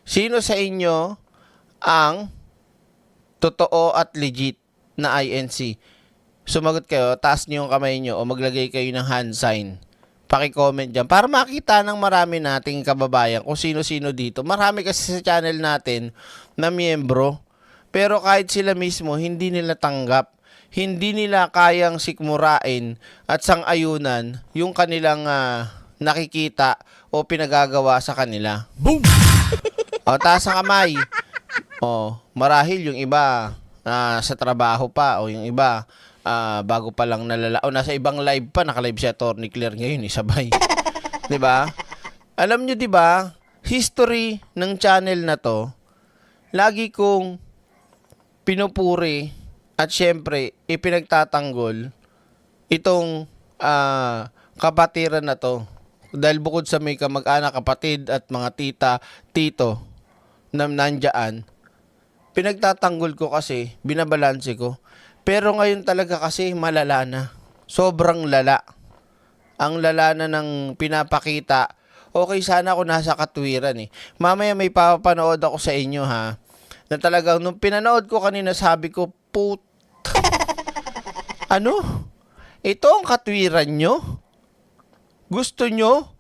Sino sa inyo ang totoo at legit na INC? Sumagot kayo, taas niyo yung kamay niyo o maglagay kayo ng hand sign. Paki-comment dyan para makita ng marami nating kababayan kung sino-sino dito. Marami kasi sa channel natin na miyembro. Pero kahit sila mismo, hindi nila tanggap. Hindi nila kayang sikmurain at sangayunan yung kanilang nakikita o pinagagawa sa kanila. Boom! O, taas ang kamay. O, marahil yung iba sa trabaho pa o yung iba bago pa lang nalala. O, nasa ibang live pa. Naka-live si Atty. Claire ngayon, isabay. 'Di ba? Alam nyo, 'di ba? History ng channel na to, lagi kong pinupuri at syempre ipinagtatanggol itong kapatiran na to. Dahil bukod sa may kamag-anak, kapatid at mga tita, tito na nandyan, pinagtatanggol ko kasi, binabalanse ko. Pero ngayon talaga kasi malala na. Sobrang lala. Ang lala na ng pinapakita. Okay, sana ako nasa katwiran eh. Mamaya may papanood ako sa inyo ha. Na talagang nung pinanood ko kanina sabi ko, ano? Ito ang katwiran nyo? Gusto nyo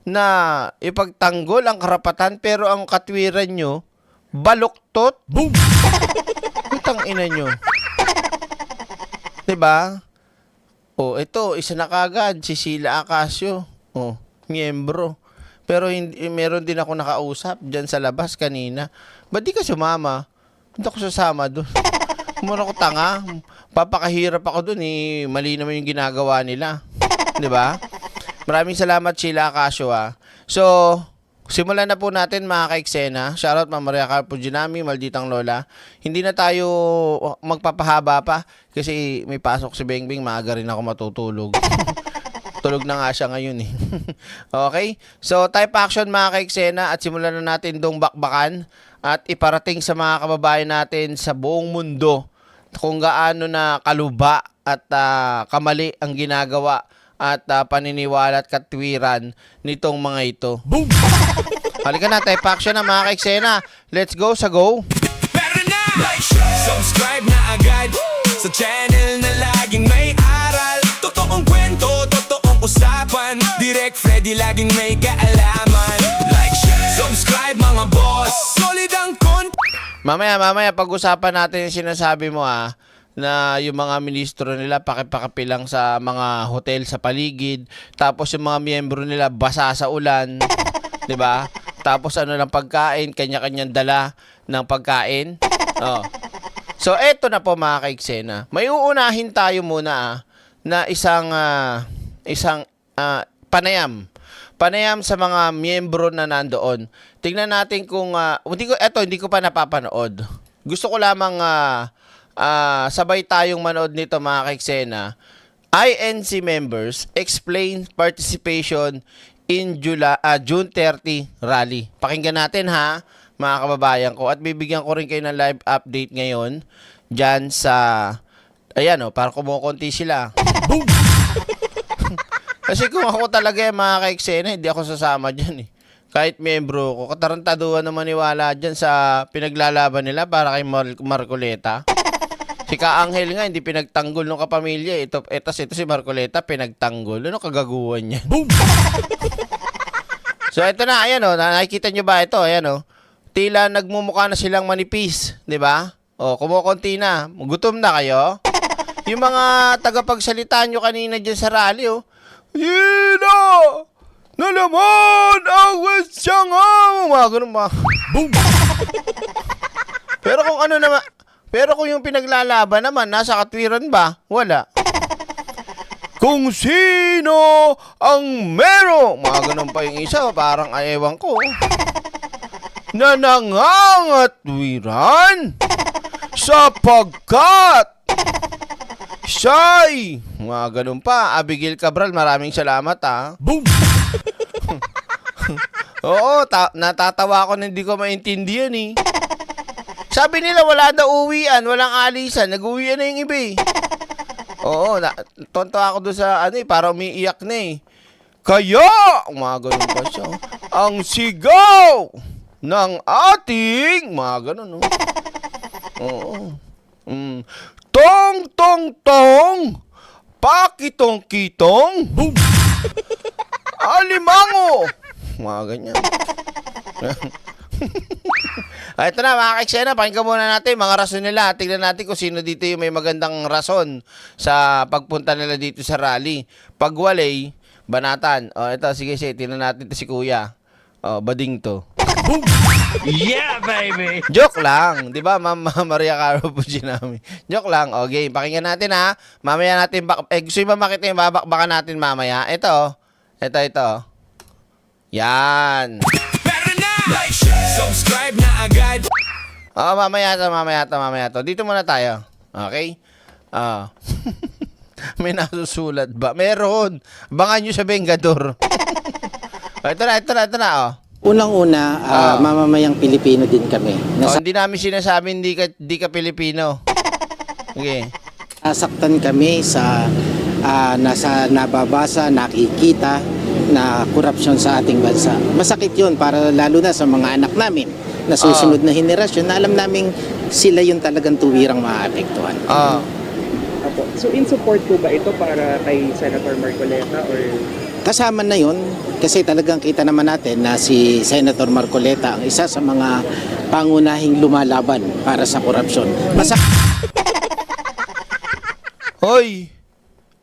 na ipagtanggol ang karapatan pero ang katwiran nyo, baluktot? Boom! Utang ina nyo. Diba? O, ito, isa na kagad, si Sheila Acacio. O, miyembro. Pero hindi, meron din ako nakausap dyan sa labas kanina. Ba't di ka sumama? Hindi ako sasama doon. Muna ko tanga. Papakahirap ako doon eh. Mali naman yung ginagawa nila. Diba? Maraming salamat, Sheila Acacio ha. So, simulan na po natin mga ka-eksena. Shoutout Ma'am Maria Carpo Ginami, Malditang Lola. Hindi na tayo magpapahaba pa kasi may pasok si Bengbing, maaga rin ako matutulog. Tulog na nga siya ngayon eh. Okay? So, type action mga ka-eksena at simulan na natin dong bakbakan at iparating sa mga kababayan natin sa buong mundo kung gaano na kaluba at kamali ang ginagawa at paniniwala at katwiran nitong mga ito. Boom! Halika na, type action na mga ka-eksena. Let's go sa go. Pero na! Like, subscribe na agad sa channel na laging may aral. Totoong kwento, totoong usapan. Direct Freddy laging may kaalaman. Like, subscribe mga boss. Solid ang content. Mamaya pag-usapan natin yung sinasabi mo na yung mga ministro nila pakipakapilang sa mga hotel sa paligid, tapos yung mga miyembro nila basa sa ulan, 'di ba? Tapos ano lang pagkain, kanya-kanyang dala ng pagkain. Oh. So eto na po mga ka-eksena. May uunahin tayo muna na isang panayam. Panayam sa mga miyembro na nandoon. Tingnan natin kung hindi ko pa napapanood. Gusto ko lamang sabay tayong manood nito mga ka-eksena. INC members explain participation in June 30 rally. Pakinggan natin ha, mga kababayan ko. At bibigyan ko rin kayo ng live update ngayon dyan sa, ayan para kumukunti sila. Boom! Kasi kung ako talaga mga ka-eksena, hindi ako sasama dyan eh. Kahit miyembro ko, katarantaduhan na maniwala dyan sa pinaglalaban nila para kay Marcoleta. Si Ka-Angel nga, hindi pinagtanggol ng kapamilya. Ito si Marcoleta, pinagtanggol. Ano kagaguhan niya? Boom! So, ito na. Ayan nakikita nyo ba ito? Ayan tila nagmumukha na silang manipis. Diba? Kumukunti na. Gutom na kayo? Yung mga tagapagsalita nyo kanina dyan sa rally, Yena! Na naman! Awas siya nga! Mga ganun ba? Boom! Pero kung ano naman... Pero kung yung pinaglalaban naman, nasa katwiran ba? Wala. Kung sino ang mero, mga ganun pa yung isa, parang ewan ko. Na nangangatwiran sapagkat siya'y, mga ganun pa. Abigail Cabral, maraming salamat Boom! Oo, natatawa ako na hindi ko maintindihan eh. Sabi nila wala na uwian, walang alisan, nag-uwian na yung iba Oo, tonto ako doon sa para umiiyak na Kaya, mga ganun pa siya. Ang sigaw ng ating mga ganun, no? Oo. Tong, tong, tong, pakitong, kitong, boom! Alimango! Mga ganyan. Ito na mga ka-eksena, pakinggan muna natin mga rason nila. Tignan natin kung sino dito yung may magandang rason sa pagpunta nila dito sa rally. Pag walay, banatan. O ito, sige, tignan natin ito si Kuya. O, bading to. Yeah, baby! Joke lang, di ba, Ma'am Maria Caro Puginami? Joke lang. O, game. Pakinggan natin ha. Mamaya natin, gusto nyo ba makita yung babakbakan natin mamaya? Ito. Ito. Yan. Pero na! Like, share, subscribe na agad. Oo, mamaya to. Dito muna tayo. Okay? May nasusulat ba? Meron. Abangan nyo sa Bengador. Ito na, oh. Unang-una, mamamayang Pilipino din kami. Hindi namin sinasabi di ka Pilipino. Okay. Nasaktan kami sa nasa nababasa, nakikita na korupsyon sa ating bansa. Masakit yun para lalo na sa mga anak namin na susunod na henerasyon na alam naming sila yung talagang tuwirang maapektuhan. Apo. So in support po ba ito para kay Senator Marcoleta or Kasama na yun kasi talagang kita naman natin na si Senator Marcoleta ang isa sa mga pangunahing lumalaban para sa korupsyon. Hoy!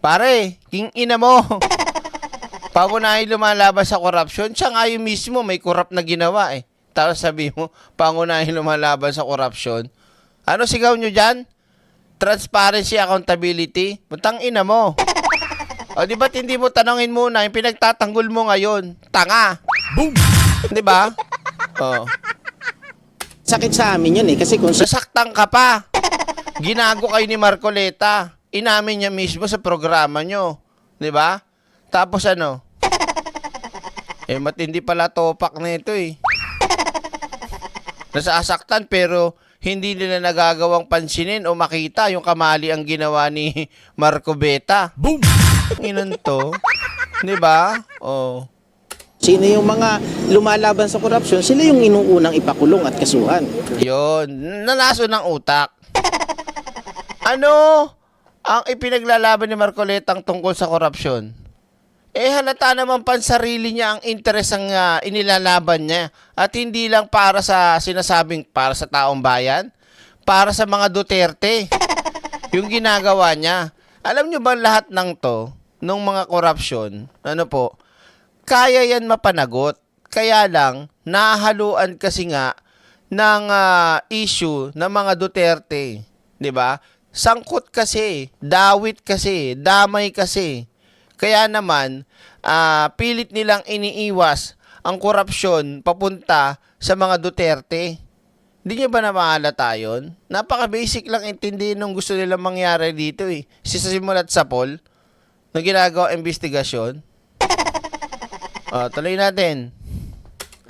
Pare, king ina mo. Pangunahing lumalaban sa korupsyon, siya nga yung mismo may korrupt na ginawa eh. Tapos sabi mo, pangunahing lumalaban sa korupsyon. Ano sigaw nyo dyan? Transparency, accountability. Butang ina mo. O di ba't hindi mo tanongin muna yung pinagtatanggol mo ngayon? Tanga. Boom! Di ba? O. Sakit sa amin yun eh kasi kung Nasaktan ka pa. Ginago kayo ni Marcoleta. Inamin niya mismo sa programa nyo. Di ba? Tapos ano? Matindi pala topak na ito eh. Nasasaktan pero hindi nila nagagawang pansinin o makita yung kamali ang ginawa ni Marco Beta. Boom! Inan to. Di ba? Oh. sino yung mga lumalaban sa korupsyon, sila yung inuunang ipakulong at kasuhan. Yun. Nalaso ng utak. Ano ang ipinaglalaban ni Marcoletang tungkol sa korupsyon? Halata naman pansarili niya ang interes ang inilalaban niya. At hindi lang para sa sinasabing para sa taong bayan, para sa mga Duterte. Yung ginagawa niya. Alam niyo ba lahat ng to, nung mga korupsyon, kaya yan mapanagot. Kaya lang, nahaluan kasi nga ng issue ng mga Duterte. 'Di ba? Sangkot kasi, dawit kasi, damay kasi. Kaya naman, pilit nilang iniiwas ang korupsyon papunta sa mga Duterte. Hindi nyo ba namahalata yun? Napaka-basic lang intindihin nung gusto nilang mangyari dito eh. Sa simulat sa poll, na ginagawa investigasyon. Tuloy natin.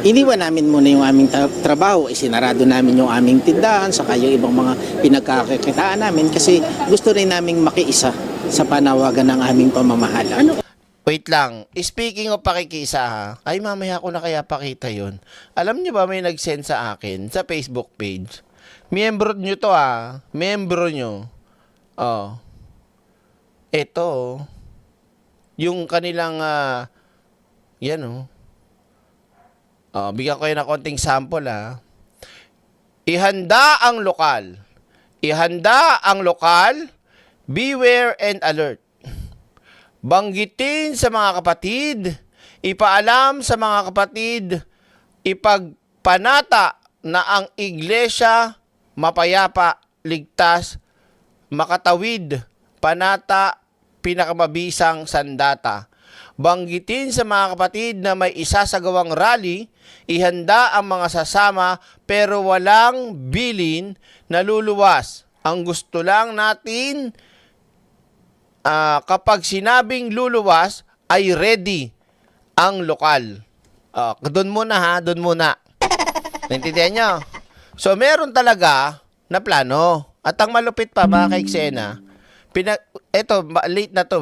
Iniwan namin muna yung aming trabaho, isinarado namin yung aming tindahan, saka yung ibang mga pinagkakakitaan namin kasi gusto rin naming makiisa sa panawagan ng aming pamamahala. Wait lang. Speaking of pakikisa ha, ay mamaya ko na kaya pakita yun. Alam niyo ba may nag-send sa akin sa Facebook page? Miyembro nyo to Miyembro nyo. Ito. Yung kanilang, yan bigyan ko kayo ng konting sample Ihanda ang lokal. Ihanda ang lokal. Beware and alert. Banggitin sa mga kapatid, ipaalam sa mga kapatid, ipagpanata na ang iglesia mapayapa, ligtas, makatawid, panata, pinakamabisang sandata. Banggitin sa mga kapatid na may isasagawang rally, ihanda ang mga sasama pero walang bilin na luluwas. Ang gusto lang natin kapag sinabing luluwas, ay ready ang lokal. Doon muna doon muna. Naintindihan nyo? So, meron talaga na plano. At ang malupit pa, mga kaiksena, eto, late na to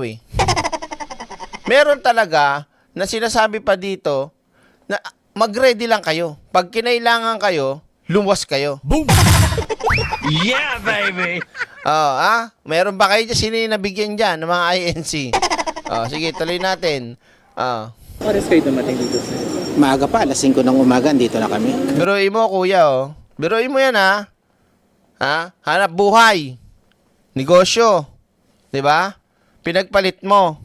Meron talaga na sinasabi pa dito na mag-ready lang kayo. Pag kinailangan kayo, luwas kayo. Yeah, baby. Meron ba kayo dyan? Sino yung nabigyan dyan ng mga INC? Sige, tuloy natin. Oras kayo dumating dito, sir? Maaga pa, alas 5 ng umaga, dito na kami. Biruin mo, kuya, Biruin mo yan, Hanap buhay. Negosyo. 'Di ba? Pinagpalit mo.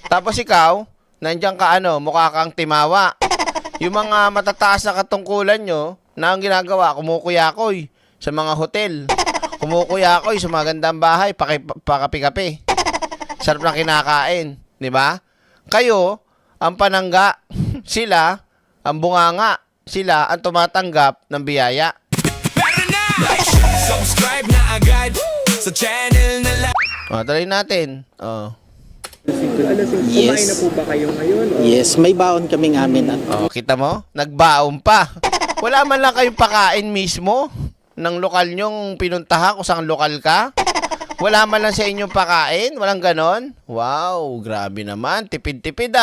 Tapos ikaw, nandiyan ka mukha kang timawa. Yung mga matataas na katungkulan nyo, na ang ginagawa, kumukuyakoy sa mga hotel. Kumukuyakoy sa magandang bahay, pakapi-kape. Sarap na kinakain. 'Di ba? Kayo, ang panangga. Sila, ang bunganga. Sila, ang tumatanggap ng biyaya. Pero na! Subscribe na agad sa channel na Tuloy natin. Alas 5. Yes. Kumain na po ba kayo ngayon? O? Yes, may baon kaming amin. Kita mo? Nagbaon pa. Wala man lang kayong pakain mismo ng lokal nyong pinuntahan kung saan lokal ka. Wala man lang sa inyong pakain. Walang ganon. Wow, grabe naman. Tipid-tipid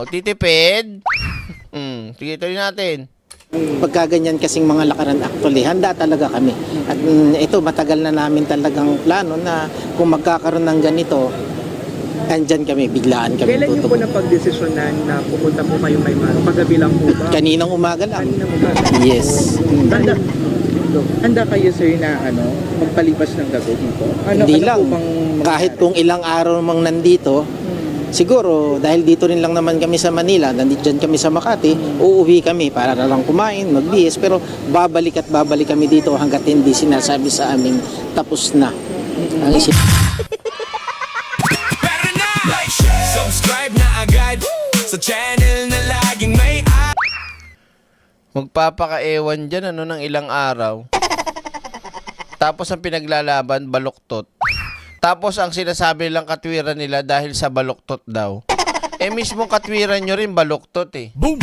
titipid. Sige, tuloy natin. Pagka ganyan kasing mga lakaran, actually, handa talaga kami. At ito, matagal na namin talagang plano na kung magkakaroon ng ganito, andyan kami, biglaan kami Kailan niyo po tutugon. napagdesisyonan na pupunta po kayo kay Maro? Paggabi lang po ba? Kaninang umaga lang. Kanina mo ba? Yes. Handa kayo sir na magpalipas ng gabi dito? Hindi lang. Po bang Kahit kung ilang araw mang nandito, siguro, dahil dito rin lang naman kami sa Manila, nandito kami sa Makati, uuwi kami para na lang kumain, magbihis, pero babalik at babalik kami dito hanggat hindi sinasabi sa aming tapos na. Ang Pero na! Subscribe na agad sa channel na laging may Magpapakaewan dyan ng ilang araw. Tapos ang pinaglalaban, baluktot. Tapos ang sinasabi lang katwiran nila dahil sa baluktot daw. Mismong katwiran nyo rin baluktot Boom!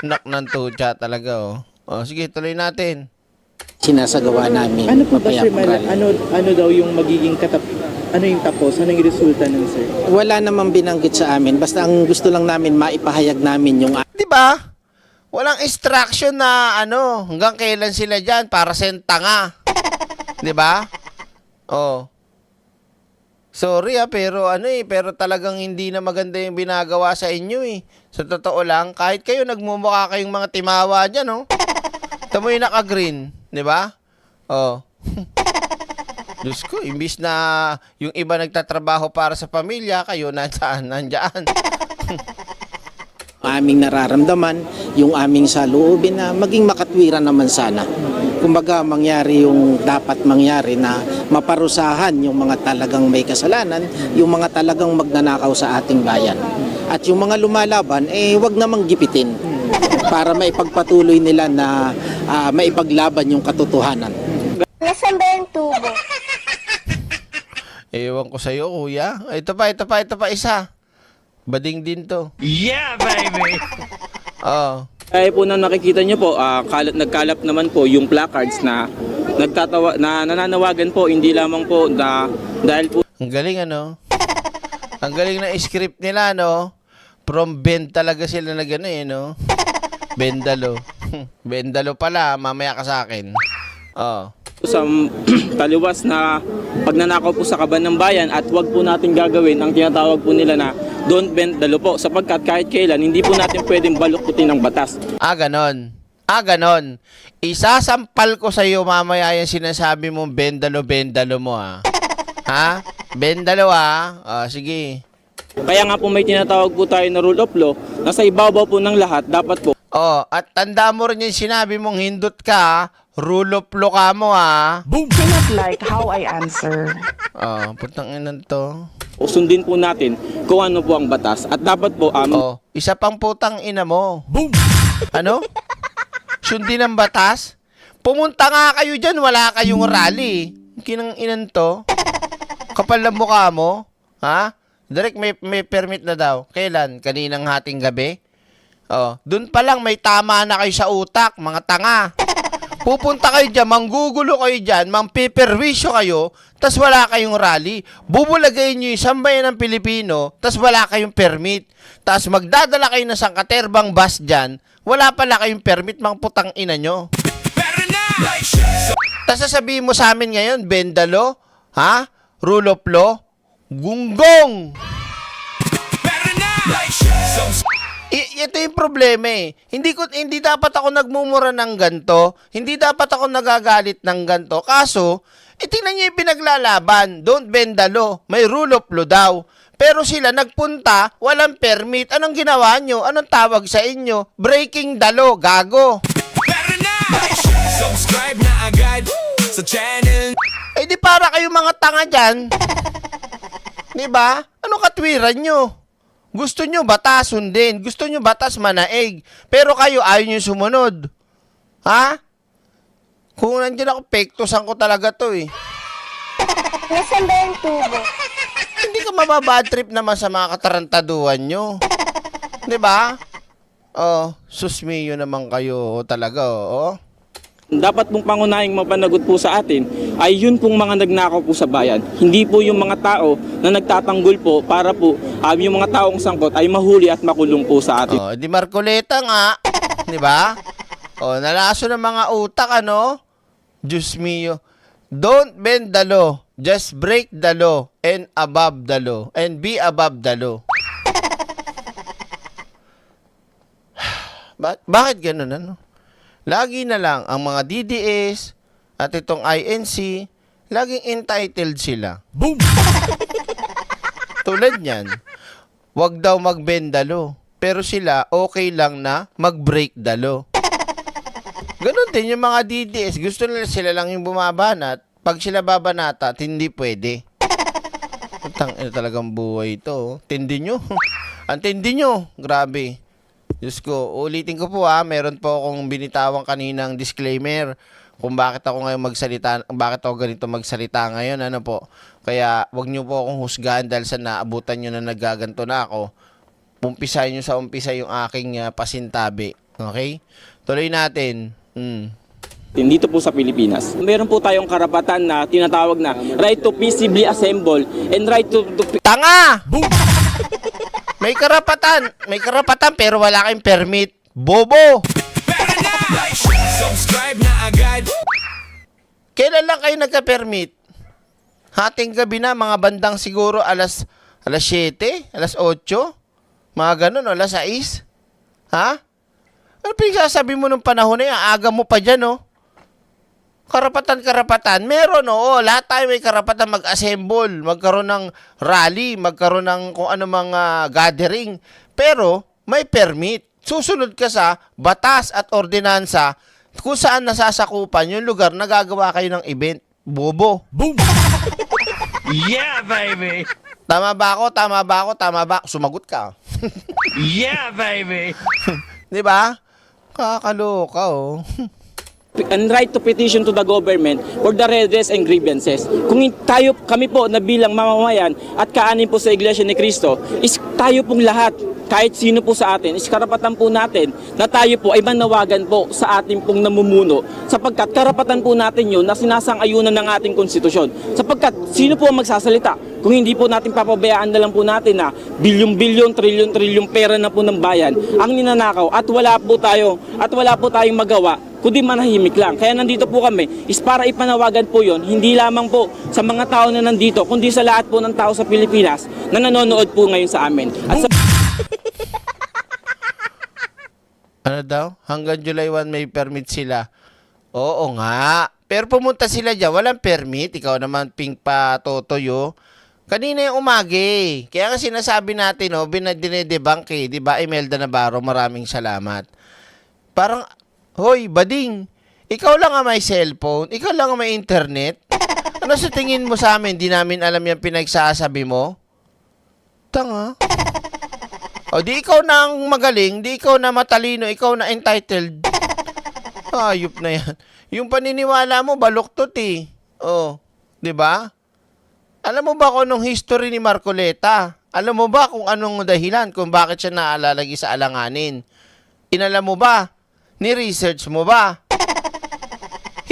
Nak ng tutsa talaga sige, tuloy natin. sinasagawa namin. ano po ba sir, mapayapang rally. ano daw yung magiging ano yung tapos, ano yung resulta nun sir? Wala namang binanggit sa amin, basta ang gusto lang namin maipahayag namin yung 'Di ba? Walang instruction na hanggang kailan sila diyan para sentanga. 'Di ba? Sorry pero pero talagang hindi na maganda yung binagawa sa inyo Sa totoo lang, kahit kayo nagmumukha kayong mga timawa diyan Tamo yung naka-green, 'di ba? Diyos ko, imbis na yung iba nagtatrabaho para sa pamilya, kayo nandiyan. aming nararamdaman, yung aming saloobin na maging makatwiran naman sana. Kumbaga mangyari yung dapat mangyari na maparusahan yung mga talagang may kasalanan, yung mga talagang magnanakaw sa ating bayan. At yung mga lumalaban, wag namang gipitin para maipagpatuloy nila na maipaglaban yung katotohanan. Nasaan ba yung tubo? Ewan ko sa'yo, kuya. Ito pa isa. Bading din to. Yeah, baby. Kaya po na nakikita nyo po, nagkalap naman po yung placards na nananawagan po, hindi lamang po dahil po Ang galing Ang galing na script nila From Bend talaga sila na gano'n Bendalo. Bendalo pala, mamaya ka sa akin. sa taliwas na pagnanakaw po sa kaban ng bayan at wag po natin gagawin ang tinatawag po nila na don't bend the law po sapagkat kahit kailan hindi po natin pwedeng baluktutin ng batas. Ganon. Isasampal ko sa iyo mamaya yung sinasabi mong bendalo mo Ha? Bendalo sige. Kaya nga po may tinatawag po tayo na rule of law na sa ibabaw po ng lahat dapat po At tanda mo rin yung sinabi mong hindot ka, rule of law ka mo Cannot like how I answer. Putang inan to. sundin po natin kung ano po ang batas at dapat po Isa pang putang ina mo. Boom! Ano? Sundin ang batas? Pumunta nga kayo dyan, wala kayong rally. Kinang inan to. Kapal ng mukha mo. Ha? Direct may permit na daw. Kailan? Kaninang hating gabi? Doon pa lang may tama na kayo sa utak, mga tanga. Pupunta kayo dyan, manggugulo kayo dyan, mangpiperwisyo kayo, tas wala kayong rally. Bubulagayin nyo yung sambayan ng Pilipino, tas wala kayong permit. Tas magdadala kayo ng sangkaterbang bus dyan, wala pala kayong permit, mang putang ina nyo. Tas sasabihin mo sa amin ngayon, Bendalo, ha? Rule of law, gunggong. Ito yung problema eh. Hindi dapat ako nagmumura ng ganto. Hindi dapat ako nagagalit ng ganto. Kaso, tingnan niyo yung pinaglalaban. Don't bend the law. May rule of law daw. Pero sila nagpunta, walang permit. Anong ginawa nyo? Anong tawag sa inyo? Breaking the law, gago. Subscribe na agad sa channel. Eh di para kayo mga tanga dyan. Diba? Ano katwiran nyo? Gusto nyo batas sundin. Gusto nyo batas manaig. Pero kayo ayaw nyo sumunod. Ha? Kung nandiyan ako, pektosan ko talaga to eh. Nasaan ba yung tubo? Hindi ka mababad trip naman sa mga katarantaduhan nyo. Diba? Oh, susmiyo naman kayo talaga, oh. Dapat pong pangunahing mapanagot po sa atin ay yun pong mga nagnakaw po sa bayan. Hindi po yung mga tao na nagtatanggol po para po yung mga taong sangkot ay mahuli at makulong po sa atin. Oh, di Marcoleta nga. Di ba? Oh, nalaso ng mga utak, ano? Diyos mio. Don't bend the law. Just break the law and above the law. And be above the law. Bakit ganun, ano? Lagi na lang ang mga DDS at itong INC, laging entitled sila. Boom! Tulad niyan, wag daw mag-bend the law. Pero sila, okay lang na mag-break the law. Ganon din yung mga DDS. Gusto nila sila lang yung bumabanat. Pag sila babanata, hindi pwede. Utang talagang buhay ito. Tindi nyo. Ang tindi nyo. Grabe. Diyos ko, ulitin ko po meron po akong binitawang kaninang disclaimer kung bakit ako ngayon magsalita, bakit ako ganito magsalita ngayon, ano po. Kaya, wag nyo po akong husgahan dahil sa naabutan nyo na nagaganto na ako. Umpisahin nyo sa umpisa yung aking pasintabi. Okay? Tuloy natin. Dito po sa Pilipinas, meron po tayong karapatan na tinatawag na right to peaceably assemble and right to Tanga! May karapatan pero wala kayong permit. Bobo! Subscribe na agad. Kailan lang kayo nagka-permit? Hating gabi na, mga bandang siguro alas 7, alas 8, mga ganun, alas 6. Ha? Ano pinagsasabi mo nung panahon na yan? Aga mo pa dyan, oh. Karapatan. Meron, oo. Lahat tayo may karapatan mag-assemble, magkaroon ng rally, magkaroon ng kung ano mga gathering. Pero, may permit. Susunod ka sa batas at ordinansa kung saan nasasakupan yung lugar na gagawa kayo ng event. Bobo. Boom! Yeah, baby! Tama ba ako? Sumagot ka. Yeah, baby! Di ba? Kakaloka, oh. and right to petition to the government for the redress and grievances. Kung kami po na bilang mamamayan at kaanin po sa Iglesia ni Cristo, is tayo pong lahat, kahit sino po sa atin, is karapatan po natin na tayo po ay manawagan po sa ating pong namumuno, sapagkat karapatan po natin yun na sinasang-ayunan ng ating konstitusyon. Sapagkat sino po ang magsasalita? Kung hindi po natin papabayaan na lang po natin na bilyon-bilyon, trilyon-trilyon pera na po ng bayan ang ninanakaw at wala po tayong magawa kundi manahimik lang. Kaya nandito po kami is para ipanawagan po yon, hindi lamang po sa mga tao na nandito, kundi sa lahat po ng tao sa Pilipinas na nanonood po ngayon sa amin. At sa Ano daw? Hanggang July 1 may permit sila. Oo nga. Pero pumunta sila dyan, walang permit. Ikaw naman, pink pa, totoyo. Kanina yung umagi. Kaya nga sinasabi natin, dinedebunk di ba? Imelda Navarro, maraming salamat. Parang, hoy, bading, ikaw lang ang may cellphone, ikaw lang ang may internet. Ano sa tingin mo sa amin? Di namin alam yung pinagsasabi mo? Tanga. O di ikaw na ang magaling, di ikaw na matalino, ikaw na entitled. Ayop na yan. Yung paniniwala mo, baluktot eh. O, di ba? Alam mo ba kung anong history ni Marcoleta? Alam mo ba kung anong dahilan kung bakit siya naalalagi sa alanganin? Inalam mo ba? Ni-research mo ba?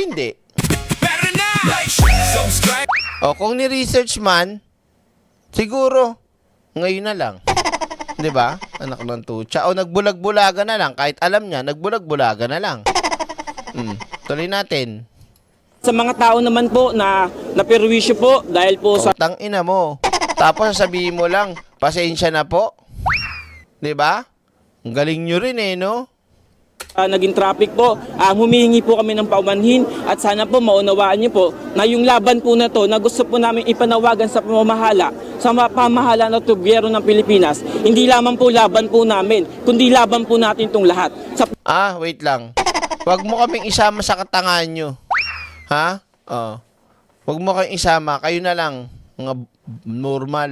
Hindi. Pero na! Like, share, subscribe. O kung ni-research man, siguro, ngayon na lang. 'Di ba? Anak ng tutsa. O nagbulag-bulaga na lang. Kahit alam niya, nagbulag-bulaga na lang. Tuloy natin. Sa mga tao naman po na naperwisyo po dahil po sa Tang ina mo. Tapos sabihin mo lang, pasensya na po. 'Di ba? Ang galing nyo rin eh, no? naging traffic po, humihingi po kami ng paumanhin at sana po maunawaan niyo po na yung laban po na to na gusto po namin ipanawagan sa pamamahala, sa pamahala ng gobyerno ng Pilipinas, hindi lamang po laban po namin, kundi laban po natin itong lahat. Wait lang. Huwag mo kaming isama sa katangahan nyo. Ha? Huwag mo kayong isama. Kayo na lang. Mga normal.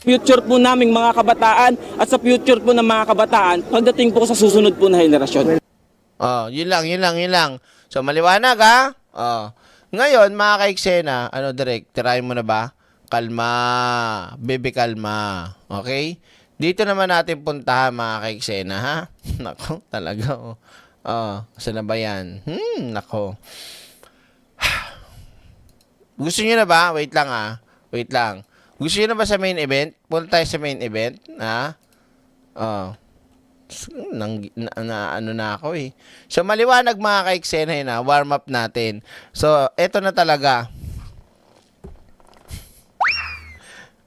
Future po naming mga kabataan at sa future po ng mga kabataan pagdating po sa susunod po na henerasyon. Yun lang. So, maliwanag ha? Ngayon, mga kaiksena, direct, tirahin mo na ba? Kalma. Bebe, kalma. Okay? Dito naman natin puntahan, mga kaiksena, ha? Nako, talaga, saan na ba yan? Nako. Gusto niyo na ba? Wait lang. Gusto niyo na ba sa main event? Punta tayo sa main event, ha? Ano na ako eh. So, maliwanag mga kaiksena yun, ha? Warm up natin. So, eto na talaga.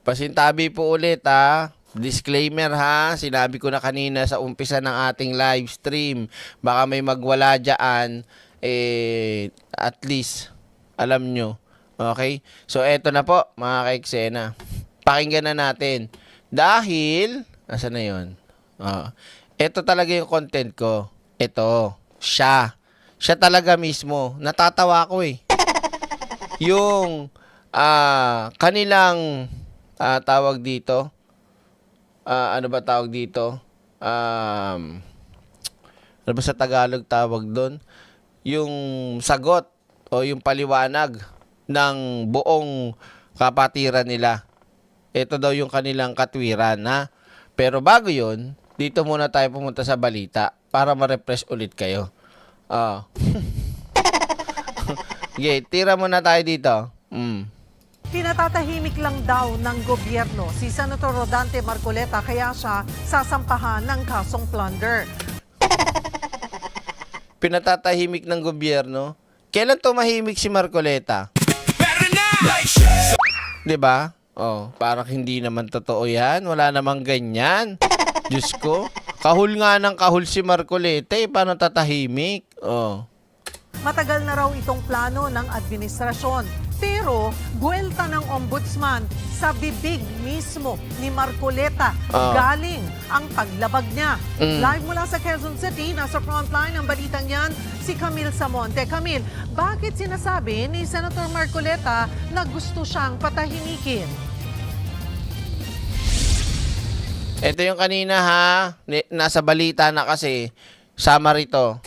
Pasintabi po ulit, ha? Disclaimer, ha? Sinabi ko na kanina sa umpisa ng ating live stream. Baka may magwala dyan. At least, alam nyo. Okay? So, eto na po, mga kaiksena. Pakinggan na natin. Dahil, nasa na yun? Ito talaga yung content ko. Ito. Siya talaga mismo. Natatawa ko eh. Yung kanilang tawag dito. Ano ba tawag dito? Ano ba sa Tagalog tawag doon? Yung sagot o yung paliwanag ng buong kapatiran nila. Ito daw yung kanilang katwiran, ha? Pero bago yun, dito muna tayo pumunta sa balita para ma-refresh ulit kayo. Okay, tira muna tayo dito. Pinatatahimik lang daw ng gobyerno si Senator Rodante Marcoleta kaya siya sasampahan ng kasong plunder. Pinatatahimik ng gobyerno? Kailan tumahimik si Marcoleta? Diba? Parang hindi naman totoo yan. Wala namang ganyan. Diyos ko. Kahul nga ng kahul si Marcoleta paano tatahimik? Matagal na raw itong plano ng administrasyon. Pero, guwelta ng ombudsman sa bibig mismo ni Marcoleta. Galing ang paglabag niya. Live mula sa Quezon City, nasa frontline ng balitang yan, si Camille Samonte. Camille, bakit sinasabi ni Senator Marcoleta na gusto siyang patahimikin? Ito yung kanina ha. Nasa balita na kasi. Sama rito.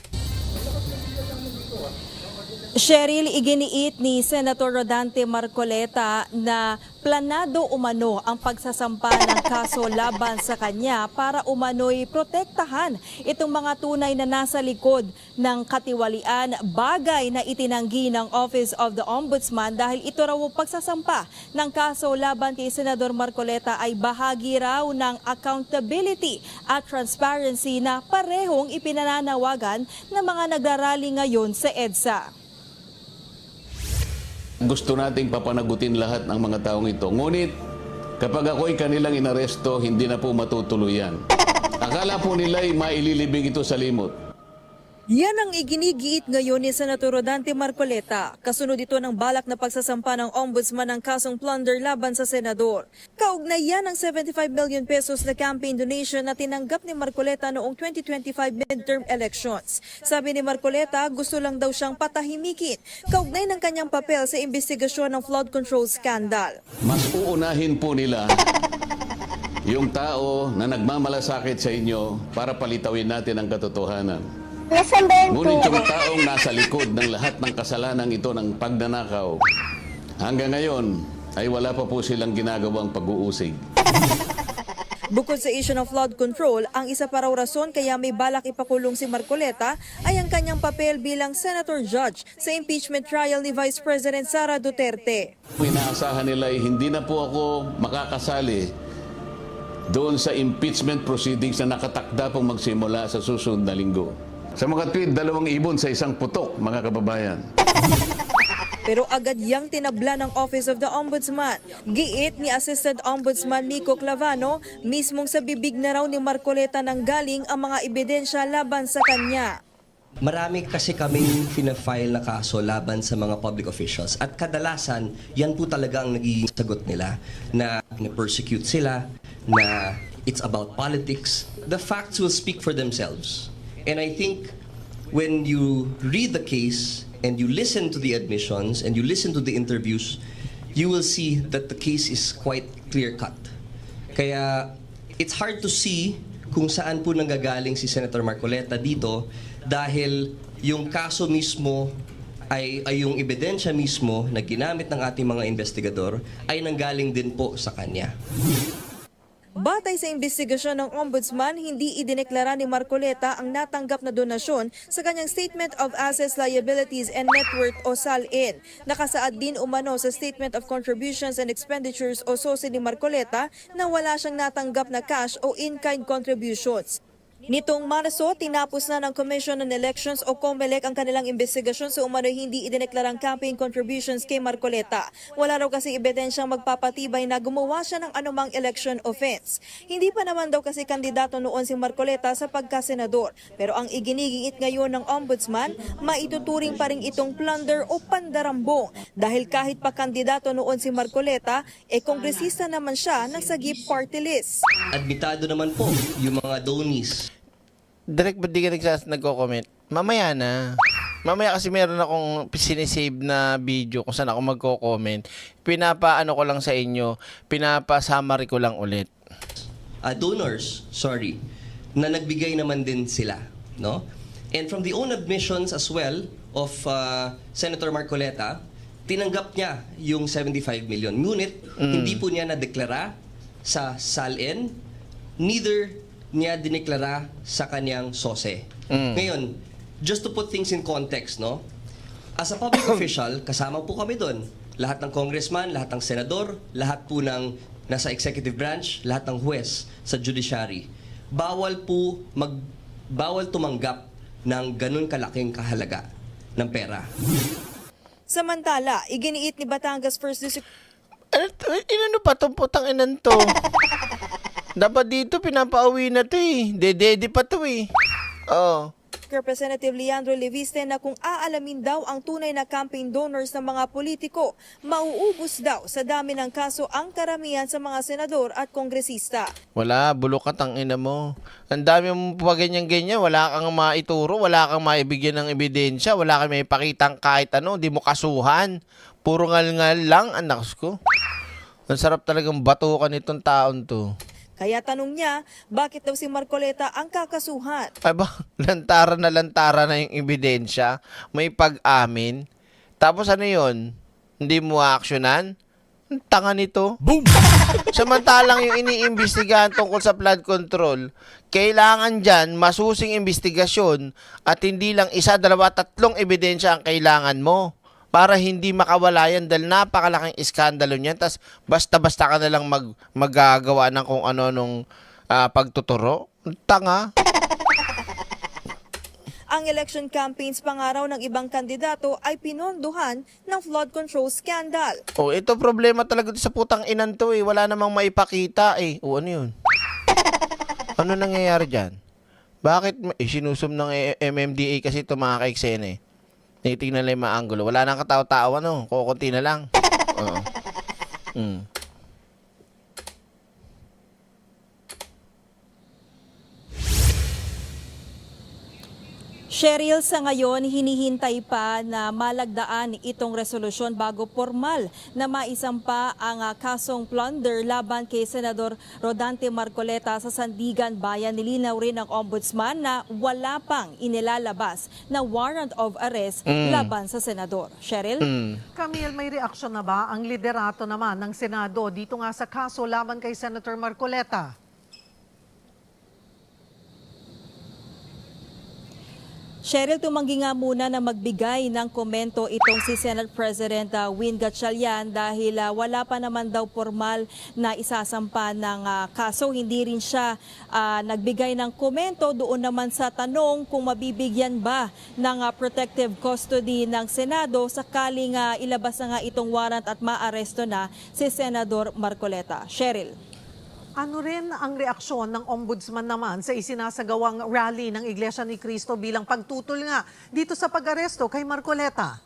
Cheryl, iginiit ni Senator Rodante Marcoleta na planado umano ang pagsasampa ng kaso laban sa kanya para umano'y protektahan itong mga tunay na nasa likod ng katiwalian, bagay na itinanggi ng Office of the Ombudsman dahil ito raw pagsasampa ng kaso laban kay Senador Marcoleta ay bahagi raw ng accountability at transparency na parehong ipinananawagan ng mga nagrarally ngayon sa EDSA. Gusto nating papanagutin lahat ng mga taong ito. Ngunit, kapag ako'y kanilang inaresto, hindi na po matutuloy yan. Akala po nila ay maililibing ito sa limot. Yan ang iginigiit ngayon ni Senator Rodante Marcoleta. Kasunod ito ng balak na pagsasampa ng ombudsman ng kasong plunder laban sa senador. Kaugnay yan ng 75 million pesos na campaign donation na tinanggap ni Marcoleta noong 2025 midterm elections. Sabi ni Marcoleta, gusto lang daw siyang patahimikin. Kaugnay ng kanyang papel sa investigasyon ng flood control scandal. Mas uunahin po nila yung tao na nagmamalasakit sa inyo para palitawin natin ang katotohanan. Ngunit yung taong nasa likod ng lahat ng kasalanan ito ng pagnanakaw, hanggang ngayon ay wala pa po silang ginagawang pag-uusig. Bukod sa issue ng flood control, ang isa pa raw rason kaya may balak ipakulong si Marcoleta ay ang kanyang papel bilang Senator Judge sa impeachment trial ni Vice President Sara Duterte. Inaasahan nila ay hindi na po ako makakasali doon sa impeachment proceedings na nakatakda pong magsimula sa susunod na linggo. Sa mga tweet, 2 ibon sa isang putok, mga kababayan. Pero agad yang tinabla ng Office of the Ombudsman. Giit ni Assistant Ombudsman Nico Clavano, mismong sa bibig na raw ni Marcoleta nang galing ang mga ebidensya laban sa kanya. Marami kasi kaming fina-file na kaso laban sa mga public officials at kadalasan yan po talaga ang nagiging sagot nila na persecute sila, na it's about politics. The facts will speak for themselves. And I think when you read the case and you listen to the admissions and you listen to the interviews, you will see that the case is quite clear-cut. Kaya it's hard to see kung saan po nanggagaling si Senator Marcoleta dito dahil yung kaso mismo ay yung ebidensya mismo na ginamit ng ating mga investigador ay nanggaling din po sa kanya. Batay sa investigasyon ng Ombudsman, hindi idineklara ni Marcoleta ang natanggap na donasyon sa kanyang Statement of Assets, Liabilities and Net Worth o SALN. Nakasaad din umano sa Statement of Contributions and Expenditures o SOSE ni Marcoleta na wala siyang natanggap na cash o in-kind contributions. Nitong Marso, tinapos na ng Commission on Elections o COMELEC ang kanilang investigasyon sa umano'y hindi idineklarang campaign contributions kay Marcoleta. Wala raw kasi ebidensyang magpapatibay na gumawa siya ng anumang election offense. Hindi pa naman daw kasi kandidato noon si Marcoleta sa pagkasenador. Pero ang iginigiit ngayon ng Ombudsman, maituturing pa rin itong plunder o pandarambong. Dahil kahit pa kandidato noon si Marcoleta, kongresista naman siya ng sagip party list. Admitado naman po yung mga donees. Direct, ba't di ka nagko-comment? Mamaya na. Mamaya kasi meron akong sinisave na video kung saan ako magko-comment. Pinapaano ko lang sa inyo, pinapasummary ko lang ulit. Donors, na nagbigay naman din sila, no? And from the own admissions as well of Senator Marcoleta, tinanggap niya yung 75 million. Ngunit, hindi po niya nadeklara sa SALN, neither niya dineklara sa kanyang SOSE. Ngayon, just to put things in context, no? As a public official, kasama po kami doon. Lahat ng congressman, lahat ng senador, lahat po ng nasa executive branch, lahat ng huwes sa judiciary. Bawal tumanggap ng ganun kalaking kahalaga ng pera. Samantala, iginiit ni Batangas 1st District. Inano pa itong putang inan to? Dapat dito pinapauwi na to eh. Dedede pa to eh. Oo. Representative Leandro Leviste na kung aalamin daw ang tunay na campaign donors ng mga politiko, mauubos daw sa dami ng kaso ang karamihan sa mga senador at kongresista. Wala, bulok ka tang ina mo. Ang dami mo pa ganyan-ganyan, wala kang maituro, wala kang maibigyan ng ebidensya, wala kang maipakitang kahit ano, di mo kasuhan. Puro ngal-ngal lang, anak ko. Ang sarap talagang batukan itong taon to. Kaya tanong niya, bakit daw si Marcoleta ang kakasuhan? Ay ba, lantara na yung ebidensya, may pag-amin. Tapos ano yon? Hindi mo aksyonan? Ang tanga nito. Boom! Samantalang yung iniimbestigahan tungkol sa flood control, kailangan dyan masusing investigasyon at hindi lang 1, 2, 3 ebidensya ang kailangan mo. Para hindi makawala yan dahil napakalaking iskandalo niyan. Tas basta-basta ka na lang magagawa ng kung ano nung pagtuturo. Tanga. Ang election campaigns pangaraw ng ibang kandidato ay pinondohan ng flood control scandal. Oh, ito problema talaga sa putang inan to eh. Wala namang maipakita eh. O ano yun? Ano nangyayari dyan? Bakit sinusum ng MMDA kasi ito mga kaiksena eh? Tinitingnan lang yung mga angulo. Wala nang katawa-tawa, no? Kukunti na lang. Oo. Cheryl, sa ngayon, hinihintay pa na malagdaan itong resolusyon bago formal na maisampa ang kasong plunder laban kay Senador Rodante Marcoleta sa Sandigan Bayan. Nilinaw rin ng Ombudsman na wala pang inilalabas na warrant of arrest laban sa Senador. Cheryl? Camille, may reaksyon na ba ang liderato naman ng Senado dito nga sa kaso laban kay Senator Marcoleta? Cheryl, tumanggi nga muna na magbigay ng komento itong si Senate President Win Gatchalian dahil wala pa naman daw formal na isasampa ng kaso. Hindi rin siya nagbigay ng komento doon naman sa tanong kung mabibigyan ba ng protective custody ng Senado sakaling ilabas na nga itong warrant at maaresto na si Senador Marcoleta. Cheryl. Ano rin ang reaksyon ng ombudsman naman sa isinasagawang rally ng Iglesia ni Cristo bilang pagtutol nga dito sa pag-aresto kay Marcoleta?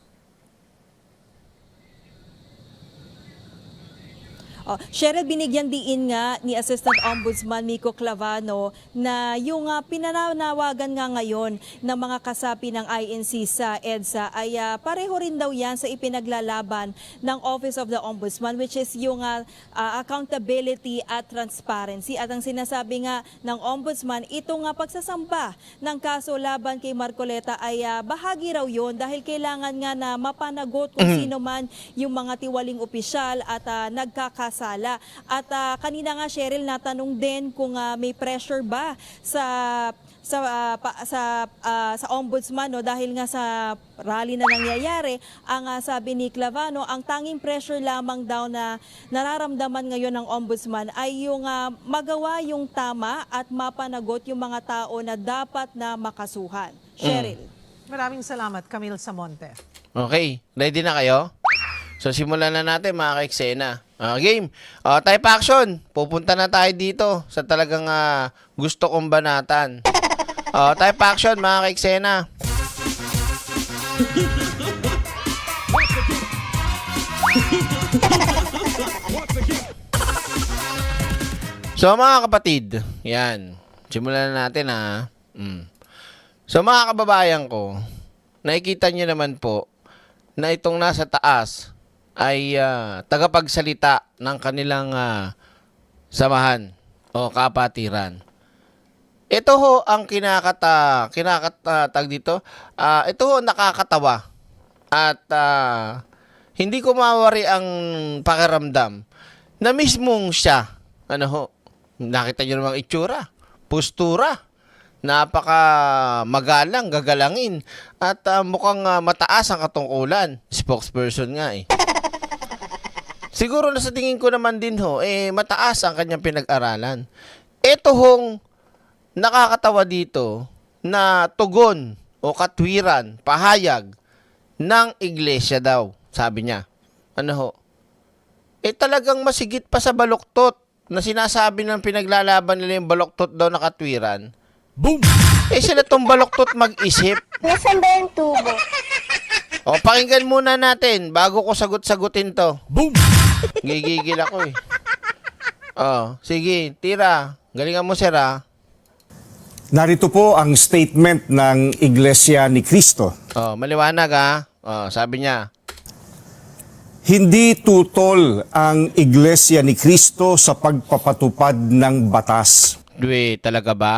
Cheryl, binigyan diin nga ni Assistant Ombudsman Miko Clavano na yung pinanawagan nga ngayon ng mga kasapi ng INC sa EDSA ay pareho rin daw yan sa ipinaglalaban ng Office of the Ombudsman, which is yung accountability at transparency. At ang sinasabi nga ng Ombudsman, ito nga pagsasamba ng kaso laban kay Marcoleta ay bahagi raw yun dahil kailangan nga na mapanagot kung sino man yung mga tiwaling opisyal at nagkakasala. At kanina nga, Cheryl, natanong din kung may pressure ba sa ombudsman, no, dahil nga sa rally na nangyayari. Ang sabi ni Clavano, ang tanging pressure lamang daw na nararamdaman ngayon ng ombudsman ay yung magawa yung tama at mapanagot yung mga tao na dapat na makasuhan. Cheryl. Maraming salamat, Camille Samonte. Okay, ready na kayo? So simulan na natin mga ka-eksena. Game. Type action. Pupunta na tayo dito sa talagang gusto kong banatan. Type action mga ka-eksena. So mga kapatid, yan. Simulan na natin So mga kababayan ko, nakikita nyo naman po na itong nasa taas ay tagapagsalita ng kanilang samahan o kapatiran. Ito ho ang kinakatag dito. Ito ho nakakatawa at hindi ko mawari ang pakiramdam na mismong siya, nakita nyo namang itsura, postura, napaka magalang, gagalangin at mukhang mataas ang katungkulan. Spokesperson nga eh. Siguro na sa tingin ko naman din ho, mataas ang kanyang pinag-aralan. Ito hong nakakatawa dito na tugon o katwiran, pahayag ng iglesia daw, sabi niya. Talagang masigit pa sa baluktot na sinasabi ng pinaglalaban nila yung baluktot daw na katwiran. Boom! Sila tong baluktot mag-isip. Nasaan ba yung tubo? Pakinggan muna natin bago ko sagot-sagutin to. Boom! Gigigil ako eh. Sige, tira. Galingan mo, sir, Narito po ang statement ng Iglesia ni Cristo. Maliwanag sabi niya. Hindi tutol ang Iglesia ni Cristo sa pagpapatupad ng batas. Talaga ba?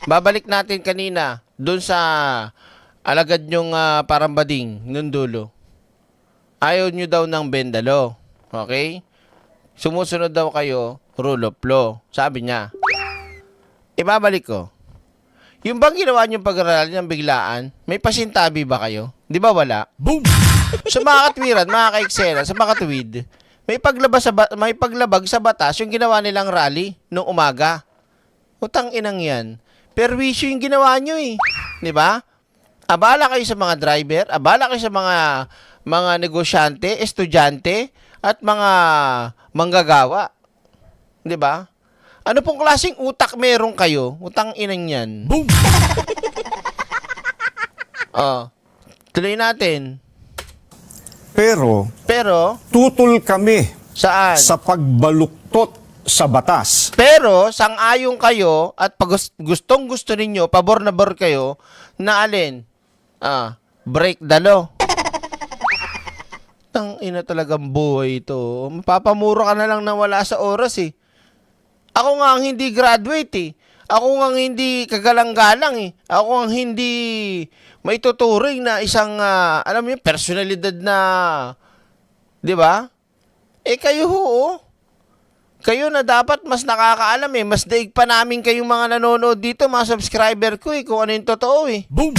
Babalik natin kanina doon sa alagad nyong parambading nung dulo. Ayaw nyo daw ng bendalo. Okay? Sumusunod daw kayo, rule of law. Sabi niya. Ibabalik ko. Yung bang ginawa nyong pag-aralan ng biglaan, may pasintabi ba kayo? Di ba wala? Boom! Sa mga katwiran, mga ka-eksena, sa mga katuwid, may paglabag sa batas yung ginawa nilang rally nung umaga. Utang inang yan. Perwisyo yung ginawa nyo eh. Di ba? Abala kayo sa mga driver, abala kayo sa mga negosyante, estudyante, at mga manggagawa. Di ba? Ano pong klaseng utak meron kayo? Utang inang yan. Boom! Tuloy natin. Pero tutol kami saan? Sa pagbaluktot sa batas. Pero sang-ayon kayo at pag gustong-gusto ninyo, pabor na bor kayo, na alin? Break the law. Tang ina talagang buhay ito. Mapapamuro ka na lang na wala sa oras eh. Ako nga ang hindi graduate eh. Ako nga ang hindi kagalang-galang eh. Ako ang hindi maituturing na isang, alam mo yun, personalidad na, di ba? Kayo ho, Kayo na dapat mas nakakaalam eh. Mas daig pa namin kayong mga nanonood dito, mga subscriber ko eh, kung ano yung totoo eh. Boom!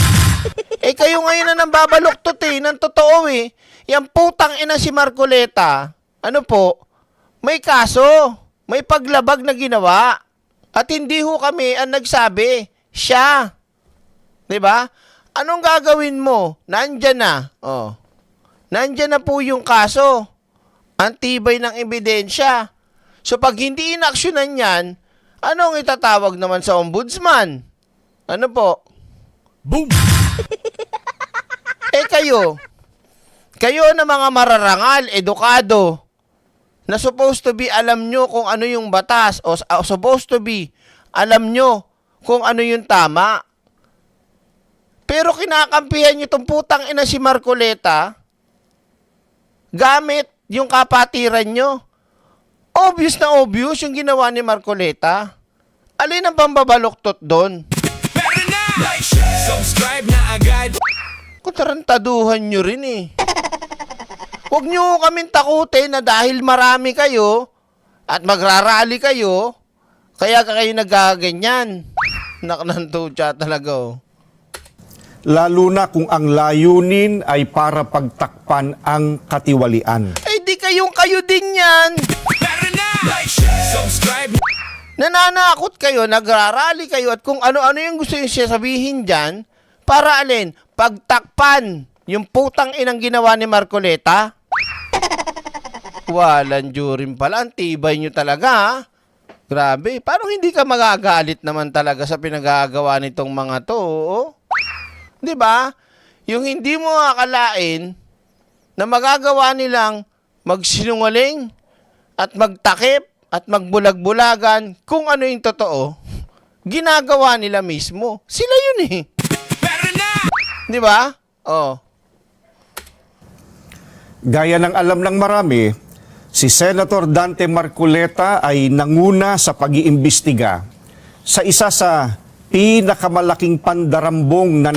Eh kayo ngayon na nang babaluktot eh, ng totoo eh. Yang putang ina si Marcoleta, ano po, may kaso, may paglabag na ginawa. At hindi ho kami ang nagsabi, siya. 'Di ba? Anong gagawin mo? Nandyan na. Oh. Nandyan na po yung kaso. Ang tibay ng ebidensya. So pag hindi inaksyonan yan, anong itatawag naman sa ombudsman? Ano po? Boom! Eh kayo na mga mararangal, edukado, na supposed to be alam nyo kung ano yung batas o supposed to be alam nyo kung ano yung tama. Pero kinakampihan nyo itong putang ina si Marcoleta gamit yung kapatiran nyo. Obvious na obvious yung ginawa ni Marcoleta. Alin ang pambabaluktot doon? Like, share, subscribe na agad. Kutarantaduhan nyo rin eh. Huwag nyo kaming takutin na dahil marami kayo at magrarally kayo, kaya kayo nagaganyan. Naknantudya talaga oh. Lalo na kung ang layunin ay para pagtakpan ang katiwalian. Eh di kayo din yan. Like, share, subscribe. Nananakot kayo, nagrarally kayo at kung ano-ano yung gusto yung sabihin dyan, para alin, pagtakpan yung putang inang ginawa ni Marcoleta. Walang jurin pala, ang tibay nyo talaga ha. Grabe, parang hindi ka magagalit naman talaga sa pinagagawa nitong mga to, oo? 'Di ba? Yung hindi mo akalain na magagawa nilang magsinungaling at magtakip at magbulag-bulagan kung ano yung totoo, ginagawa nila mismo. Sila yun eh. 'Di ba? Oh. Gaya ng alam ng marami, si Senator Dante Marcoleta ay nanguna sa pag-iimbestiga sa isa sa pinakamalaking pandarambong na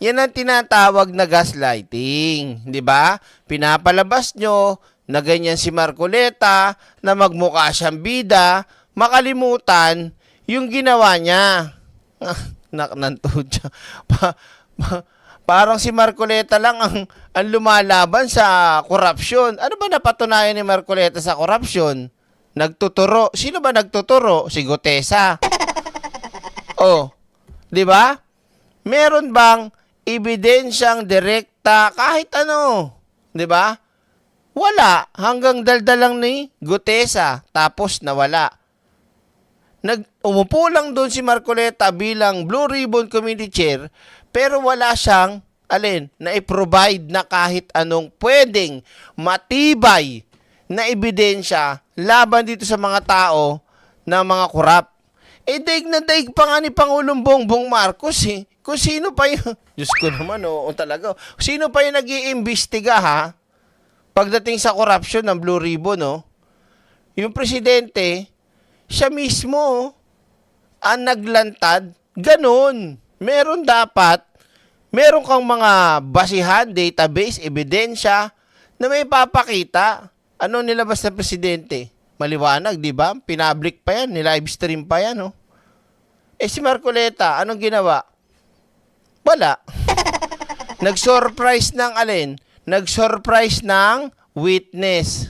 Yan ang tinatawag na gaslighting. Di ba? Pinapalabas nyo na ganyan si Marcoleta, na magmukha siyang bida, makalimutan yung ginawa niya. Naknantod siya. Parang si Marcoleta lang ang lumalaban sa korupsyon. Ano ba napatunayan ni Marcoleta sa korupsyon? Nagtuturo. Sino ba nagtuturo? Si Gutesa. Oh, 'di ba? Meron bang ebidensyang direkta kahit ano? 'Di ba? Wala, hanggang daldal lang ni Gutesa tapos nawala. Umupo lang doon si Marcoleta bilang Blue Ribbon Committee Chair, pero wala siyang na i-provide na kahit anong pwedeng matibay na ebidensya laban dito sa mga tao na mga korap. Eh, daig na daig pa nga ni Pangulong Bongbong Marcos eh. Kung sino pa yung... Diyos ko naman, oo talaga. Sino pa yung nag-iimbestiga ha? Pagdating sa corruption ng Blue Ribbon, no? Yung presidente, siya mismo ang naglantad. Ganon. Meron kang mga basihan, database, ebidensya na may papakita. Ano nilabas na presidente? Maliwanag, di ba? Pinablik pa yan, nilive stream pa yan, no? Eh si Marcoleta, anong ginawa? Wala. Nag-surprise ng alin? Nag-surprise ng witness.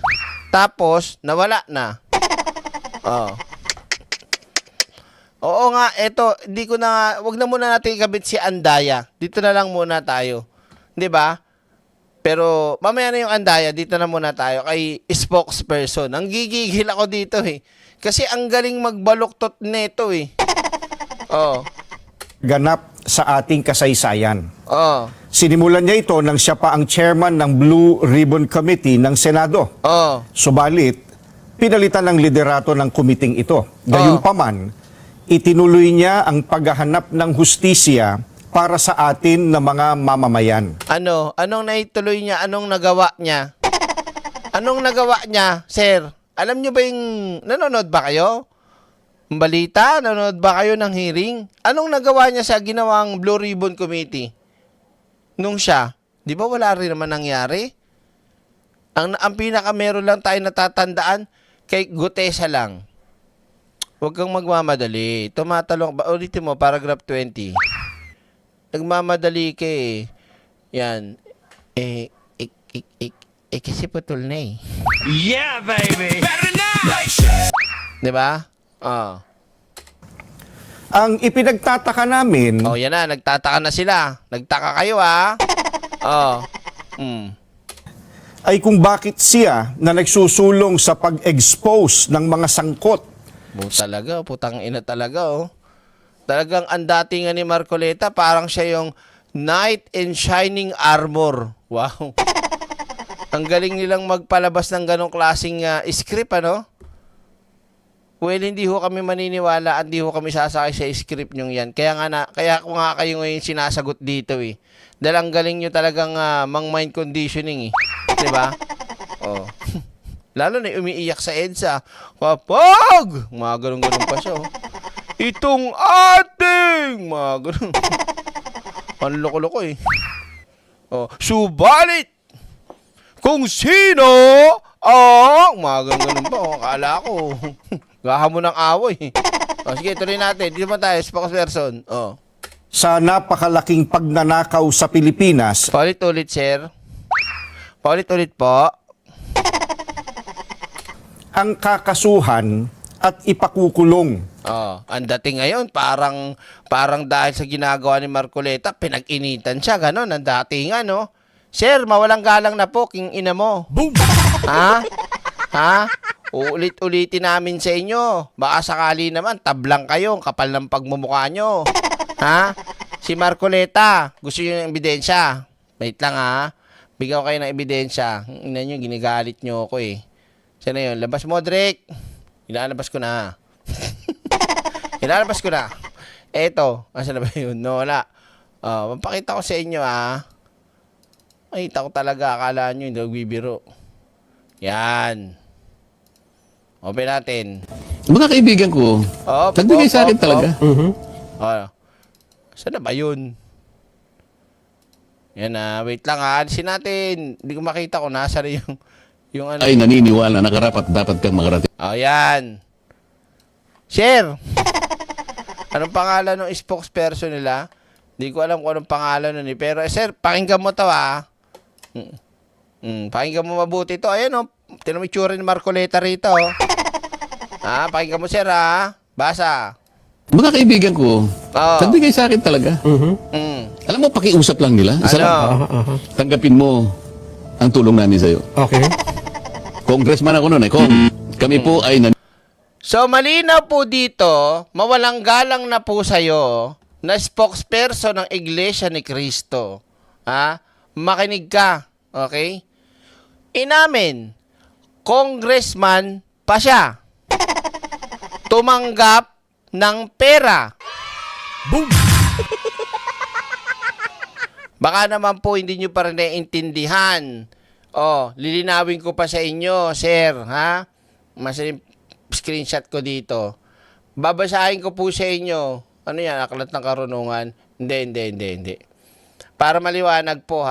Tapos, nawala na. Oh. Oo nga, eto, wag na muna natin ikabit si Andaya. Dito na lang muna tayo. Di ba? Pero mamaya na yung Andaya, dito na muna tayo kay spokesperson. Ang gigigil ako dito eh. Kasi ang galing magbaluktot neto eh. Oh. ganap sa ating kasaysayan. Oh. Sinimulan niya ito nang siya pa ang chairman ng Blue Ribbon Committee ng Senado. Oh. Subalit, pinalitan ng liderato ng kumiting ito. Gayunpaman, itinuloy niya ang paghahanap ng hustisya para sa atin na mga mamamayan. Anong naituloy niya? Anong nagawa niya? Anong nagawa niya, sir? Alam niyo ba yung... Nanonood ba kayo? Balita? Nanonood ba kayo ng hearing? Anong nagawa niya sa ginawang Blue Ribbon Committee? Nung siya, di ba wala rin naman nangyari? Ang pinaka meron lang tayo natatandaan, Kay Gutesa lang. Huwag kang magmamadali. Tumatalong ba? Ulitin mo, paragraph 20. Nagmamadali ka eh. Yan. Kasi putol na eh. Yeah, baby! Diba? Ang ipinagtataka namin, Oh, yan na. Nagtataka na sila. Nagtaka kayo, ha? ay kung bakit siya na nagsusulong sa pag-expose ng mga sangkot. Talaga, putang ina talaga, oh. Talagang ang datingan ni Marcoleta, parang siya yung knight in shining armor. Wow. Ang galing nilang magpalabas ng ganong klaseng script, ano? Well, hindi ho kami maniniwala at hindi ho kami sasakay sa script nyong yan. Kaya ko nga kayo ngayon sinasagot dito eh. Dahil ang galing nyo talagang mang mind conditioning eh. Diba? Oh. Lalo na umiiyak sa EDSA. Kapag! Mga ganun-ganun pa siya. Oh. Itong ating! Mga ganun. Ang loko-loko eh. Oh. Subalit! Kung sino ang... Mga ganun-ganun pa. Oh. Akala ko. Gahamon ng away. Oh, sige, tuloy natin. Dito pa tayo. Spokesperson. Oh. Sa napakalaking pagnanakaw sa Pilipinas, Paulit-ulit, sir. Paulit-ulit po. ang kakasuhan at ipakukulong. Ang dating ngayon, parang dahil sa ginagawa ni Marcoleta, pinag-initan siya, gano'n, ang dating no? Sir, mawalang galang na po, king ina mo. Boom! Ha? Uulit-ulitin namin sa inyo. Baka sakali naman, tablang kayo, kapal ng pagmumukha nyo. Ha? Si Marcoleta, gusto nyo ng ebidensya. Wait lang ha. Bigyan ko kayo ng ebidensya. Ina nyo, ginigalit nyo ako eh. Sana yun, labas mo, Drake. Ilalabas ko na. Ilalabas ko na. Eto, asan na ba yun? No, wala. Mapakita ko sa inyo Makita ko talaga, akala nyo hindi nagbibiro. Yan. Open natin. Mga kaibigan ko, nagbigay sa akin talaga. Saan na ba yun? Yan wait lang alisin natin. Hindi ko makita kung nasa na yung ano. Ay naniniwala na dapat kang makarating. Yan. Share. Anong pangalan ng spokesperson nila? Hindi ko alam kung anong pangalan nun eh. Pero sir, pakinggan mo to pakinggan mo mabuti to. Ayan tinan mo itsura ni Marcoleta rito. Pakinggan mo sir Basa. Mga kaibigan ko, nagbigay sa akin talaga. Alam mo, pakiusap lang nila. Isa lang. Tanggapin mo ang tulong namin sa'yo. Okay. Congressman ako noon kami po ay So, malinaw po dito, mawalang galang na po sa'yo na spokesperson ng Iglesia ni Cristo. Makinig ka. Okay? Inamin, congressman pa siya. Tumanggap ng pera. Boom! Baka naman po hindi nyo pa rin naiintindihan. Lilinawin ko pa sa inyo, sir. Masaling screenshot ko dito. Babasahin ko po sa inyo. Ano yan? Aklat ng karunungan? Hindi. Para maliwanag po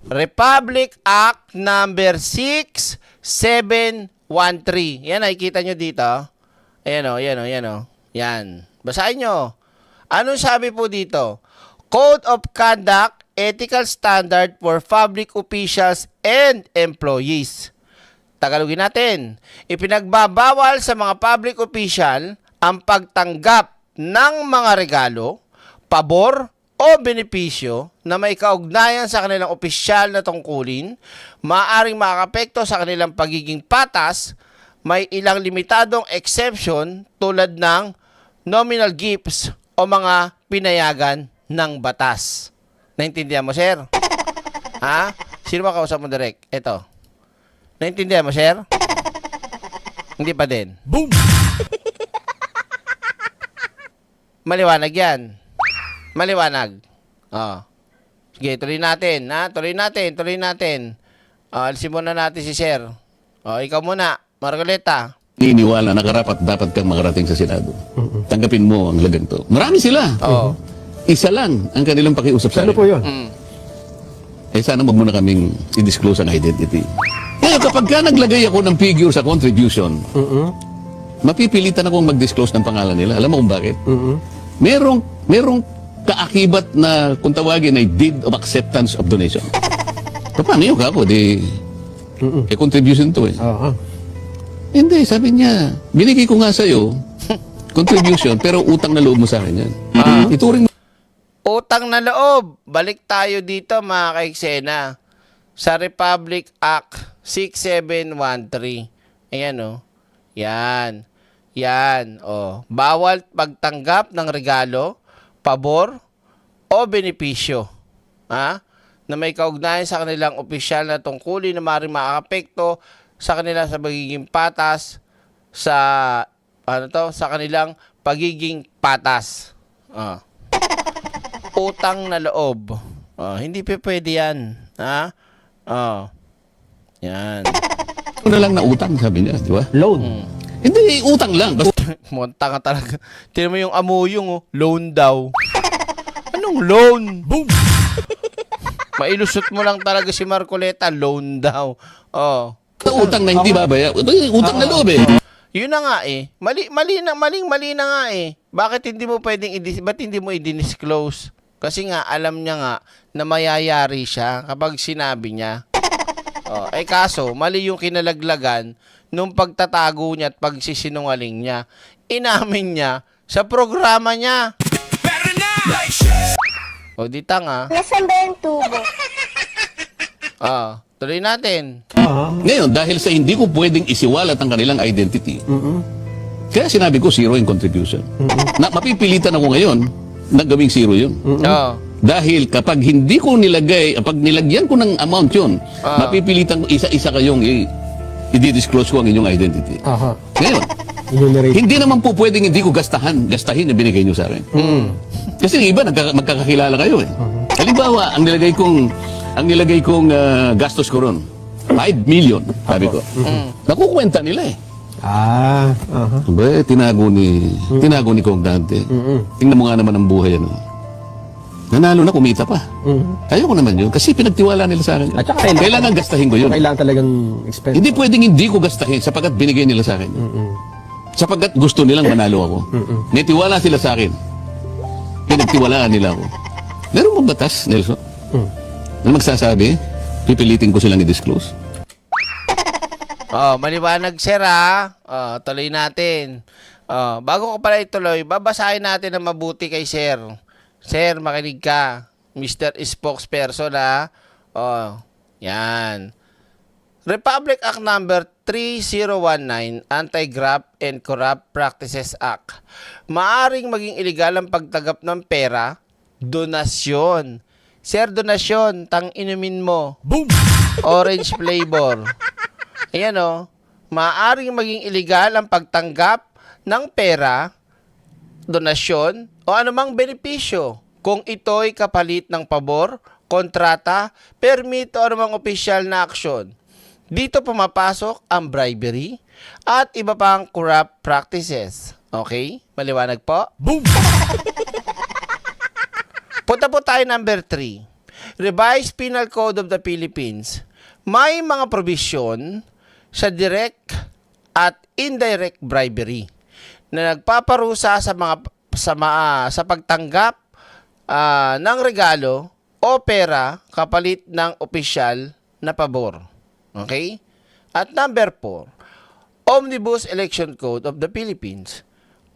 Republic Act number 6713. Yan, nakikita nyo dito. Ayan. Yan. Basahin nyo. Anong sabi po dito? Code of Conduct, Ethical Standard for Public Officials and Employees. Tagalogin natin. Ipinagbabawal sa mga public official ang pagtanggap ng mga regalo, pabor, o benepisyo na may kaugnayan sa kanilang opisyal na tungkulin, maaaring makakapekto sa kanilang pagiging patas, may ilang limitadong exception tulad ng nominal gifts o mga pinayagan ng batas. Naintindihan mo, sir? Sino ba kausap mo direct? Ito. Naintindihan mo, sir? Hindi pa din. Boom! Maliwanag yan. Maliwanag. Sige, tuloy natin. Tuloy natin. Alisin muna natin si sir. Ikaw muna, Marcoleta. Niniwala na dapat kang makarating sa Senado. Tanggapin mo ang lagang to. Marami sila. Isa lang ang kanilang pakiusap sa akin. Ano po yun? Sana wag mo na kaming i-disclose ang identity. Ngayon, kapag ka naglagay ako ng figure sa contribution, mapipilitan akong mag-disclose ng pangalan nila. Alam mo kung bakit? Merong kaakibat na, kung tawagin, ay deed of acceptance of donation. Paano yun ako? Contribution to eh. Hindi, sabi niya, binigay ko nga sa'yo, contribution, pero utang na loob mo sa akin yan. Ituring mo. Utang na loob. Balik tayo dito mga kaiksena. Sa Republic Act 6713. Ayan o. Yan. Yan. O. Bawal pagtanggap ng regalo, pabor, o benepisyo. Ha? Na may kaugnayan sa kanilang opisyal na tungkulin na maaaring makakapekto sa kanila sa pagiging patas sa sa kanilang pagiging patas. Utang na loob. Hindi pa pwede yan. Ha? Yan. Ano lang na utang, sabi niya, di ba? Loan. Hindi, utang lang. Monta ka talaga. Tignan mo yung amuyong, loan daw. Anong loan? Boom! Mailusot mo lang talaga si Marcoleta, loan daw. Utang na hindi babaya. Utang na loob eh. Yun na nga eh. Mali na nga eh. Bakit hindi mo pwedeng ba't hindi mo i-disclose? Kasi nga alam niya nga na mayayari siya kapag sinabi niya. Kaso mali yung kinalaglagan nung pagtatago niya at pagsisinungaling niya. Inamin niya sa programa niya. Di tanga. Nasaan ba yung tubo? Tuloy natin. Ngayon, dahil sa hindi ko pwedeng isiwalat ang kanilang identity, kaya sinabi ko zero in contribution. Na mapipilitan ako ngayon na gawing zero yun. Dahil kapag hindi ko nilagay, pag nilagyan ko ng amount yun, mapipilitan ko isa-isa kayong i-disclose ko ang inyong identity. Ngayon, hindi naman po pwedeng hindi ko gastahin na binigay nyo sa akin. Kasi yung iba, magkakakilala kayo eh. Halimbawa, ang nilagay kong gastos ko ron, 5 million, sabi ko. Nakukwenta nila eh. Tinago ni Kong Dante. Tingnan mo nga naman ang buhay ano. Nanalo na, kumita pa. Ayoko naman yun kasi pinagtiwala nila sa akin. Kailangan gastahin ko yun. Kailangan talagang expense. Hindi pwedeng hindi ko gastahin sapagkat binigay nila sa akin. Sapagkat gusto nilang manalo ako. May tiwala sila sa akin. Pinagtiwalaan nila ako. Meron bang batas, Nelson? Na magsasabi, pipilitin ko silang i-disclose? Maliwanag sir ha. Tuloy natin. Bago ko pala ituloy, babasahin natin ng mabuti kay sir. Sir, makinig ka. Mr. Spokesperson ha. Yan. Republic Act Number 3019, Anti-Graft and Corrupt Practices Act. Maaring maging iligal ang pagtanggap ng pera, donasyon. Sir, donasyon, tang-inumin mo. Boom! Orange flavor. Ayan o. Maaring maging iligal ang pagtanggap ng pera, donasyon, o anumang benepisyo kung ito'y kapalit ng pabor, kontrata, permit o anumang opisyal na aksyon. Dito pumapasok ang bribery at iba pang corrupt practices. Okay? Maliwanag po? Boom! Punta po tayo number 3. Revised Penal Code of the Philippines. May mga provision sa direct at indirect bribery na nagpaparusa sa pagtanggap ng regalo o pera kapalit ng opisyal na pabor. Okay? At number 4, Omnibus Election Code of the Philippines.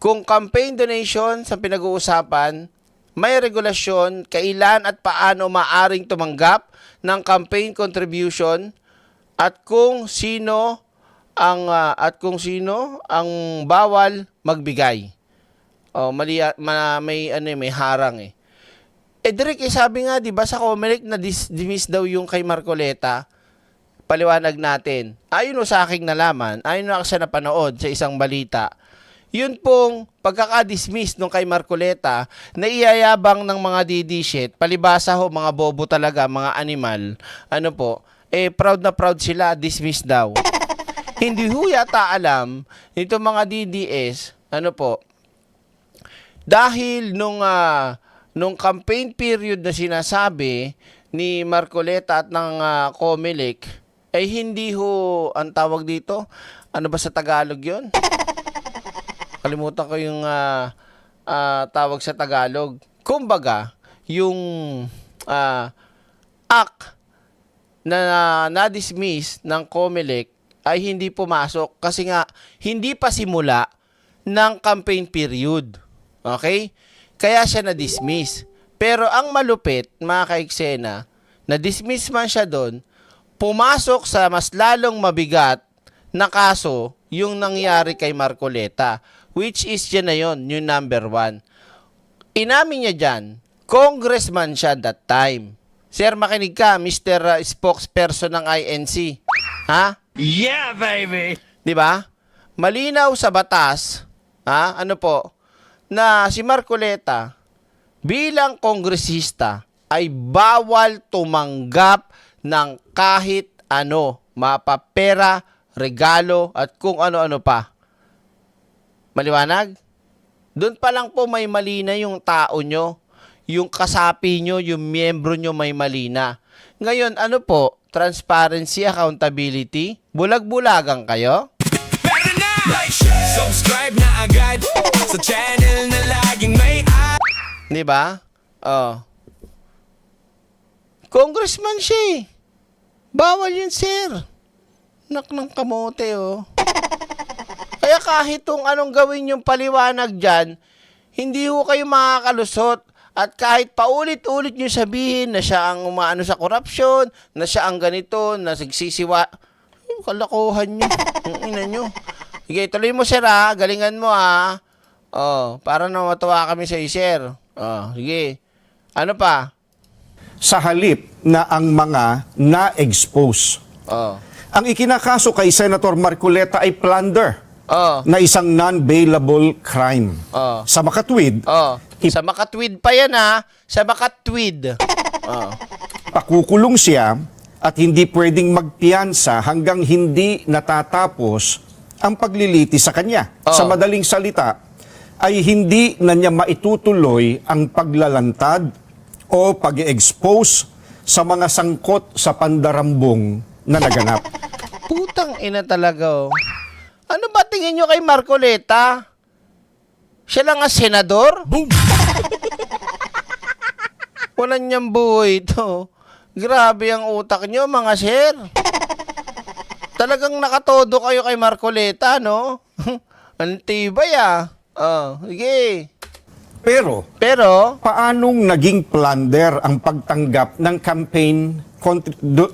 Kung campaign donation sa pinag-uusapan, may regulasyon kailan at paano maaring tumanggap ng campaign contribution at kung sino ang bawal magbigay. May harang eh. Derek, sabi nga 'di ba sa Comelec na dismiss daw yung kay Marcoleta. Paliwanag natin. Ayon sa aking nalaman, ayon na sa napanood sa isang balita, yun pong pagkaka-dismiss nung kay Marcoleta na iyayabang ng mga DD-shit, palibasa ho, mga bobo talaga, mga animal, proud na proud sila, dismiss daw. Hindi ho yata alam nito mga DDS, dahil nung campaign period na sinasabi ni Marcoleta at ng Comelec, ay hindi ho, ang tawag dito, ano ba sa Tagalog yon? Kalimutan ko yung tawag sa Tagalog. Kumbaga, yung act na na-dismiss ng COMELEC ay hindi pumasok kasi nga hindi pa simula ng campaign period. Okay? Kaya siya na-dismiss. Pero ang malupit, mga ka-eksena, na-dismiss man siya doon, pumasok sa mas lalong mabigat na kaso yung nangyari kay Marcoleta, which is yan na yun, yung number 1. Inamin niya dyan, congressman siya that time. Sir, makinig ka, Mr. Spokesperson ng INC. Ha? Yeah, baby! Di ba? Malinaw sa batas, ano po, na si Marcoleta bilang kongresista ay bawal tumanggap ng kahit ano, mapapera, regalo, at kung ano-ano pa. Maliwanag? Doon pa lang po may mali na yung tao nyo, yung kasapi nyo, yung miyembro nyo may mali na. Ngayon, ano po? Transparency, accountability? Bulag-bulagang kayo? Pero na! Like, share, subscribe na agad sa channel na laging may Di ba? Oh. Congressman siya eh. Bawal yun, sir. Nak ng kamote, oh. Kaya kahit kung anong gawin yung paliwanag dyan, hindi ho kayo makakalusot. At kahit paulit-ulit nyo sabihin na siya ang umaano sa korupsyon, na siya ang ganito, na nagsisiwa, kalakuhan nyo. Ina nyo. Sige, tuloy mo, sir, ha. Galingan mo, ha. Oh, para na matuwa kami sa sir. Oh, sige. Ano pa? Sa halip na ang mga na-expose. Oh. Ang ikinakaso kay Senator Marcoleta ay plunder Oh. na isang non-bailable crime. Oh. Sa makatwid, Oh. Sa makatwid pa yan, ha. Sa makatwid. Oh. pakukulong siya at hindi pwedeng magpiyansa hanggang hindi natatapos ang pagliliti sa kanya. Oh. Sa madaling salita, ay hindi na niya maitutuloy ang paglalantad o pag-expose sa mga sangkot sa pandarambong na naganap. Putang ina talaga, oh. Ano ba tingin nyo kay Marcoleta? Siya lang ang senador? Boom! Walang niyang buhay ito. Grabe ang utak nyo, mga sir. Talagang nakatodo kayo kay Marcoleta, no? Ang tibay, ah. Oh, sige. Pero, paanong naging plunder ang pagtanggap ng campaign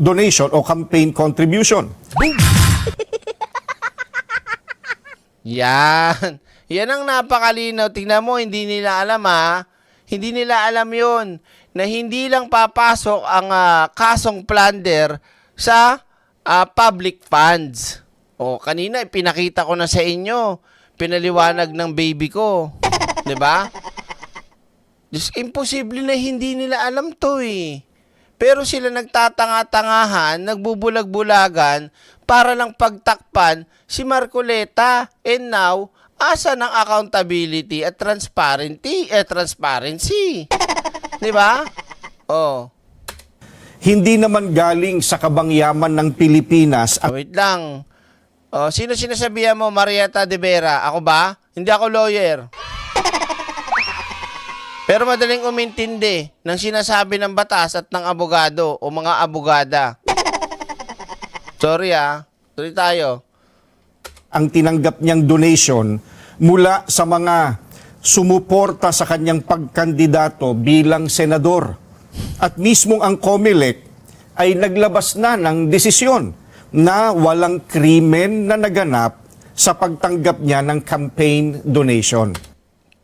donation o campaign contribution? Yan. Yan ang napakalinaw. Tingnan mo, hindi nila alam, ha? Hindi nila alam yon na hindi lang papasok ang kasong plunder sa public funds. O, kanina, pinakita ko na sa inyo. Pinaliwanag ng baby ko. 'Di ba? Just imposible na hindi nila alam to eh. Pero sila nagtatanga-tangahan, nagbubulag-bulagan para lang pagtakpan si Marcoleta. And now, asa ng accountability at transparency? 'Di ba? Oh. Hindi naman galing sa kabangyaman ng Pilipinas ang Wait lang. Oh, sino sinasabihan mo, Marieta de Vera? Ako ba? Hindi ako lawyer. Pero madaling umintindi ng sinasabi ng batas at ng abogado o mga abogada. Sorry, tuloy tayo. ang tinanggap niyang donation mula sa mga sumuporta sa kanyang pagkandidato bilang senador. At mismong ang COMELEC ay naglabas na ng desisyon na walang krimen na naganap sa pagtanggap niya ng campaign donation.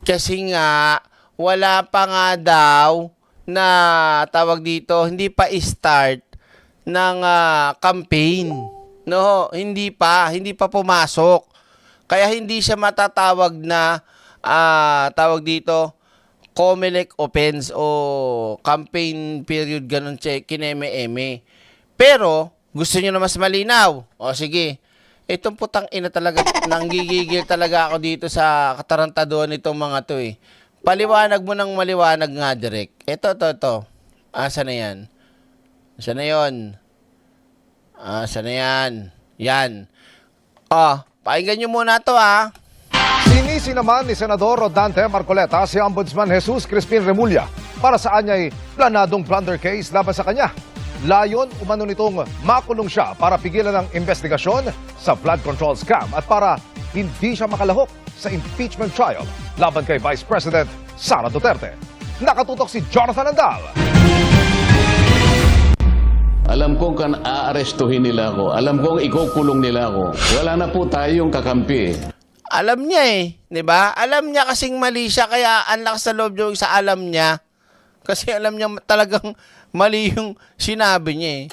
Kasi nga, wala pa nga daw na tawag dito, hindi pa start ng campaign. No, hindi pa pumasok. Kaya hindi siya matatawag na tawag dito COMELEC offense o campaign period ganun kineme-eme. Pero gusto niyo na mas malinaw. O sige. Itong putang ina talaga, nanggigigil talaga ako dito sa katarantaduhan nitong mga to eh. Paliwanag mo ng maliwanag nga, direct. Ito. Asa na yan? Asa na yun? Sana yan? Yan. Pakinggan nyo muna to Sinisi naman ni Senador Rodante Marcoleta si Ombudsman Jesus Crispin Remulla para sa anya'y planadong plunder case laban sa kanya. Layon, umano nitong makulong siya para pigilan ang investigasyon sa flood control scam at para hindi siya makalahok sa impeachment trial laban kay Vice President Sara Duterte. Nakatutok si Jonathan Andal. Alam kong aarestuhin nila ako. Alam kong ikukulong nila ako. Wala na po tayong kakampi. Alam niya di ba? Alam niya kasing mali siya, kaya ang lakas sa loob niya sa alam niya. Kasi alam niya talagang mali yung sinabi niya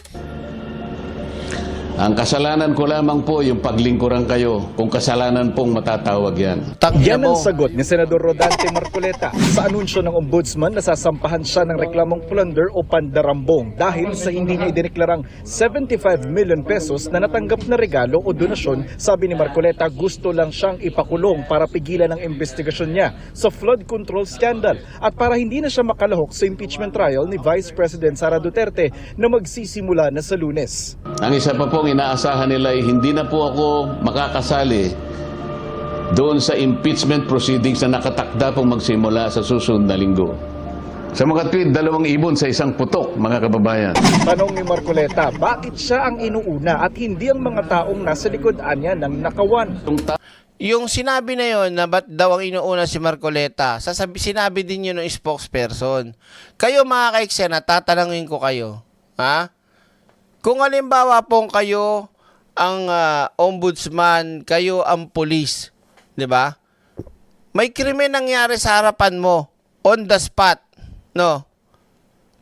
Ang kasalanan ko lamang po yung paglingkuran kayo. Kung kasalanan pong matatawag yan. Yan ang sagot ni Senador Rodante Marcoleta sa anunsyo ng ombudsman na sasampahan siya ng reklamong plunder o pandarambong dahil sa hindi niya idineklarang 75 million pesos na natanggap na regalo o donasyon. Sabi ni Marcoleta, gusto lang siyang ipakulong para pigilan ang investigasyon niya sa flood control scandal at para hindi na siya makalahok sa impeachment trial ni Vice President Sara Duterte na magsisimula na sa Lunes. Ang isa pa po inaasahan nila ay hindi na po ako makakasali doon sa impeachment proceedings na nakatakda pong magsimula sa susunod na linggo. Sa mga tweet, 2 ibon sa isang putok, mga kababayan. Tanong ni Marcoleta, bakit siya ang inuuna at hindi ang mga taong nasa likod niya ng nakawan? Yung sinabi na yon na ba't daw ang inuuna si Marcoleta, sinabi din yun ng spokesperson. Kayo mga kaiksena, tatanungin ko kayo. Kung halimbawa pong kayo ang ombudsman, kayo ang police, di ba? May krimen nangyari sa harapan mo, on the spot, no?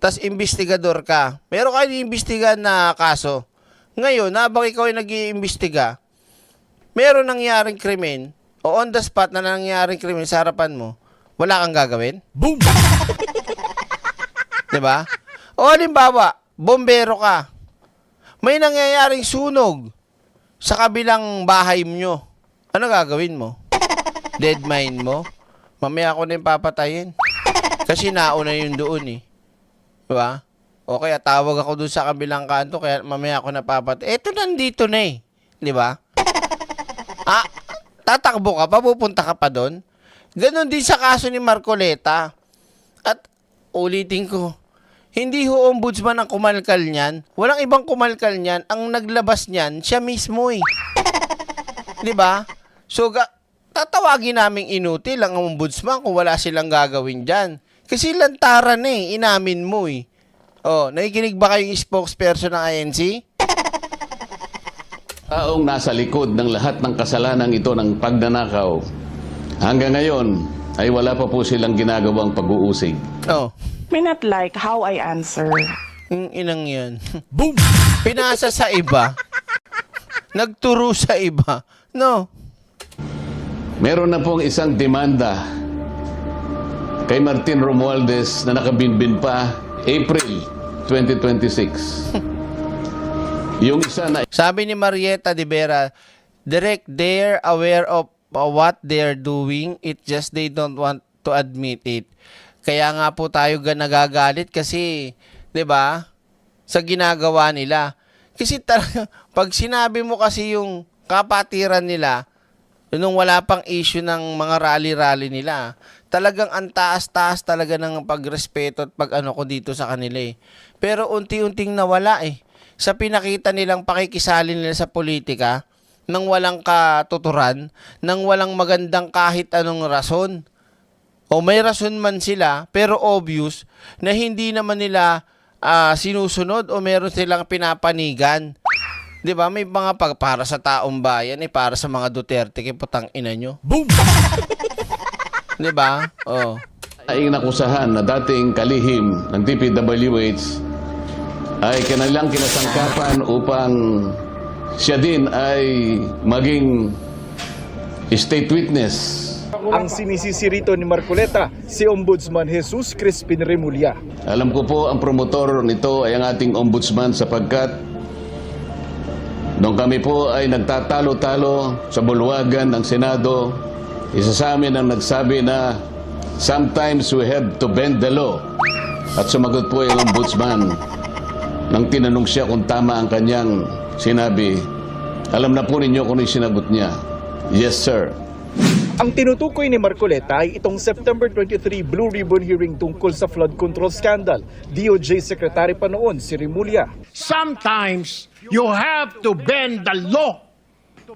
Tas investigador ka. Meron kayo iimbestigahan na kaso. Ngayon, habang ikaw ay nag-iimbestiga, meron nangyaring krimen, o on the spot na nangyaring krimen sa harapan mo, wala kang gagawin? Boom! di ba? O halimbawa, bombero ka. May nangyayaring sunog sa kabilang bahay nyo. Ano gagawin mo? Dead mind mo? Mamaya ako na yung papatayin. Kasi nauna yun doon Diba? O kaya tawag ako doon sa kabilang kanto, kaya mamaya ako na papatayin. Eto nandito na Diba? Tatakbo ka pa, pupunta ka pa doon. Ganon din sa kaso ni Marcoleta. At ulitin ko, hindi ho ombudsman ang kumalkal niyan. Walang ibang kumalkal niyan. Ang naglabas niyan, siya mismo Diba? So, tatawagin naming inutil ang ombudsman kung wala silang gagawin dyan. Kasi lantaran inamin mo nakikinig ba kayong spokesperson ng INC? Taong nasa likod ng lahat ng kasalanan ito ng pagnanakaw, hanggang ngayon ay wala pa po silang ginagawang pag-uusig. May not like how I answer. Inang yan. Boom! Pinasa sa iba. Nagturo sa iba. No. Meron na pong isang demanda kay Martin Romualdez na nakabinbin pa April 2026. Yung isa na... Sabi ni Marietta de Vera, Direk, they're aware of what they're doing. It just they don't want to admit it. Kaya nga po tayo nagagalit kasi, 'di ba? Sa ginagawa nila. Kasi pag sinabi mo kasi yung kapatiran nila, nung wala pang issue ng mga rally-rally nila, talagang ang taas-taas talaga ng pagrespeto at pag-ano ko dito sa kanila Pero unti-unting nawala Sa pinakita nilang pakikisali nila sa politika, nang walang katuturan, nang walang magandang kahit anong rason. O may rason man sila, pero obvious na hindi naman nila sinusunod o meron silang pinapanigan. 'Di ba? May mga para sa taong bayan para sa mga Duterte kay putang ina nyo. Boom! 'Di ba? Ay nakusahan na dating kalihim ng DPWH ay kanilang kinasangkapan upang siya din ay maging state witness. Ang sinisisi rito ni Marcoleta, si Ombudsman Jesus Crispin Remulla. Alam ko po ang promotor nito ay ang ating ombudsman sapagkat nung kami po ay nagtatalo-talo sa bulwagan ng Senado, isa sa amin ang nagsabi na sometimes we have to bend the law. At sumagot po yung ombudsman nang tinanong siya kung tama ang kanyang sinabi, alam na po ninyo kung ano yung sinagot niya. Yes, sir. Ang tinutukoy ni Marcoleta ay itong September 23 Blue Ribbon hearing tungkol sa flood control scandal. DOJ Secretary pa noon si Remulla. Sometimes you have to bend the law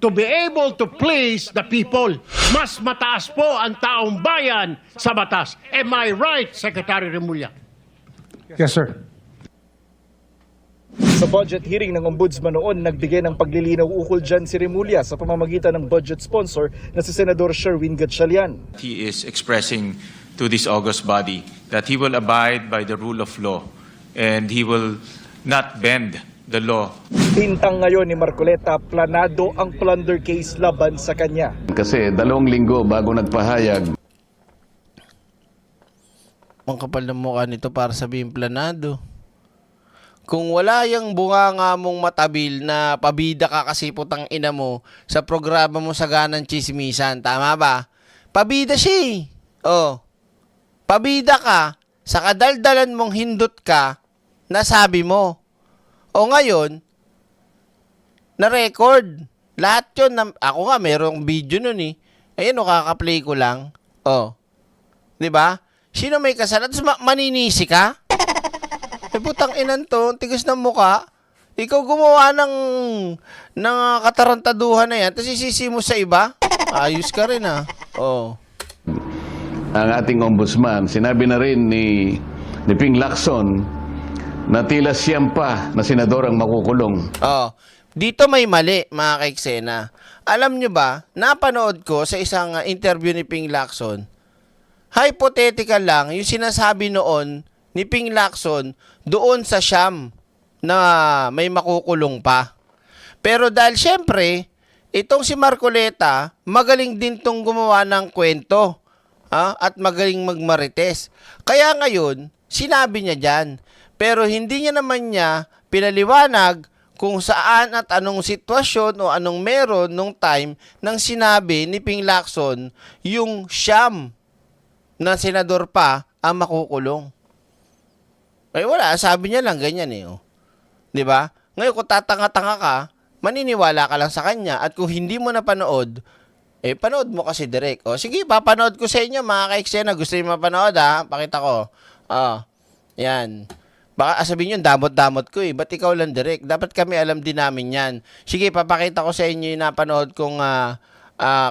to be able to please the people. Mas mataas po ang taong bayan sa batas. Am I right, Secretary Remulla? Yes, sir. Sa budget hearing ng Ombudsman noon, nagbigay ng paglilinaw ukol dyan si Remulla sa pamamagitan ng budget sponsor na si Senador Sherwin Gatchalian. He is expressing to this august body that he will abide by the rule of law and he will not bend the law. Bintang ngayon ni Marcoleta, planado ang plunder case laban sa kanya. Kasi 2 linggo bago nagpahayag. Ang kapal ng mukha nito para sabihin planado. Kung wala yung bunganga mong matabil na pabida ka kasi putang ina mo sa programa mo sa Ganang Chismisan, tama ba? Pabida siya eh. Oh. Pabida ka sa kadaldalan mong hindot ka na sabi mo. O ngayon, na-record. Lahat yun. Ako nga, mayroong video nun eh. Ayan o, kakaplay ko lang. O. Diba? Sino may kasalanan? Tapos maninisi ka? Eh, putang inan to. Tigas ng muka. Ikaw gumawa ng katarantaduhan na yan. Tapos isisi mo sa iba? Ayos ka rin ah. O. Ang ating ombudsman, sinabi na rin ni Ping Lacson na tila siyam pa na senador ang makukulong. Oh, dito may mali, mga kaiksena. Alam nyo ba, napanood ko sa isang interview ni Ping Lacson, hypothetical lang, yung sinasabi noon ni Ping Lacson doon sa siyam na may makukulong pa. Pero dahil syempre, itong si Marcoleta, magaling din tong gumawa ng kwento at magaling magmarites. Kaya ngayon, sinabi niya dyan, pero hindi niya naman niya pinaliwanag kung saan at anong sitwasyon o anong meron nung time nang sinabi ni Ping Lacson yung siyam na senador pa ang makukulong. Ay wala, sabi niya lang ganyan eh. Oh. 'Di ba? Ngayon kung tatanga-tanga ka, maniniwala ka lang sa kanya at kung hindi mo napanood, panood mo kasi direct. O sige, papanood ko sa inyo mga kaiksena. Gusto niyo mapanood ha? Pakita ko. Yan. Baka sabihin nyo, damot-damot ko eh. Ba't ikaw lang direct? Dapat kami alam din namin yan. Sige, papakita ko sa inyo yung napanood kong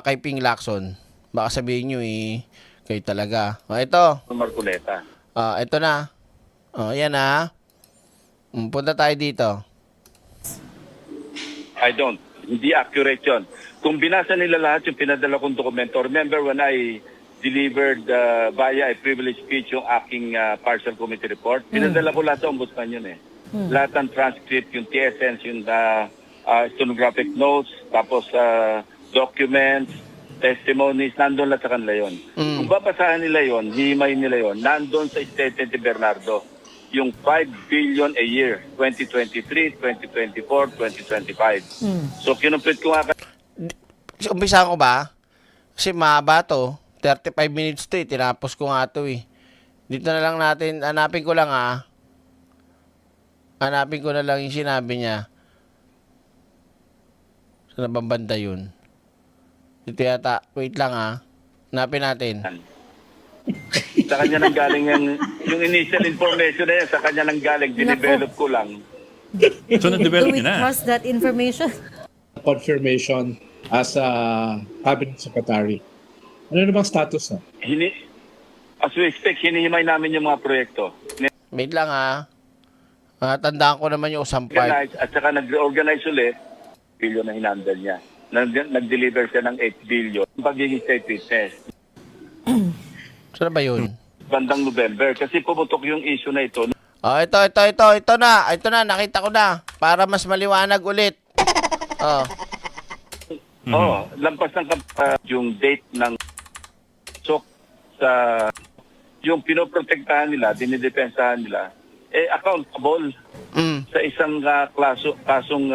kay Ping Lacson. Baka sabihin nyo eh, kayo talaga. Ito. Marcoleta. Ito na. Yan ha. Punta tayo dito. I don't. Hindi accurate yun. Kung binasa nila lahat yung pinadala kong dokumento, remember when I delivered via a privileged speech yung aking partial committee report. Pinadala ko lahat sa ombudsman yun eh. Lahat ng transcript, yung TSNs, yung stenographic notes, tapos documents, testimonies, nandun lahat sa kanila yun. Kung babasahan nila yun, himay nila yun, nandun sa statement ni Bernardo, yung 5 billion a year, 2023, 2024, 2025. So kinumplit ko nga. Umpisahan ko ba? Kasi mahaba to. 35 minutes to eh. Tinapos ko nga to eh. Dito na lang natin. Hanapin ko lang Hanapin ko na lang yung sinabi niya. Saan bang banda yun? Dito yata. Wait lang Hanapin natin. Sa kanya nang galing yung initial information na yan. Sa kanya nang galing. Dinevelop ko lang. So na-develop Do we niya na? trust that information? Confirmation as a cabinet secretary. Ano na bang status na? As we expect, hinihimay namin yung mga proyekto. Wait lang tandaan ko naman yung usang part. At saka nag-organize ulit, billion na hinandal niya. Nag-deliver siya ng 8 billion. Pagiging state witness. Saan ba yun? Bandang November. Kasi pumutok yung issue na ito. Ito na. Ito na, nakita ko na. Para mas maliwanag ulit. Lampas ng yung date ng sa yung pinoprotektahan nila, dinidepensahan nila, accountable sa isang kasong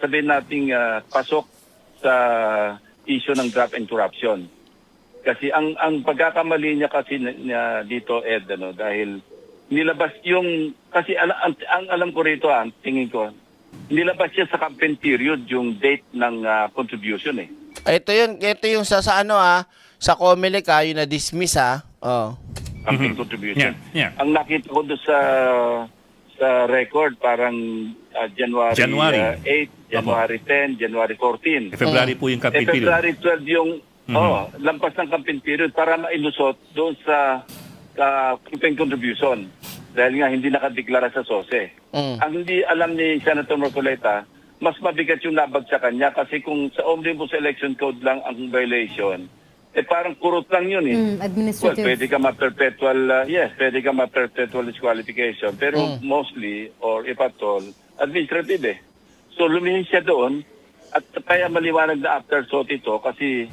sabihin nating pasok sa issue ng graft and corruption. Kasi ang pagkakamali niya kasi dito, Ed, dahil nilabas yung, kasi ang alam ko rito, tingin ko, nilabas siya sa campaign period yung date ng contribution eh. Ito yung sa ano sa COMELEC yung na-dismiss Oh. Campaign contribution. Yeah. Ang nakita ko doon sa record parang January 8, January 10, January 14. February po yung campaign period. February 12 yung lampas ng campaign period para mailusot doon sa campaign contribution. Dahil nga hindi nakadeklara sa SOSE. Ang hindi alam ni Senator Marcoleta, mas mabigat yung nabagsakan niya kasi kung sa Omnibus Election Code lang ang violation, parang kurot lang yun administrative. Well, pwede ka ma-perpetual disqualification. Pero mostly, or if at all, administrative So lumihis siya doon at kaya maliwanag na afterthought ito kasi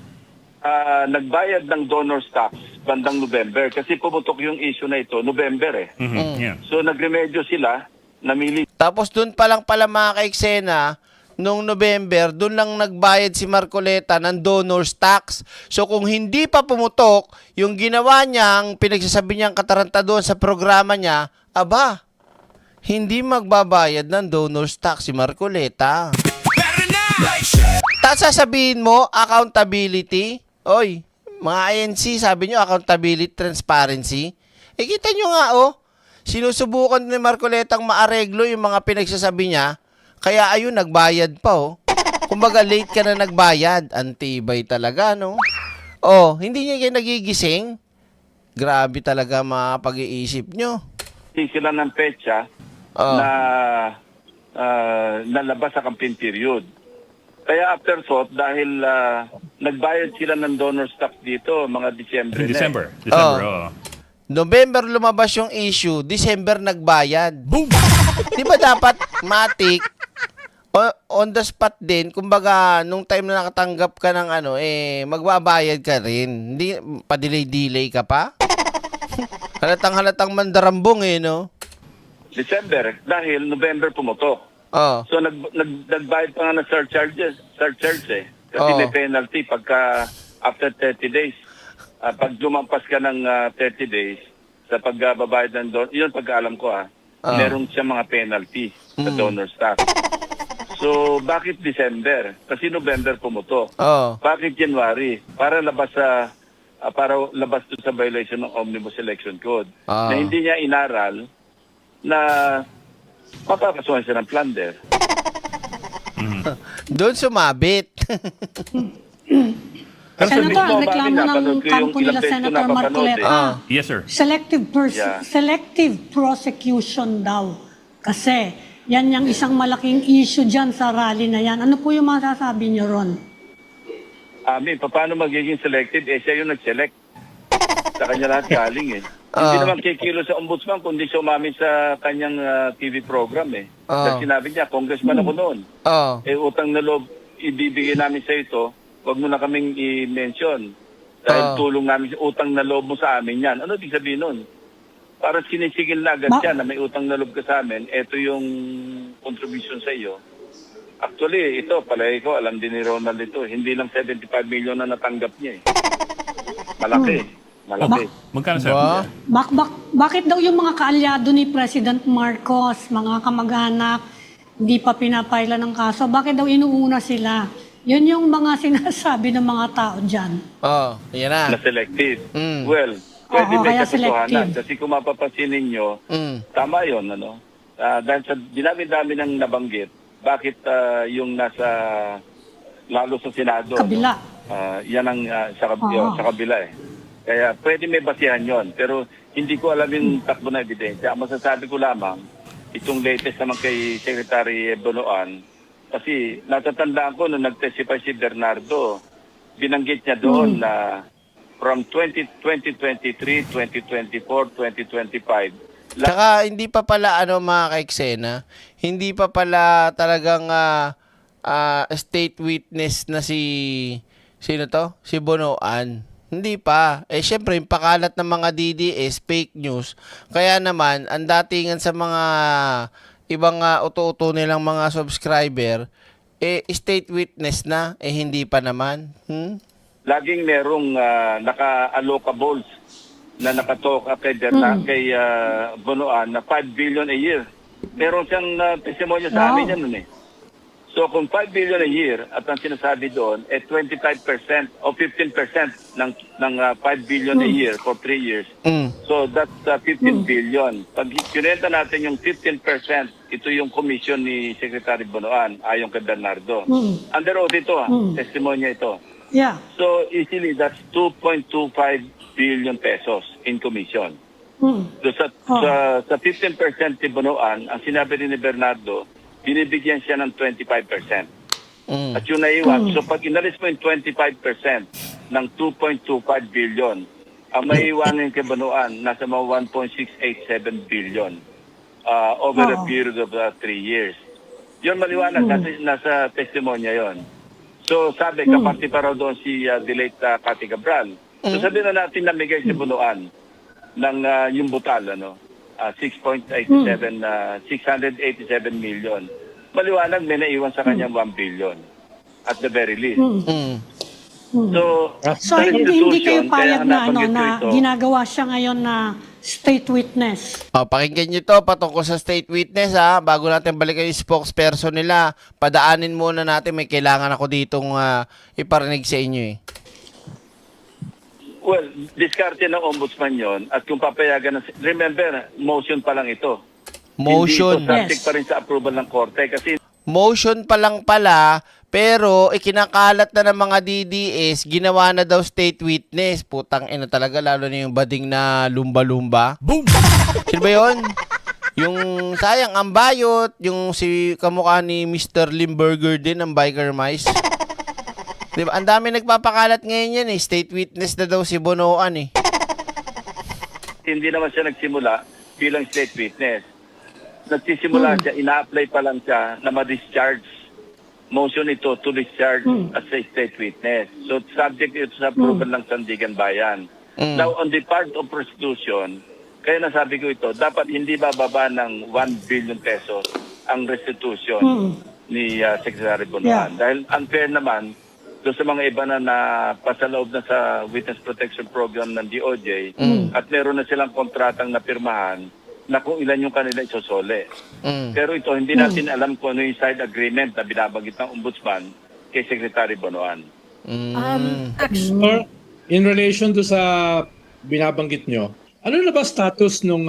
nagbayad ng donor's tax bandang November kasi pumutok yung issue na ito, November So nagremedyo sila, namili. Tapos doon pa lang pala mga ka-eksena, noong November, doon lang nagbayad si Marcoleta ng donor's tax. So kung hindi pa pumutok, yung ginawa niyang, pinagsasabi niyang kataranta doon sa programa niya, hindi magbabayad ng donor's tax si Marcoleta. Tapos sasabihin mo, accountability. Oy, mga INC, sabi niyo accountability, transparency. Kita niyo nga sinusubukan ni Marcoletang maareglo yung mga pinagsasabi niya. Kaya ayun, nagbayad pa Kumbaga late ka na nagbayad. Antibay talaga, no? Hindi niya kayo nagigising. Grabe talaga mga pag-iisip nyo. Sila ng petsa na nalabas sa campaign period. Kaya afterthought, dahil nagbayad sila ng donor's tax dito, mga December. November lumabas yung issue, December nagbayad. Boom! Di ba dapat matik on the spot din, kumbaga nung time na nakatanggap ka ng magbabayad ka rin. Hindi pa-delay ka pa? Halatang mandarambong no? December, dahil November pumutok. So nagbayad pa nga ng surcharge Kasi may penalty pagka after 30 days. Pag lumampas ka ng 30 days sa pagbabayad ng donor, yun pagkaalam ko meron siya mga penalty sa donor's tax. So, bakit December? Kasi November pumutok. Bakit January? Para labas doon sa violation ng Omnibus Election Code. Na hindi niya inaral na mapapasuhan siya ng plunder. Doon sumabit. Senator, ang reklamo ng kampo nila Senator Marcoleta. Yes, sir. Selective prosecution daw. Kasi yan yung isang malaking issue dyan sa rally na yan. Ano po yung masasabi niyo ron? Paano magiging selective? Siya yung nag-select. Sa kanya lahat galing Hindi naman kikilo sa ombudsman kundi siya umami sa kanyang TV program Kasi sinabi niya, congressman ako noon. Utang na loob, ibibigay namin sa ito. Huwag mo na kaming i-mention. Dahil tulong namin, utang na loob mo sa amin yan. Ano ibig sabihin nun? Para sinisigil na agad siya na may utang na loob ka sa amin, ito yung contribution sa iyo. Actually, ito, palagi ko, alam din ni Ronald ito, hindi lang 75 million na natanggap niya Malaki. Magkano, sir? Bakit daw yung mga kaalyado ni President Marcos, mga kamag-anak, hindi pa pinapaila ng kaso? Bakit daw inuuna sila? Yun yung mga sinasabi ng mga tao dyan. Yan na. Na selective. Well, pwede may katotohanan. Kasi kung mapapansin ninyo, tama yun, dahil sa dinami-dami ng nabanggit, bakit yung nasa, lalo sa Senado, kabila. Yan ang sa kabila Kaya pwede may basihan yon, pero hindi ko alam yung takbo na ebidensya. Masasabi ko lamang, itong latest naman kay Secretary Bonoan, kasi natatandaan ko nung nag-testify si Bernardo, binanggit niya doon na from 2023, 2024, 2025. Saka hindi pa pala mga ka-eksena, hindi pa pala talagang state witness na si Bonoan. Hindi pa. Syempre, yung pakalat ng mga DDS, fake news. Kaya naman, ang datingan sa mga ibang uto-uto nilang mga subscriber, state witness na, hindi pa naman. Laging merong naka-allocables na nakatoka kay Bonoan na 5 billion a year. Meron siyang testimonya sa amin yan nun So kung 5 billion a year at ang sinasabi doon 25% o 15% ng 5 billion a year for 3 years. So that's 15 billion. Pag kinenta natin yung 15%, ito yung commission ni Secretary Bonoan ayon kay Bernardo. Under oath ito, testimonya ito. Yeah. So easily that's 2.25 billion pesos in commission. So sa 15% ni Bonoan, ang sinabi ni Bernardo, binibigyan siya ng 25%. At yung naiwan, so pag inalis mo yung 25% ng 2.25 billion, ang maiwanan kay Bonoan, nasa mga 1.687 billion over a period of 3 years. Yun maliwanag, nasa testimonya yon. So sabi, kaparte pa raw doon si the late Cathy Cabral. So sabihin na natin namigay si Bonoan ng yung butal, 687 million. Maliwanag, may naiwan sa kanya 1 billion at the very least. So hindi kayo payag na ginagawa siya ngayon na state witness. Pakinggan nyo to patungkol sa state witness bago natin balikan yung spokesperson nila. Padaanin muna natin, may kailangan ako ditong iparinig sa inyo Well, diskarte ng ombudsman yon at kung papayagan remember, motion pa lang ito. Motion. Hindi ito subject pa rin sa approval ng korte kasi motion pa lang pala, pero ikinakalat na ng mga DDS, ginawa na daw state witness. Putang ina talaga, lalo na yung bading na lumba-lumba. Boom! Sino ba yun? Yung sayang, ang bayot, yung si kamukha ni Mr. Limburger din, ang biker mice. Diba? Ang dami nagpapakalat ngayon yan state witness na daw si Bonoan Hindi naman siya nagsimula bilang state witness. Nagsisimula siya, ina-apply pa lang siya na ma-discharge. Motion ito to discharge as a state witness. So subject ito sa approval ng Sandigan Bayan. Now on the part of prostitution, kaya nasabi ko ito, dapat hindi bababa ng 1 billion pesos ang restitution ni Secretary Bonoan. Dahil unfair naman doon sa mga iba na pasaloob na sa Witness Protection Program ng DOJ at meron na silang kontratang napirmahan na kung ilan yung kanila isosole. Pero ito, hindi natin alam kung ano yung side agreement na binabanggit ng ombudsman kay Secretary Bonoan. In relation to sa binabanggit nyo, ano na ba status nung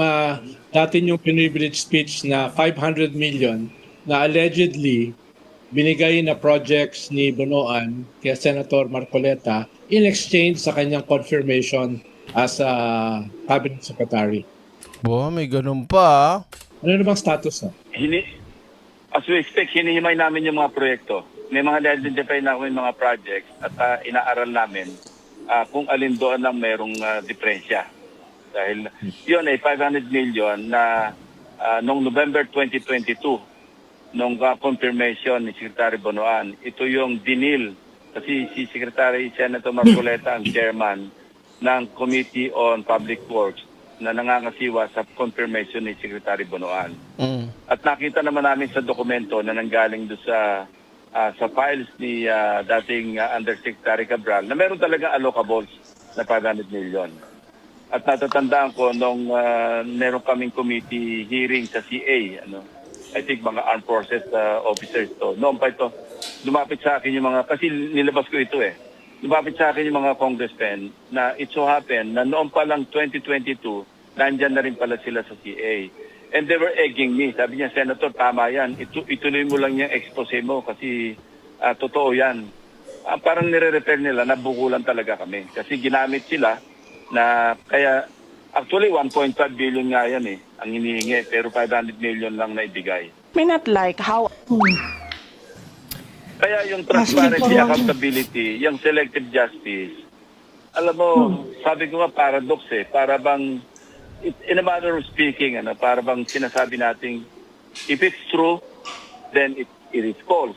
dati yung privilege speech na 500 million na allegedly binigay na projects ni Bonoan kay Senator Marcoleta in exchange sa kanyang confirmation as a cabinet secretary? May ganun pa. Ano na bang status As we expect, hinihimay namin yung mga proyekto. May mga na-identify na yung mga projects at inaaral namin kung alin doon ang merong diferensya. Dahil yun ay 500 million na noong November 2022, nung confirmation ni Secretary Bonoan, ito yung dinil. Kasi si Secretary Senator Marcoleta ang chairman ng Committee on Public Works na nangangasiwa sa confirmation ni Secretary Bonoan. At nakita naman namin sa dokumento na nanggaling doon sa files ni dating Undersecretary Cabral na meron talaga allocables na 500 million. At natatandaan ko nung meron kaming committee hearing sa CA, I think mga armed forces officers to. Noon pa ito, lumapit sa akin yung mga, kasi nilabas ko ito lumapit sa akin yung mga congressmen na it so happen na noon pa lang 2022, nandyan na rin pala sila sa CA. And they were egging me. Sabi niya, Senator, tama yan. Ituloy mo lang yung expose mo kasi totoo yan. Parang nire-refer nila na bukulan talaga kami. Kasi ginamit sila na kaya actually 1.5 billion nga yan ang hinihingi pero 500 million lang na ibigay. May not like how... Kaya yung transparency, accountability, yung selective justice, alam mo, sabi ko nga paradox para bang, in a matter of speaking, para bang sinasabi natin, if it's true, then it is false.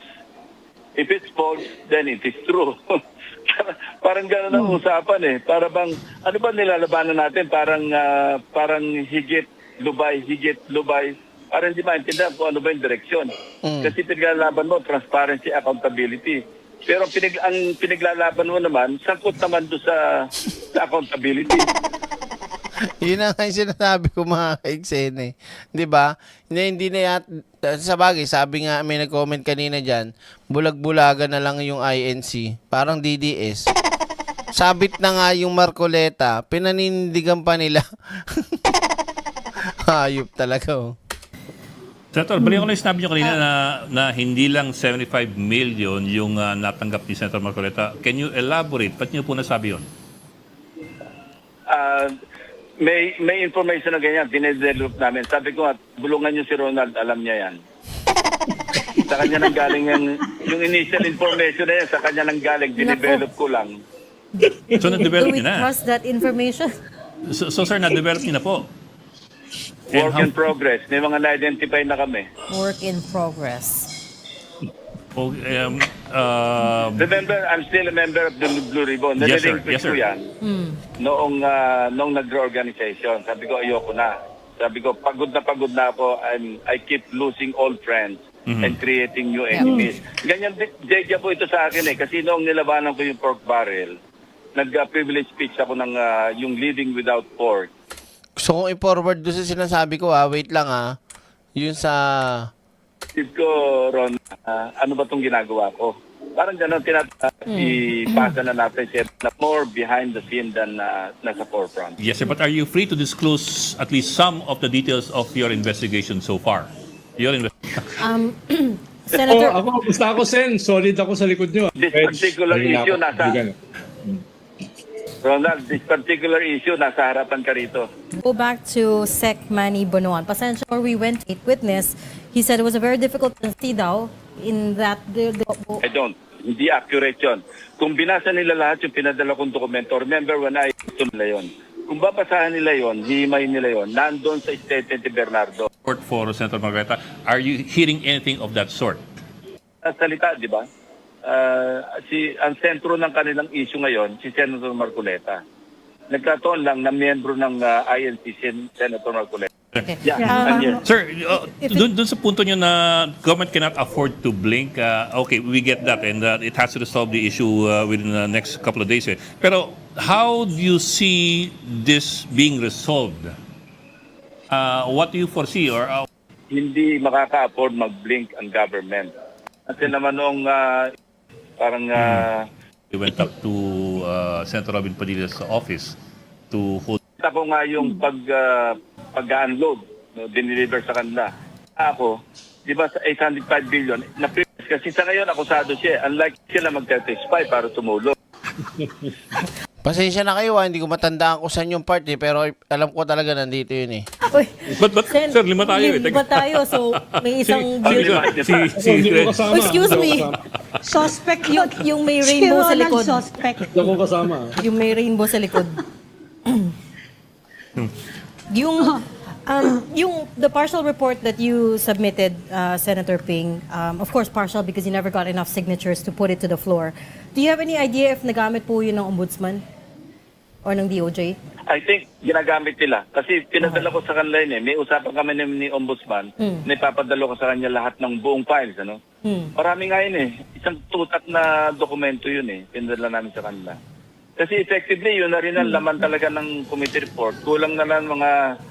If it's false, then it is true. Parang gano'n ang usapan Para bang, ano ba nilalabanan natin? Parang higit, lubay. Parang hindi maintindihan kung ano ba yung direksyon. Kasi pinaglalaban mo, transparency, accountability. Pero ang pinaglalaban mo naman, sangkot naman doon sa accountability. Yun na nga yung sinasabi ko mga ka-eksena eh. Di ba? Hindi na sa bagay, sabi nga, may nag-comment kanina dyan, bulag-bulaga na lang yung INC. Parang DDS. Sabit na nga yung Marcoleta, pinanindigan pa nila. Hayop talaga oh. Senator, balik ko lang yung sinabi nyo kanina na hindi lang 75 million yung natanggap ni Senator Marcoleta. Can you elaborate? Ba't nyo po nasabi yun? May information na ganyan, dinedevelop namin. Sabi ko nga, bulungan niyo si Ronald, alam niya yan. Sa kanya nang galing yung initial information na yan, sa kanya nang galing, dinevelop ko lang. So, na-develop nyo na? trust that information? So sir, na-develop nyo na po? Work in progress. May mga na-identify na kami. Work in progress. Remember, I'm still a member of the Blue Ribbon. Yes, sir. Nalilinkwit Yes, sir. ko yan noong nag-reorganization. Sabi ko, ayoko na. Sabi ko, pagod na ako and I keep losing old friends and creating new enemies. Ganyan, Jeja po ito sa akin eh. Kasi noong nilabanan ko yung pork barrel, nag-privilege speech ako ng yung living without pork. Gusto kong i-forward doon sa sinasabi ko wait lang yun sa... Tip ko, Ron, ano ba itong ginagawa ko? Parang gano'n, ipasa na natin siya na more behind the scene than nasa forefront. Yes, sir. But are you free to disclose at least some of the details of your investigation so far? Senator, Basta ako, Sen. Solid ako sa likod nyo. This particular issue Ronald, this particular issue, nasa harapan ka rito. Go back to Sec Manny Bonoan. Pasensya, or we went to witness. He said it was a very difficult to see daw in that I don't. Hindi accurate yun. Kung binasa nila lahat yung pinadala kong dokumento, remember when I ito nila yun. Kung babasahan nila yun, hihimay nila yun, nandun sa statement ni Bernardo. For Senator Marcoleta, are you hearing anything of that sort? Salita, di ba? Ang sentro ng kanilang issue ngayon, si Senator Marcoleta. Nagkataon lang na miyembro ng INC, Senator Marcoleta. Sir, dun sa punto nyo na government cannot afford to blink, okay, we get that and it has to resolve the issue within the next couple of days. Pero how do you see this being resolved? What do you foresee? Hindi makaka-afford mag-blink ang government. Kasi naman noong We went up to Senator Robin Padilla's office to hold. Ako nga yung pag-unload, diniliver sa kanila. Ako, di ba sa 805 billion, na-previous kasi sa ngayon akusado siya. Unlike sila mag-testify para tumulong. Pasensya na kayo hindi ko matandaan kung saan yung part pero alam ko talaga nandito yun eh. But sir, 5 tayo eh. 5 tayo, so may isang... excuse me. Suspect yung may rainbow sa likod. Suspect. Ako kasama. Yung may rainbow sa likod. The partial report that you submitted, Senator Ping, of course partial because you never got enough signatures to put it to the floor. Do you have any idea if nagamit po yun ng Ombudsman or ng DOJ? I think ginagamit nila. Kasi pinadala ko sa kanila yun eh. May usapan kami ni Ombudsman na ipapadala ko sa kanya lahat ng buong files. Ano? Marami nga yun eh. Isang tutak na dokumento yun eh. Pinadala namin sa kanila. Kasi effectively, yun na rin ang laman talaga ng committee report. Kulang na lang mga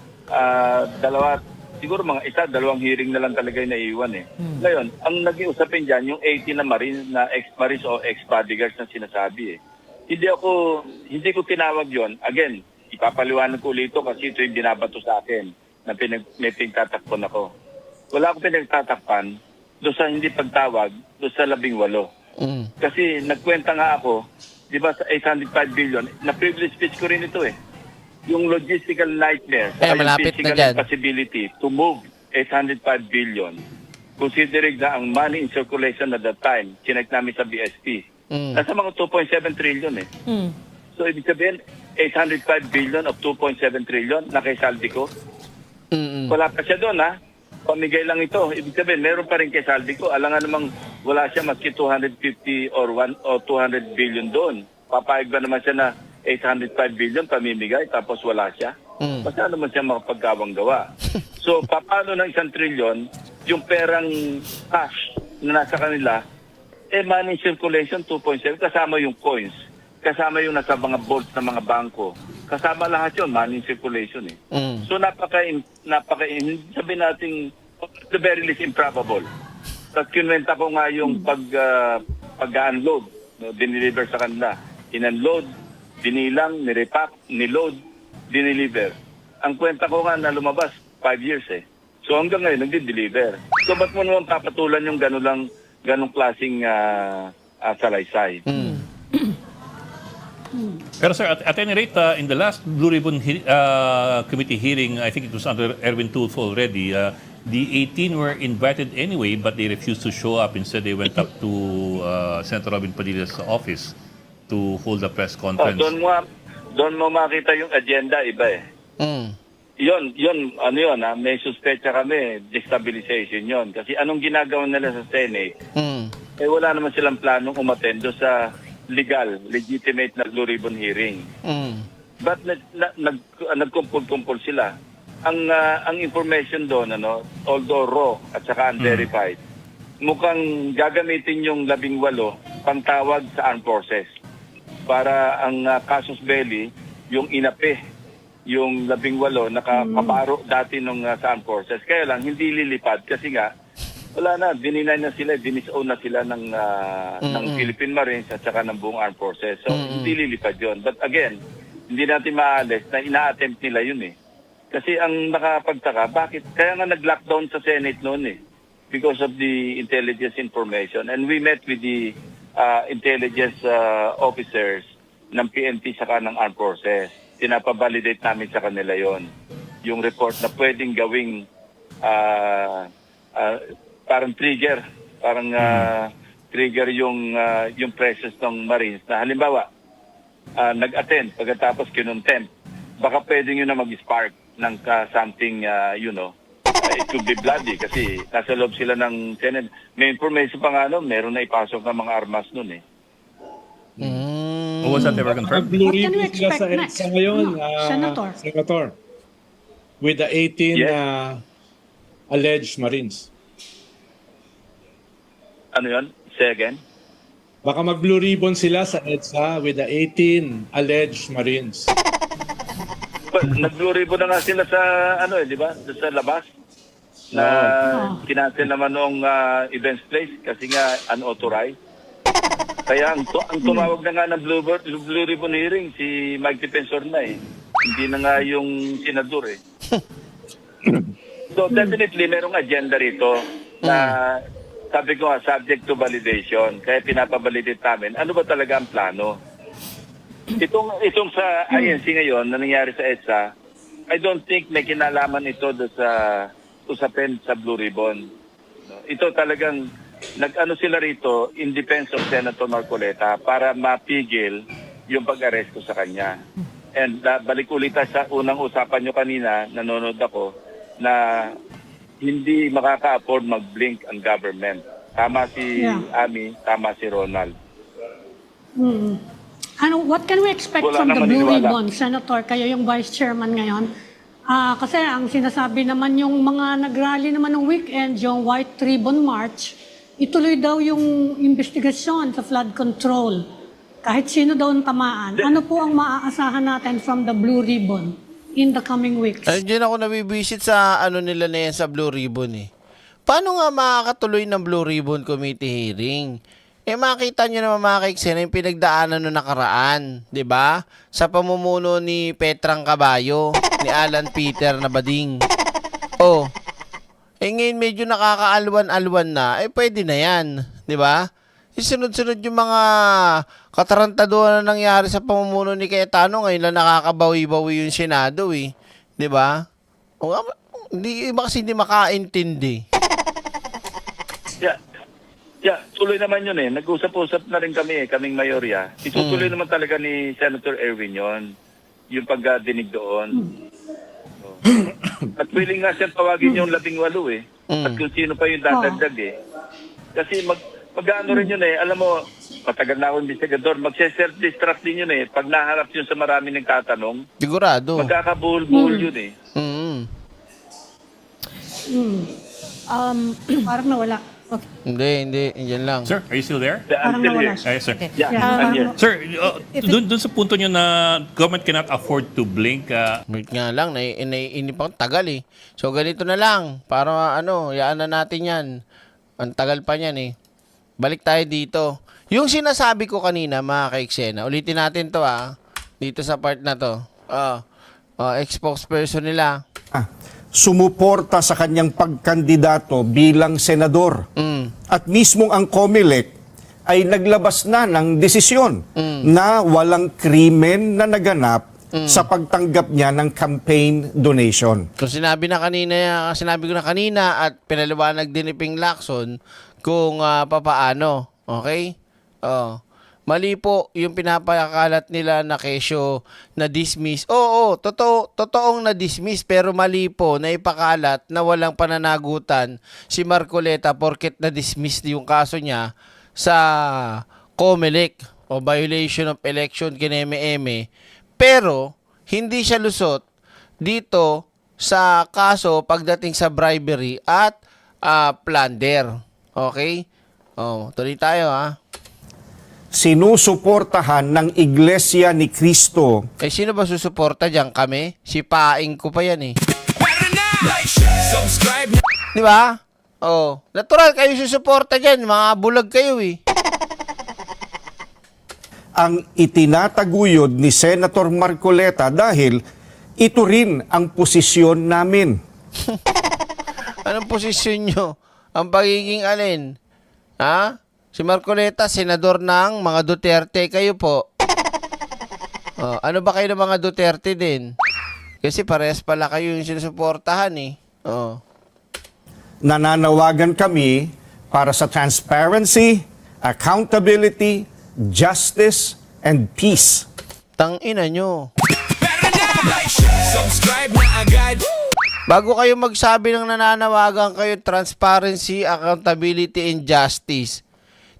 siguro mga 1-2 hearing na lang talaga yung naiiwan eh. Ngayon, ang naging usapin dyan, yung 80 na Marine, na ex-Maris o ex-bodyguards na sinasabi eh. Hindi ko tinawag yon. Again, ipapaliwanag ko ulit ito kasi ito yung binabato sa akin na may pinagtatakpan ako. Wala akong pinagtatakpan doon sa hindi pagtawag, doon sa 18. Kasi nagkwenta nga ako, di ba sa 805 billion, na-privilege speech ko rin ito eh. Yung logistical nightmare, yung physical impossibility to move 805 billion, considering na ang money in circulation at that time, chinek namin sa BSP, nasa mga 2.7 trillion eh. So ibig sabihin, 805 billion of 2.7 trillion na kay Saldi ko. Wala pa siya doon ha. Pamigay lang ito. Ibig sabihin, meron pa rin kay Saldi ko. Alam nga namang wala siya maski 250 or 200 billion doon. Papayag ba naman siya na 805 billion pamimigay tapos wala siya? Basta naman siya makapagkawang gawa. So, paano ng 1 trillion yung perang cash na nasa kanila, money circulation 2.7 kasama yung coins. kasama yung nasa mga vaults ng mga bangko. Kasama lahat yun, money circulation eh. So sabi natin, at the very least improbable. Tapos kinwenta ko nga yung pag-unload, no, diniliver sa kanila. In-unload, dinilang, nirepack, niload, diniliver. Ang kwenta ko nga na lumabas, 5 years eh. So hanggang ngayon, nagdi-deliver. So ba't mo naman papatulan yung ganong klaseng salaysay? Pero sir, at any rate, in the last Blue Ribbon Committee hearing, I think it was under Erwin Tulfo already, the 18 were invited anyway, but they refused to show up. Instead, they went up to Senator Robin Padilla's office to hold a press conference. Doon mo makita yung agenda, iba eh. Yun, may suspecha kami, destabilization yun. Kasi anong ginagawa nila sa Senate, wala naman silang planong umatendo sa legitimate na Blue Ribbon hearing. But nagkumpul-kumpul sila. Ang information doon, although raw at saka unverified, mukhang gagamitin yung 18 pangtawag sa armed forces. Para ang casus belli, yung inape, yung 18 nakapabaro dati nung sa armed forces. Kaya lang, hindi lilipad kasi nga, wala na, dininay na sila, dinisown na sila ng Philippine Marines at saka ng buong armed forces. So, hindi lilipad yun. But again, hindi natin maalis na ina-attempt nila yun eh. Kasi ang nakapagtaka, bakit? Kaya nga nag-lockdown sa Senate noon eh. Because of the intelligence information. And we met with the intelligence officers ng PNP saka ng armed forces. Tinapabalidate namin sa kanila yon yung report na pwedeng gawing parang trigger. Trigger yung presence ng Marines na halimbawa, nag-attend pagkatapos kinontempt. Baka pwedeng yun na mag-spark ng something, it could be bloody kasi nasa loob sila ng Senate. May information pa nga meron na ipasok ng mga armas nun eh. Was that ever confirmed? Blue What can we Ribbon sila expect next? sa ngayon, Senator? With the 18 alleged Marines. Ano yun? Say again? Baka mag-Blue Ribbon sila sa EDSA with the 18 alleged Marines. Nag-Blue Ribbon na nga sila sa di ba? Sa labas. Na kinancel naman noong events place kasi nga unauthorized. Kaya ang tumawag na nga ng Blue Ribbon hearing si Mike Defensor na eh. Hindi na nga yung senador eh. So definitely merong agenda rito na sabi ko subject to validation. Kaya pinapabalidate namin. Ano ba talaga ang plano? Itong sa INC ngayon na nangyari sa EDSA, I don't think may kinalaman ito sa usapin sa Blue Ribbon. Ito talagang nag-ano sila rito in defense of Senator Marcoleta para mapigil yung pag-aresto sa kanya. And balik ulit sa unang usapan nyo kanina, nanonood ako, na hindi makaka-afford mag-blink ang government. Tama si Ami, tama si Ronald. What can we expect from the Blue Ribbon, Senator? Kayo yung Vice Chairman ngayon. Kasi ang sinasabi naman yung mga nag-rally naman ng weekend, yung White Ribbon March, ituloy daw yung investigasyon sa flood control. Kahit sino daw ang tamaan. Ano po ang maaasahan natin from the Blue Ribbon in the coming weeks? Diyan ako nabibisit sa nila na yan sa Blue Ribbon eh. Paano nga makakatuloy ng Blue Ribbon Committee hearing? Makita nyo naman mga kaiksena yung pinagdaanan noong nakaraan, di ba? Sa pamumuno ni Petrang Caballo, ni Alan Peter na bading. Ngayon medyo nakakaalwan-alwan na, pwede na yan, di ba? Isunod-sunod yung mga katarantaduhan na nangyari sa pamumuno ni Cayetano, ngayon lang nakakabawi-bawi yung Senado eh, di ba? Iba kasi hindi makaintindi. Tuloy naman yun eh. Nag-usap-usap na rin kami kaming mayorya. Itutuloy naman talaga ni Senator Erwin yon yung pagdinig doon. At willing nga siya tawagin yung 18 eh. At kung sino pa yung dadagdag eh. Kasi mag-ano rin yun eh. Alam mo, matagal na ako investigador, mag-self-destruct din yun eh. Pag naharap yun sa marami nagtatanong, sigurado. Magkakabuhol-buhol yun eh. Parang nawala. Hindi. Diyan lang. Sir, are you still there? Parang nawala siya. Yes, sir. I'm here. Sir, dun sa punto nyo na government cannot afford to blink, Wait nga lang, naiinip ako, tagal eh. So ganito na lang, para yaan na natin yan. Ang tagal pa niyan eh. Balik tayo dito. Yung sinasabi ko kanina, mga ka-eksena, ulitin natin to dito sa part na to. Ex-spokesperson nila. Sumuporta sa kanyang pagkandidato bilang senador. At mismong ang COMELEC ay naglabas na ng desisyon na walang krimen na naganap sa pagtanggap niya ng campaign donation. So sinabi ko na kanina at pinaliwanag din ni Ping Lacson kung papaano. Okay? Mali po yung pinapakalat nila na kesyo na dismiss. Oo, totoong na dismiss, pero mali po na ipakalat na walang pananagutan si Marcoleta porket na dismiss yung kaso niya sa COMELEC o violation of election kineme-eme. Pero hindi siya lusot dito sa kaso pagdating sa bribery at plunder. Okay? Tuloy tayo Sinusuportahan ng Iglesia ni Cristo. Sino ba susuporta dyan? Kami? Si Paing ko pa yan eh. Di ba? Natural kayo susuporta dyan. Mga bulag kayo eh. Ang itinataguyod ni Senator Marcoleta dahil ito rin ang posisyon namin. Anong posisyon nyo? Ang pagiging alin? Si Marcoleta, senador ng mga Duterte. Kayo po. Ano ba kayo ng mga Duterte din? Kasi parehas pala kayo yung sinusuportahan eh. Nananawagan kami para sa transparency, accountability, justice, and peace. Tangina nyo. Bago kayo magsabi ng nananawagan kayo, transparency, accountability, and justice,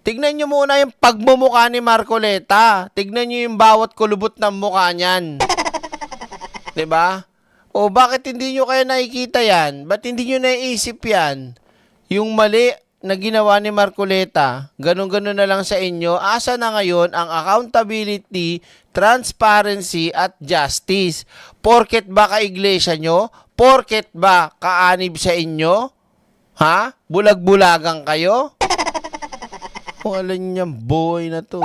tignan nyo muna yung pagmumukha ni Marcoleta. Tignan nyo yung bawat kulubot ng mukha niyan. Diba? Bakit hindi nyo kaya nakikita yan? Ba't hindi nyo naiisip yan? Yung mali na ginawa ni Marcoleta, ganun-ganun na lang sa inyo. Asa na ngayon ang accountability, transparency, at justice? Porket ba ka-iglesia nyo? Porket ba kaanib sa inyo? Bulag-bulagang kayo? Alam niya, boy na to.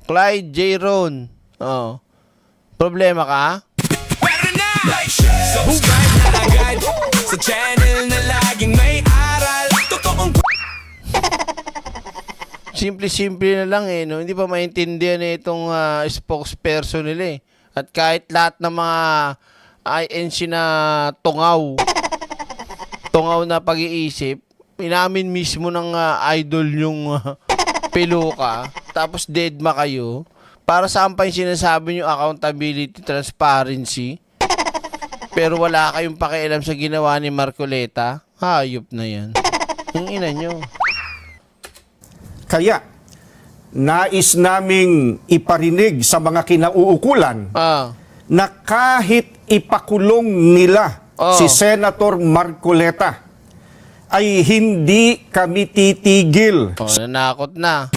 Clyde J. Ron. Problema ka? Subscribe na agad sa channel na laging may aral. Simple-simple na lang no? Hindi pa maintindihan itong spokesperson nila At kahit lahat ng mga INC na tungaw na pag-iisip, inamin mismo ng idol yung peluka, tapos deadma kayo, para saan pa yung sinasabi nyo accountability, transparency, pero wala kayong pakialam sa ginawa ni Marcoleta? Hayop na yan. Yung ina nyo. Kaya, nais naming iparinig sa mga kinauukulan na kahit ipakulong nila si Senator Marcoleta, ay hindi kami titigil. Nanakot na.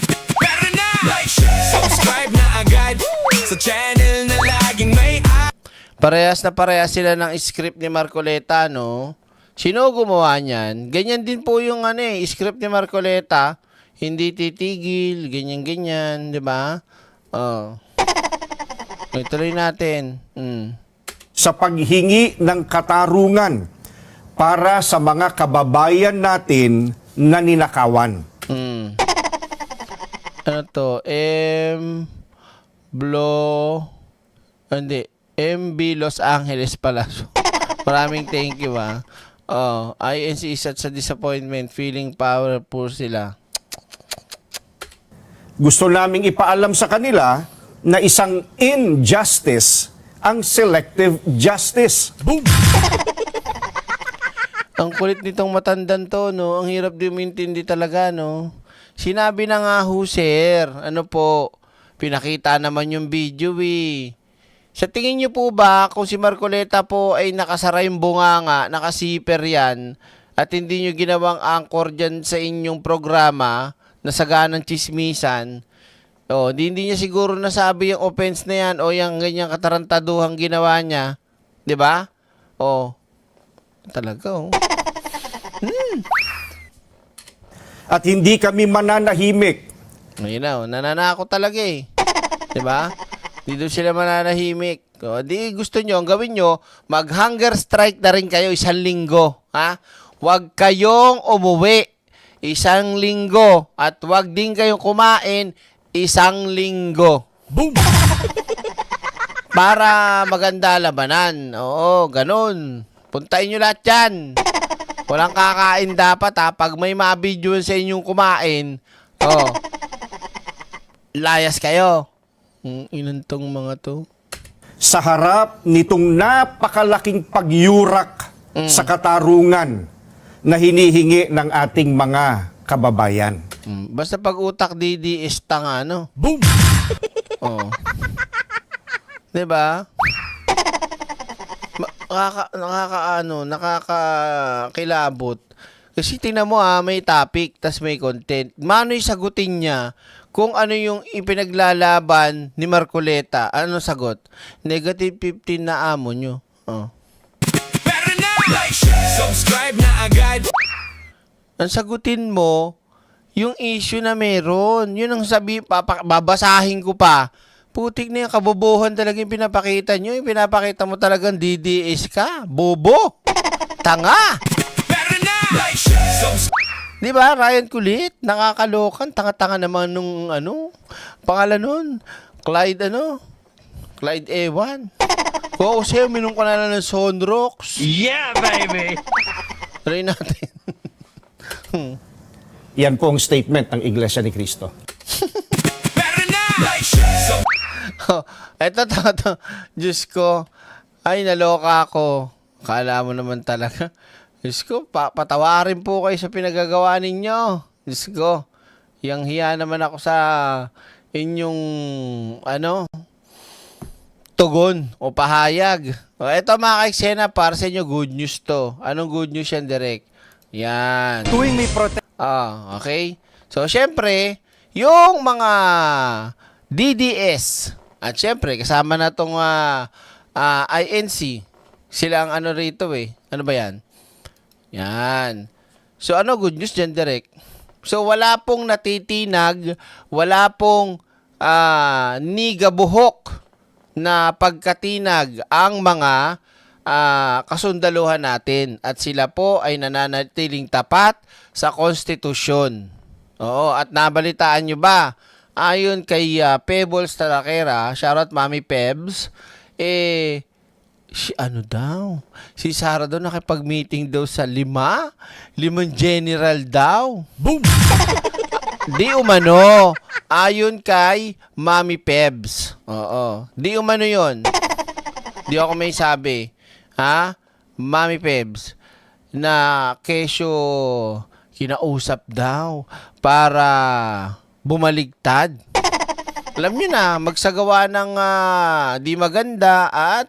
Subscribe na agad sa channel na laging may Parehas sila ng script ni Marcoleta, no? Sino gumawa niyan? Ganyan din po yung script ni Marcoleta. Hindi titigil, ganyan-ganyan, di ba? Ituloy natin. Sa paghingi ng katarungan para sa mga kababayan natin na ninakawan. Ano to? MB Los Angeles pala. Maraming thank you INC is at sa disappointment, feeling powerful sila. Gusto naming ipaalam sa kanila na isang injustice ang selective justice. Boom! Ang kulit nitong matandan to, no? Ang hirap din umintindi talaga, no? Sinabi na nga ho, sir. Pinakita naman yung video, Sa tingin nyo po ba, kung si Marcoleta po ay nakasara yung bunganga, nakasiper yan, at hindi nyo ginawang anchor dyan sa inyong programa na saganang chismisan, hindi niya siguro nasabi yung offense na yan o yung ganyang katarantaduhang ginawa niya. 'Di ba? Talaga, At hindi kami mananahimik. Ayun na, nananako talaga eh. 'Di ba? Hindi doon sila mananahimik. Di gusto nyo, ang gawin nyo, mag-hunger strike na rin kayo 1 linggo. Ha? Huwag kayong umuwi 1 linggo. At huwag din kayong kumain 1 linggo. Boom! Para maganda labanan. Oo, ganun. Puntayin nyo lahat yan. Walang kakain dapat ha. Pag may mabidyo sa inyong kumain, layas kayo. Inantong mga to. Sa harap nitong napakalaking pagyurak sa katarungan na hinihingi ng ating mga kababayan. Basta pag utak DDS tanga, no? Boom! Diba? Nakakakilabot. Kasi tingnan mo may topic, tas may content. Mano'y sagutin niya kung ano yung ipinaglalaban ni Marcoleta. Ano sagot? Negative 15 na amo nyo. Pero na, like, share, subscribe na agad. Ang sagutin mo, yung issue na meron. Yun ang babasahin ko pa. Putik na yung kabobohan talaga yung pinapakita nyo. Yung pinapakita mo talagang DDS ka. Bobo. Tanga. Pero na, like, share, subscribe. Di ba, Ryan Kulit? Nakakalokan. Tanga-tanga naman nung pangalan nun. Clyde Ewan. Oo, siya, minum ko na lang ng Sonrox. Yeah, baby! Try natin. Yan po ang statement ng Iglesia ni Cristo. Pero na, like, share, Eto. Diyos ko. Ay, naloka ako. Kala mo naman talaga. Diyos ko, patawarin po kayo sa pinagagawa ninyo. Diyos ko, yang hiya naman ako sa inyong, tugon o pahayag. Ito mga ka-eksena, para sa inyo, good news to. Anong good news yan, Direk? Yan. Tuwing may protest. Okay. So, syempre, yung mga DDS, at syempre, kasama na itong INC, sila ang rito eh. Ano ba yan? Yan. So, good news dyan, Direk? So, wala pong natitinag, wala pong nigabuhok na pagkatinag ang mga kasundaluhan natin. At sila po ay nananatiling tapat sa konstitusyon. Oo, at nabalitaan nyo ba? Ayon kay Pebbles Tarakera, shoutout Mami Pebs, si Sarah daw nakipag-meeting daw sa 5 general daw. Boom! Di umano. Ayon kay Mami Pebs. Oo. Di umano yon. Di ako may sabi. Ha? Mami Pebs. Na kesyo kinausap daw para bumaligtad. Alam nyo na, magsagawa ng di maganda at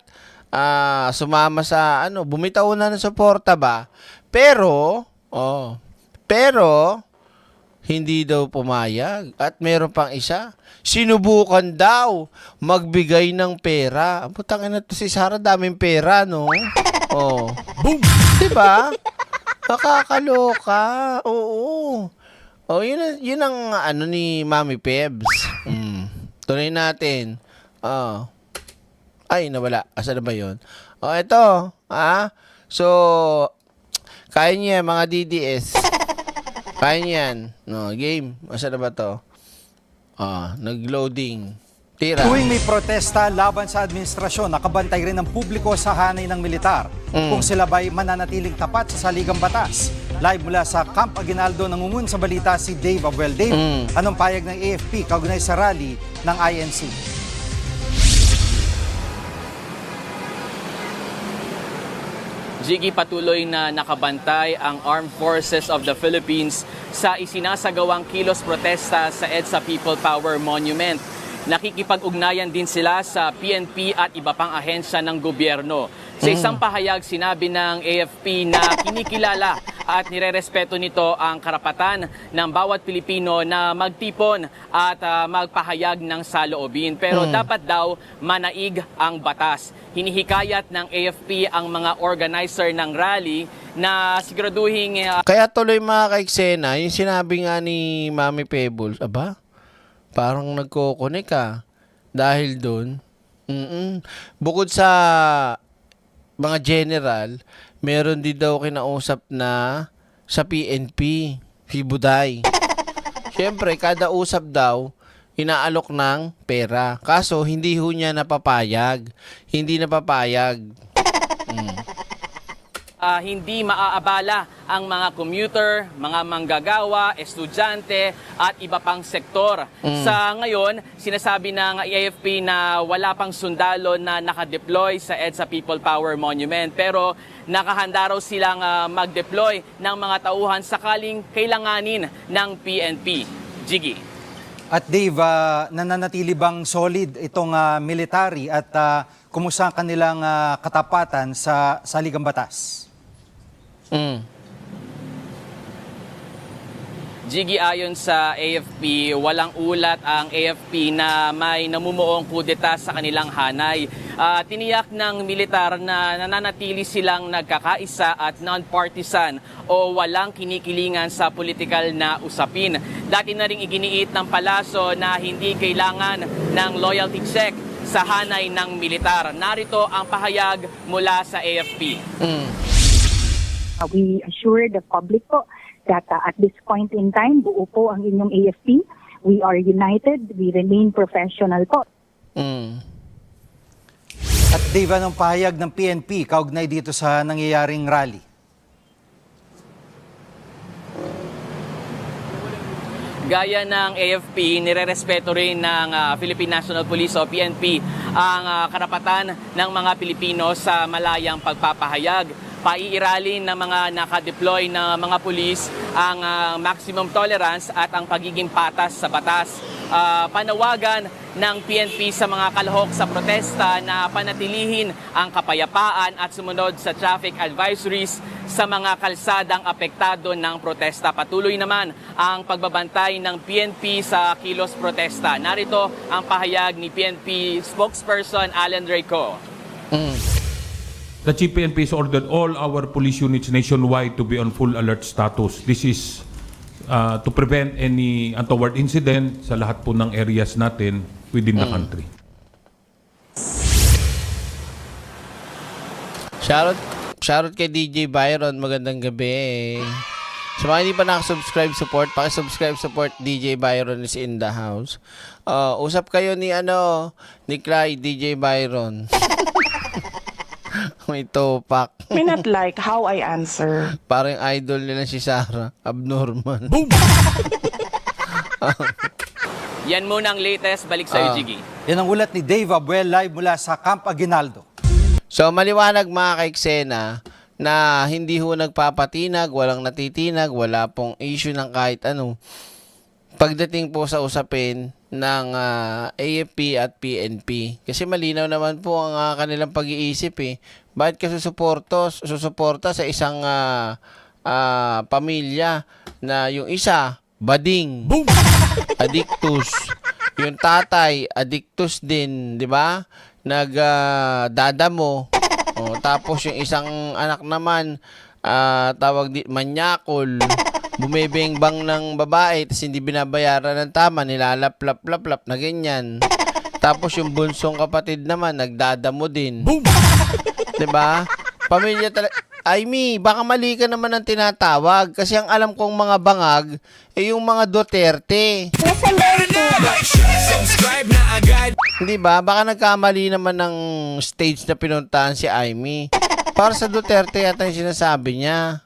sumama sa bumitaw na ng suporta ba? Pero hindi daw pumayag. At meron pang isa, sinubukan daw magbigay ng pera. Putangin na to si Sarah, daming pera, no? Boom! Diba? Nakakaloka. Oo. Yun ang ni Mami Pebs. Tuloy natin. Ay, nawala. Asa na ba yun? Ito. So, kaya niya mga DDS. Kaya niyan. Game. Asa na ba to? Nag-loading. Tira. Tuwing may protesta laban sa administrasyon, nakabantay rin ng publiko sa hanay ng militar. Kung sila ba'y mananatiling tapat sa saligang batas. Live mula sa Camp Aguinaldo, nangungun sa balita si Dave Abuel. Dave, anong payag ng AFP kaugnay sa rally ng INC? Jiggy, patuloy na nakabantay ang Armed Forces of the Philippines sa isinasagawang kilos protesta sa EDSA People Power Monument. Nakikipag-ugnayan din sila sa PNP at iba pang ahensya ng gobyerno. Sa isang pahayag, sinabi ng AFP na kinikilala at nirerespeto nito ang karapatan ng bawat Pilipino na magtipon at magpahayag ng saloobin. Pero dapat daw manaig ang batas. Hinihikayat ng AFP ang mga organizer ng rally na siguraduhin Kaya tuloy mga kaiksena, yung sinabi nga ni Mami Pebbles, aba, parang nagko-connect ka dahil doon. Bukod sa mga general, meron din daw kinausap na sa PNP, si Buday. Siyempre, kada usap daw, inaalok ng pera. Kaso, hindi ho niya napapayag. Hindi napapayag. hindi maaabala ang mga commuter, mga manggagawa, estudyante at iba pang sektor. Sa ngayon, sinasabi ng AFP na wala pang sundalo na nakadeploy sa EDSA People Power Monument, pero nakahanda raw silang mag-deploy ng mga tauhan sakaling kailanganin ng PNP. Jiggy. At Dave, nananatili bang solid itong military at kumusta ang kanilang katapatan sa saligang batas? Jiggy, ayon sa AFP, walang ulat ang AFP na may namumuong kudeta sa kanilang hanay. Tiniyak ng militar na nananatili silang nagkakaisa at non-partisan o walang kinikilingan sa politikal na usapin. Dati na ring iginiit ng palaso na hindi kailangan ng loyalty check sa hanay ng militar. Narito ang pahayag mula sa AFP. We assure the public po that at this point in time, buo po ang inyong AFP. We are united. We remain professional po. At Dave, anong pahayag ng PNP kaugnay dito sa nangyayaring rally? Gaya ng AFP, nirerespeto rin ng Philippine National Police o PNP ang karapatan ng mga Pilipino sa malayang pagpapahayag. Paiiralin ng mga nakadeploy na mga pulis ang maximum tolerance at ang pagiging patas sa batas. Panawagan ng PNP sa mga kalahok sa protesta na panatilihin ang kapayapaan at sumunod sa traffic advisories sa mga kalsadang apektado ng protesta. Patuloy naman ang pagbabantay ng PNP sa kilos protesta. Narito ang pahayag ni PNP spokesperson Alan Reyco. The Chief PNP has ordered all our police units nationwide to be on full alert status. This is to prevent any untoward incident sa lahat po ng areas natin within the country. Shoutout kay DJ Byron, magandang gabi. Sa mga hindi pa nakasubscribe, support DJ Byron is in the house. Usap kayo ni Clyde, DJ Byron. May topak. May not like how I answer. Parang idol nila si Sarah. Abnormal. Boom! Yan muna ang latest. Balik sa'yo, Jiggy. Yan ang ulat ni Dave Abuel live mula sa Camp Aguinaldo. So maliwanag mga kaiksena na hindi ho nagpapatinag, walang natitinag, wala pong issue ng kahit ano. Pagdating po sa usapin ng AFP at PNP. Kasi malinaw naman po ang kanilang pag-iisip eh. Bakit ka susuporta sa isang pamilya na yung isa, bading, boom! Addictus. Yung tatay, addictus din, di ba? Nagdadamo. Tapos yung isang anak naman, manyakol. Bumibengbang ng babae tapos hindi binabayaran ng tama, nilalap-lap-lap na ganyan. Tapos yung bunsong kapatid naman, nagdadamo din. Boom! Diba? Pamilya talaga. Aimee, baka mali ka naman ang tinatawag kasi ang alam kong mga bangag yung mga Duterte. Hindi ba? Baka nagkamali naman ng stage na pinuntahan si Aimee. Para sa Duterte yata yung sinasabi niya.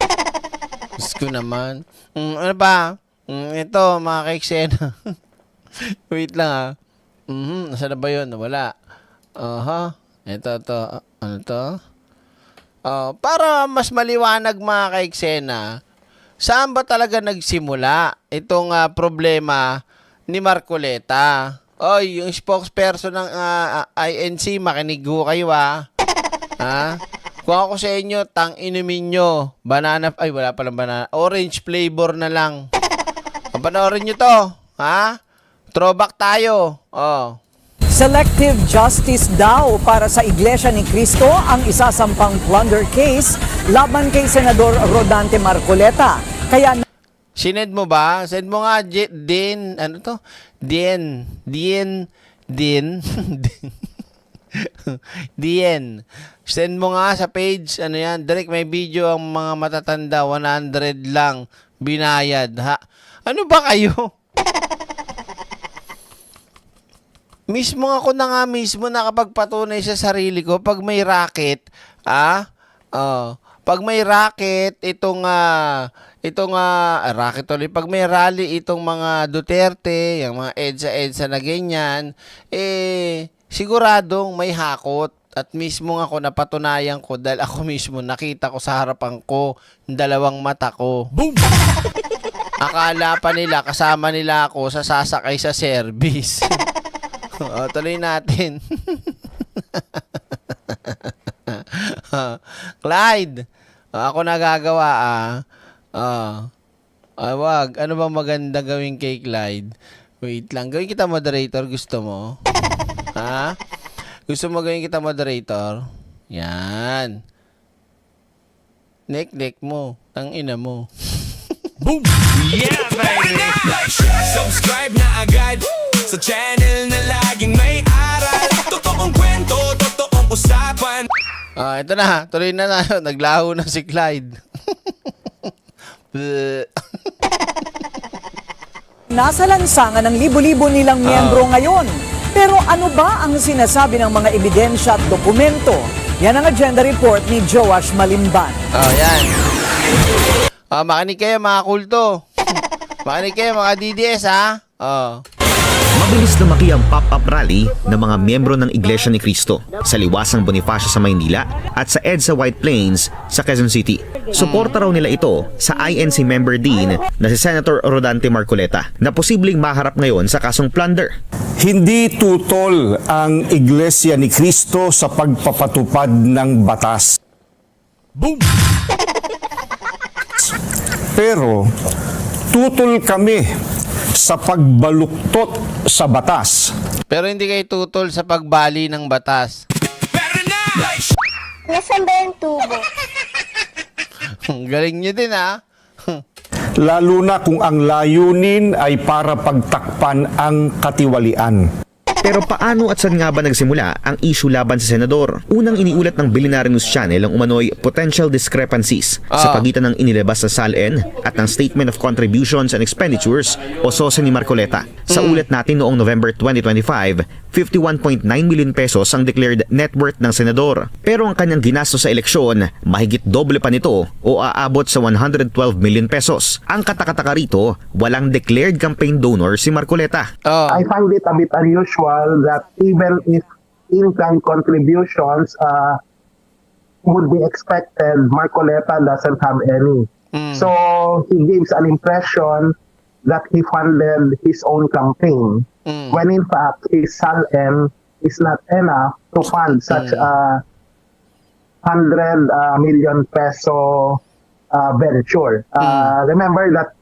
Diyos ko naman. Ano ba? Ito, mga kaiksena. Wait lang Nasaan na ba yun? Wala. Ito. Ano to? Para mas maliwanag mga kaiksena, saan ba talaga nagsimula itong problema ni Marcoleta? Yung spokesperson ng INC, makinig ho kayo Kung ako sa inyo, inumin nyo. Banana, ay wala palang banana. Orange flavor na lang. Panoorin nyo to. Ha? Throwback tayo. Oh. Selective justice daw para sa Iglesia ni Cristo ang isasampang plunder case laban kay Senador Rodante Marcoleta. Kaya Sinend mo ba? Send mo nga, ano to? Dien. Send mo nga sa page, ano yan, direct may video ang mga matatanda, 100 lang, binayad, ha? Ano ba kayo? Mismo ako na nga mismo nakapagpatunay sa sarili ko, pag may racket, pag may racket, racket ulit, pag may rally itong mga Duterte, yung mga EDSA na ganyan, siguradong may hakot. At mismo ako napatunayan ko dahil ako mismo nakita ko sa harapan ko yung dalawang mata ko. Boom! Akala pa nila kasama nila ako sa sasakay sa service. Tuloy natin. Clyde, ako nagagawa wag. Ano bang maganda gawin kay Clyde? Wait lang. Gawin kita moderator. Gusto mo? Ha? Gusto mo gawin kita moderator? Yan. Nek mo. Tangina mo. Boom! Yeah, baby! Subscribe na agad sa channel na laging may aral. Totoong kwento, totoong usapan. Ito na. Tuloy na tayo. Naglaho na si Clyde. nasa lansangan ng libo-libo nilang miyembro ngayon. Pero ano ba ang sinasabi ng mga ebidensya at dokumento? Yan ang agenda report ni Joash Malimban. Yan. Makinig kayo mga kulto. Makinig kayo mga DDS, ha? Mabilis lumaki ang pop-up rally ng mga miyembro ng Iglesia ni Cristo sa Liwasang Bonifacio sa Maynila at sa EDSA White Plains sa Quezon City. Suporta raw nila ito sa INC member din na si Senator Rodante Marcoleta na posibleng maharap ngayon sa kasong plunder. Hindi tutol ang Iglesia ni Cristo sa pagpapatupad ng batas. Boom! Pero tutol kami sa pagbaluktot sa batas. Pero hindi kayo tutol sa pagbali ng batas. Nasaan ba yung tubo? Galing nyo din, ha? Lalo na kung ang layunin ay para pagtakpan ang katiwalian. Pero paano at saan nga ba nagsimula ang issue laban sa senador? Unang iniulat ng Billionaire News Channel ang umano'y potential discrepancies sa pagitan ng inilabas na SALN at ng Statement of Contributions and Expenditures o SOSE ni Marcoleta. Sa ulat natin noong November 2025, 51.9 million pesos ang declared net worth ng senador. Pero ang kanyang ginastos sa eleksyon, mahigit doble pa nito o aabot sa 112 million pesos. Ang katakataka rito, walang declared campaign donor si Marcoleta. I find it a bit unusual that even if in-kind contributions would be expected, Marcoleta doesn't have any. So he gives an impression that he funded his own campaign, when in fact his SALN is not enough to fund such a 100 million peso venture. Remember that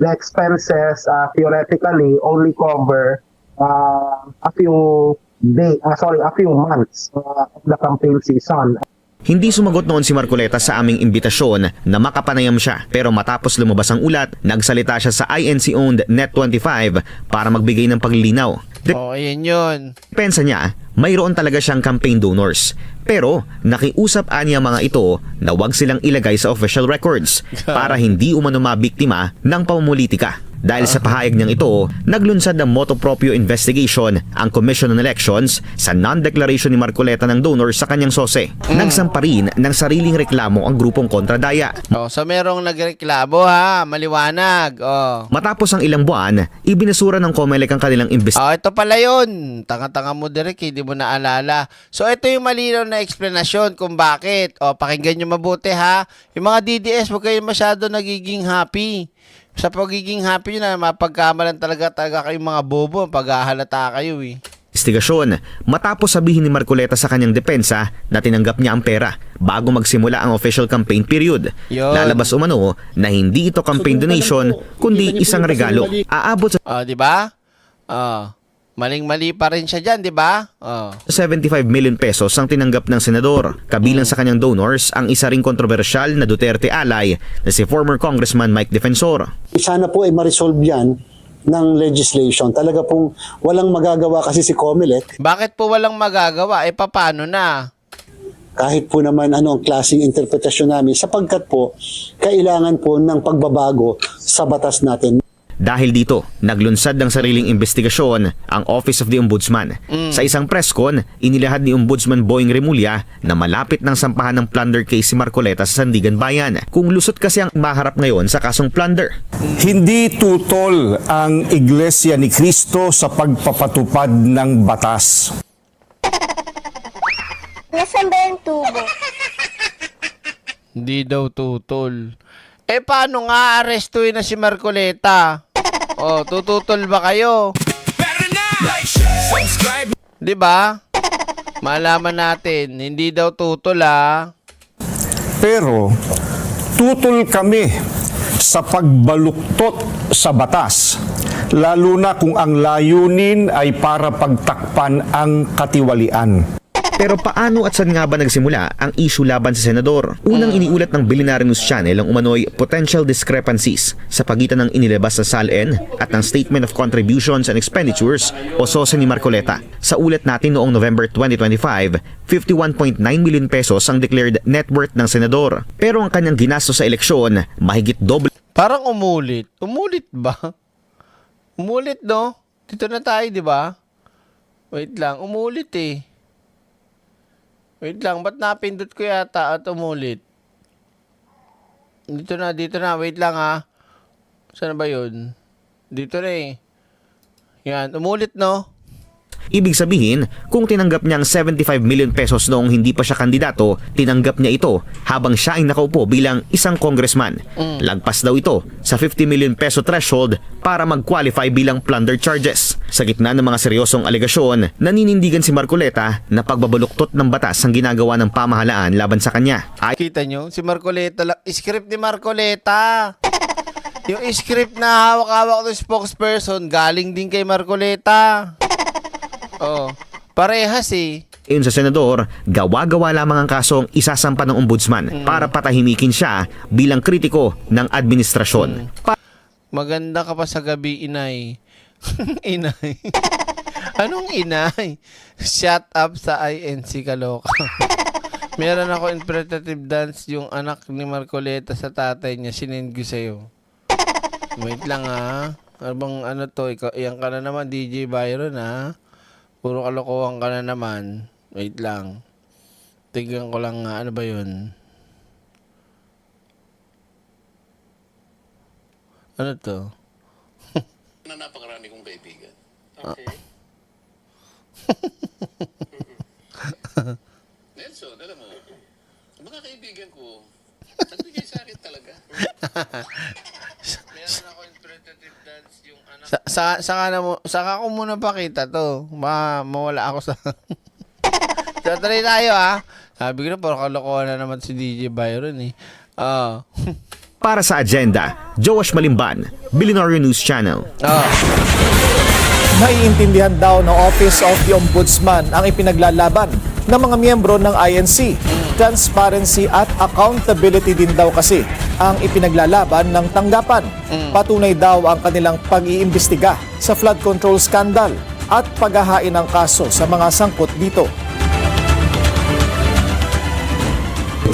the expenses theoretically only cover a few months of the campaign season. Hindi sumagot noon si Marcoleta sa aming imbitasyon na makapanayam siya. Pero matapos lumabas ang ulat, nagsalita siya sa INC-owned Net25 para magbigay ng paglilinaw. Ayan yun. Pensa niya, mayroon talaga siyang campaign donors. Pero nakiusap niya mga ito na wag silang ilagay sa official records para hindi umano mabiktima ng pamumulitika. Dahil sa pahayag niyang ito, naglunsad ng motu proprio investigation ang Commission on Elections sa non-declaration ni Marcoleta ng donor sa kanyang SOSE. Nagsampa rin ng sariling reklamo ang grupong kontradaya. So merong nagreklamo, ha, maliwanag. Matapos ang ilang buwan, ibinasura ng COMELEC ang kanilang investigation. Ito pala yun. Tanga-tanga mo direk, hindi mo naalala. So ito yung malinaw na explanation kung bakit. Pakinggan nyo mabuti, ha. Yung mga DDS, huwag kayo masyado nagiging happy. Sa pagiging happy nyo na mapagkamalan talaga kayong mga bobo, paghahalata kayo, eh. investigasyon matapos sabihin ni Marcoleta sa kanyang depensa na tinanggap niya ang pera bago magsimula ang official campaign period. Lalabas umano na hindi ito campaign donation kundi isang regalo. Aabot sa di ba? Maling-mali pa rin siya dyan, di ba? 75 million pesos ang tinanggap ng senador. Kabilang sa kanyang donors ang isa ring kontrobersyal na Duterte ally na si former Congressman Mike Defensor. Sana po ay ma-resolve yan ng legislation. Talaga pong walang magagawa kasi si COMELEC. Bakit po walang magagawa? Paano na? Kahit po naman ang klaseng interpretasyon namin sapagkat po kailangan po ng pagbabago sa batas natin. Dahil dito, naglunsad ng sariling investigasyon ang Office of the Ombudsman. Sa isang press con, inilahad ni Ombudsman Boying Remulla na malapit ng sampahan ng plunder case si Marcoleta sa Sandigan Bayan. Kung lusot kasi ang maharap ngayon sa kasong plunder. Hindi tutol ang Iglesia ni Cristo sa pagpapatupad ng batas. Nasaan ba yung tubo? Hindi daw tutol. Paano nga arestuin na si Marcoleta? Tututol ba kayo? Di ba? Malaman natin, hindi daw tutol Pero tutol kami sa pagbaluktot sa batas, lalo na kung ang layunin ay para pagtakpan ang katiwalian. Pero paano at saan nga ba nagsimula ang issue laban sa senador? Unang iniulat ng Billionaire News Channel ang umano'y potential discrepancies sa pagitan ng inilabas na SALN at ng Statement of Contributions and Expenditures o SOSE ni Marcoleta. Sa ulat natin noong November 2025, 51.9 million pesos ang declared net worth ng senador. Pero ang kanyang ginastos sa eleksyon, mahigit doble. Parang umulit. Umulit ba? Umulit, no? Dito na tayo, di ba? Wait lang, umulit Wait lang, ba't napindot ko yata at umulit? Dito na. Wait lang Saan ba yun? Dito na Yan, umulit, no? Ibig sabihin, kung tinanggap niya ang 75 million pesos noong hindi pa siya kandidato, tinanggap niya ito habang siya ay nakaupo bilang isang congressman. Lagpas daw ito sa 50 million peso threshold para mag-qualify bilang plunder charges. Sa gitna ng mga seryosong alegasyon, naninindigan si Marcoleta na pagbabaluktot ng batas ang ginagawa ng pamahalaan laban sa kanya. Kita nyo, si Marcoleta, script ni Marcoleta. Yung script na hawak-hawak ng spokesperson, galing din kay Marcoleta. Parehas Ayon sa senador, gawa-gawa lamang ang kasong isasampa ng ombudsman para patahimikin siya bilang kritiko ng administrasyon. Maganda ka pa sa gabi, inay. Inay. Anong inay? Shut up sa INC, kaloka. Meron ako interpretative dance yung anak ni Marcoleta sa tatay niya. Sinend ko sa'yo. Wait lang Arbang iyan ka na naman, DJ Byron Puro kalokohan ka na naman. Wait lang. Tignan ko lang ano ba yun? Ano to? Na napakarami kong kaibigan. Okay. Nelson, alam mo, mga kaibigan ko, nagbigay sa akin talaga. Meron ako interpretative dance yung anak. Saka ko muna pakita to. Mawala ako sa... So, try tayo Sabi ko na, parang kalokohan na naman si DJ Byron Para sa agenda, Joash Malimban, Billionaire News Channel. Naiintindihan daw ng Office of the Ombudsman ang ipinaglalaban ng mga miyembro ng INC. Transparency at accountability din daw kasi ang ipinaglalaban ng tanggapan. Patunay daw ang kanilang pag-iimbestiga sa flood control scandal at paghahain ng kaso sa mga sangkot dito.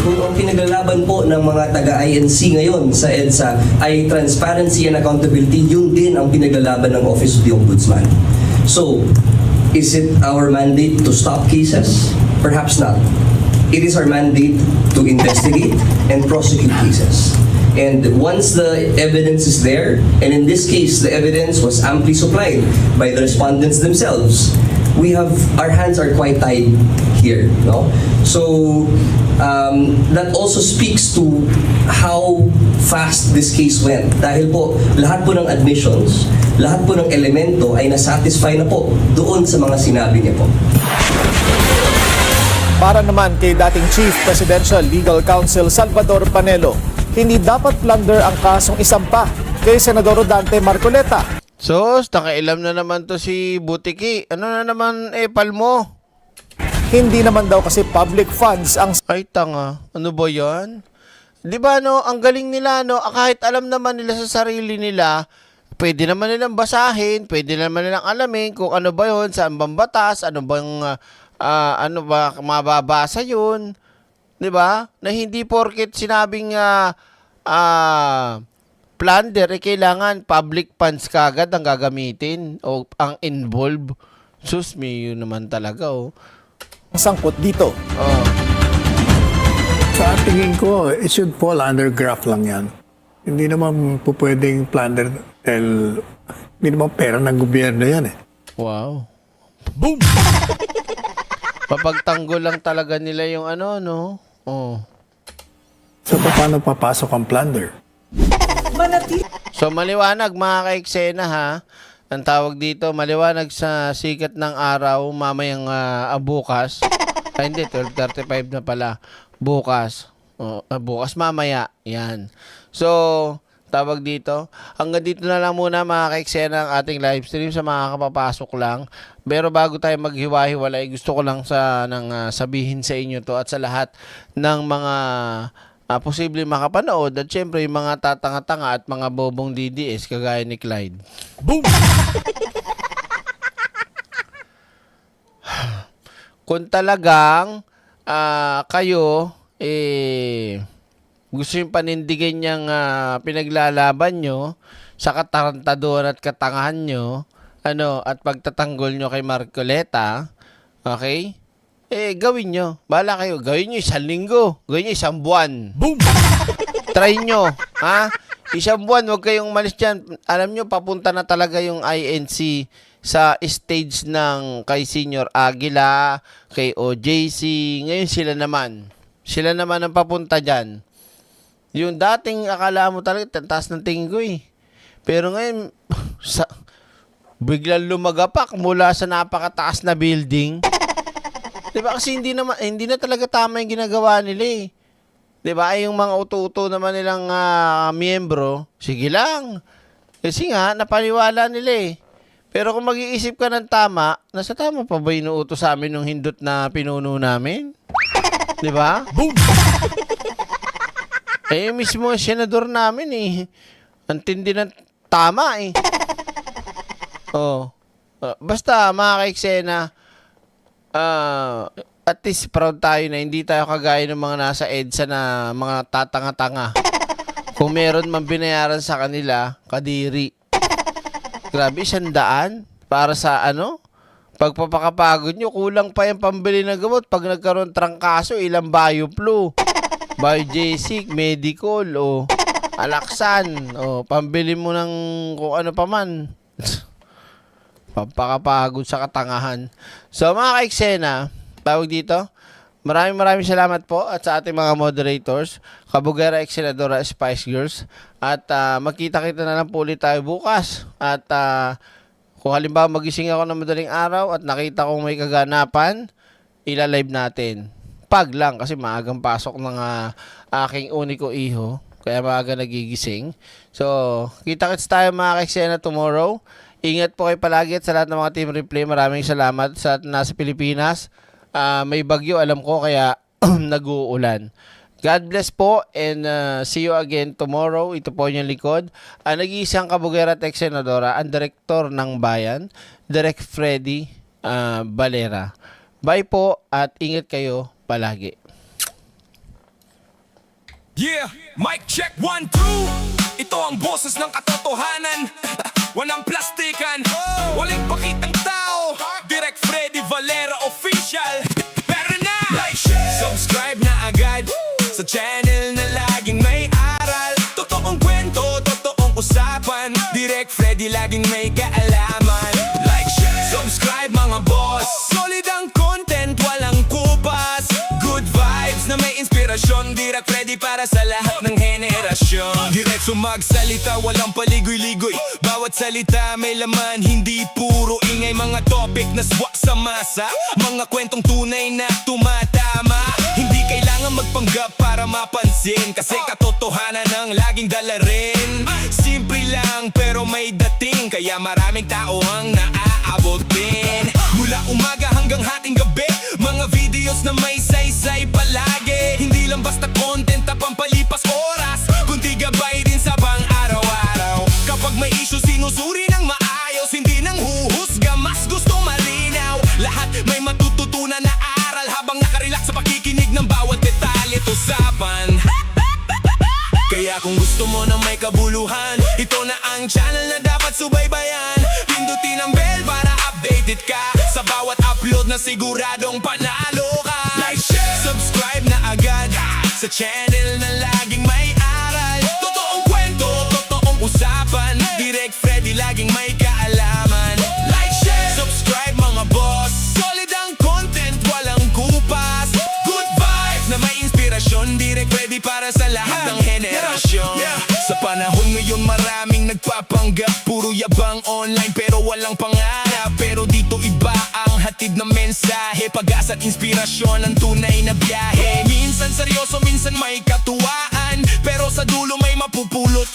Kung ang pinaglalaban po ng mga taga-INC ngayon sa EDSA ay transparency and accountability, yun din ang pinaglalaban ng Office of the Ombudsman. So, is it our mandate to stop cases? Perhaps not. It is our mandate to investigate and prosecute cases. And once the evidence is there, and in this case, the evidence was amply supplied by the respondents themselves, our hands are quite tied here, no? So that also speaks to how fast this case went. Dahil po, lahat po ng admissions, lahat po ng elemento ay nasatisfy na po doon sa mga sinabi niya po. Para naman kay dating Chief Presidential Legal Counsel Salvador Panelo, hindi dapat plunder ang kasong isampa kay Senador Dante Marcoleta. Sos, nakailam na naman to si Butiki. Ano na naman epal mo? Hindi naman daw kasi public funds ang... Ay, tanga. Ano ba yan? Di ba, no? Ang galing nila, no? Kahit alam naman nila sa sarili nila, pwede naman nilang basahin, pwede naman nilang alamin kung ano ba yun, saan bang batas, ano bang, ano ba, mababasa yun. Di ba? Na hindi porket sinabing, plunder, kailangan public funds kagad ang gagamitin o ang involved. Sus, may yun naman talaga, oh. Sangkot dito. Sa tingin ko, it should fall under graft lang yan. Hindi naman po pwedeng plunder dahil hindi naman pera ng gobyerno yan eh. Wow. Boom! Papagtanggol lang talaga nila yung ano, no? Oh. So, paano papasok ang plunder? So maliwanag mga ka-eksena ha. Ang tawag dito, maliwanag sa sikat ng araw mamayang bukas. Ay hindi, 12:35 na pala. Bukas. Bukas mamaya. Yan. So, tawag dito. Hanggang dito na lang muna mga ka-eksena ang ating live stream sa mga kapapasok lang. Pero bago tayo maghiwa-hiwalay, gusto ko lang sabihin sa inyo to at sa lahat ng mga posible makapanood at syempre yung mga tatanga-tanga at mga bobong DDS kagaya ni Clyde. Boom! Kung talagang kayo gusto yung panindigan niyang pinaglalaban nyo sa katarantaduhan at katangahan nyo at pagtatanggol nyo kay Marcoleta, okay? Gawin nyo. Bahala kayo. Gawin nyo 1 linggo. Gawin nyo 1 buwan. Boom! Try nyo. Ha? 1 buwan, huwag kayong malis dyan. Alam nyo, papunta na talaga yung INC sa stage ng kay Senior Aguila, kay OJC. Ngayon sila naman. Sila naman ang papunta dyan. Yung dating akala mo talaga, taas ng tingin ko eh. Pero ngayon, biglang lumagapak mula sa napakataas na building. Diba kasi hindi na talaga tama yung ginagawa nila eh. Diba ay yung mga uto-uto naman nilang miyembro, sige lang. Kasi nga napaniwala nila eh. Pero kung mag-iisip ka ng tama, nasa tama pa ba inuuto sa amin nung hindot na pinuno namin? Diba? Boom! Mismo ang senador namin eh. Ang tindi ng tama eh. Basta mga ka-eksena, at least proud tayo na hindi tayo kagaya ng mga nasa EDSA na mga tatanga-tanga. Kung meron man binayaran sa kanila, kadiri. Grabe, 100 para sa pagpapakapagod nyo, kulang pa yung pambili ng gamot. Pag nagkaroon trangkaso, ilang BioFlu, BioJesic, Medical, Alaxan, pambili mo ng kung ano pa man. Pampakapagod sa katangahan. So mga ka-eksena, tawag dito, maraming salamat po at sa ating mga moderators, Kabugera, Senadora, Spice Girls, at magkita-kita na lang po ulit tayo bukas. At kung halimbawa magising ako ng madaling araw at nakita kong may kaganapan, ila-live natin. Pag lang kasi maagang pasok ng aking uniko iho, kaya maaga nagigising. So kita-kits tayo mga ka-eksena tomorrow. Ingat po kayo palagi at sa lahat ng mga team replay, maraming salamat sa nasa Pilipinas. May bagyo, alam ko, kaya nag-uulan. God bless po and see you again tomorrow. Ito po yung likod. Nag-iisang Kabugera at Senadora, ang direktor ng bayan, Direk Freddy Valera. Bye po at ingat kayo palagi. Yeah, mic check 1, 2. Ito ang boses ng katotohanan. Walang plastikan, walang pakitang tao. Direk Freddy Valera Official. Pero na, like, share, subscribe na agad sa channel na laging may aral. Totoong kwento, totoong usapan. Direk Freddy laging may kaalaman. Like, share, subscribe mga boss. Direct ready para sa lahat ng henerasyon. Diretso magsalita, walang paligoy-ligoy. Bawat salita may laman, hindi puro ingay. Mga topic na swak sa masa, mga kwentong tunay na tumatama. Hindi kailangan magpanggap para mapansin, kasi katotohanan ang laging dala rin. Simple lang pero may dating, kaya maraming tao ang naaabot din. Mula umaga hanggang hating gabi, mga videos na may saysay palagi. Hindi lang basta content na pampalipas oras, kundi gabay din sa pang-araw-araw. Kapag may issue sinusuri ng maayos, hindi nang huhusga, mas gusto malinaw. Lahat may matututunan na aral, habang nakarelax sa pakikinig ng bawat detalye at usapan. Kaya kung gusto mo na may kabuluhan, ito na ang channel na dapat subaybayan. Pindutin ang bell para updated ka sa bawat upload, na siguradong panalo ka. Like, share, subscribe na agad sa channel na laging may aral. Totoong kwento, totoong usapan, Direct Freddy laging may kaalaman. Like, share, subscribe mga boss, solid ang content, walang kupas. Good vibes na may inspirasyon, Direct Freddy para sa lahat ng henerasyon. Sa panahon ngayon maraming nagpapanggap, puro yabang online pero walang pangarap. Pero dito iba ang hatid na mensahe, pag-asa at inspirasyon ang tunay na biyahe. Minsan seryoso, minsan may katuwaan, pero sa dulo may mapupulot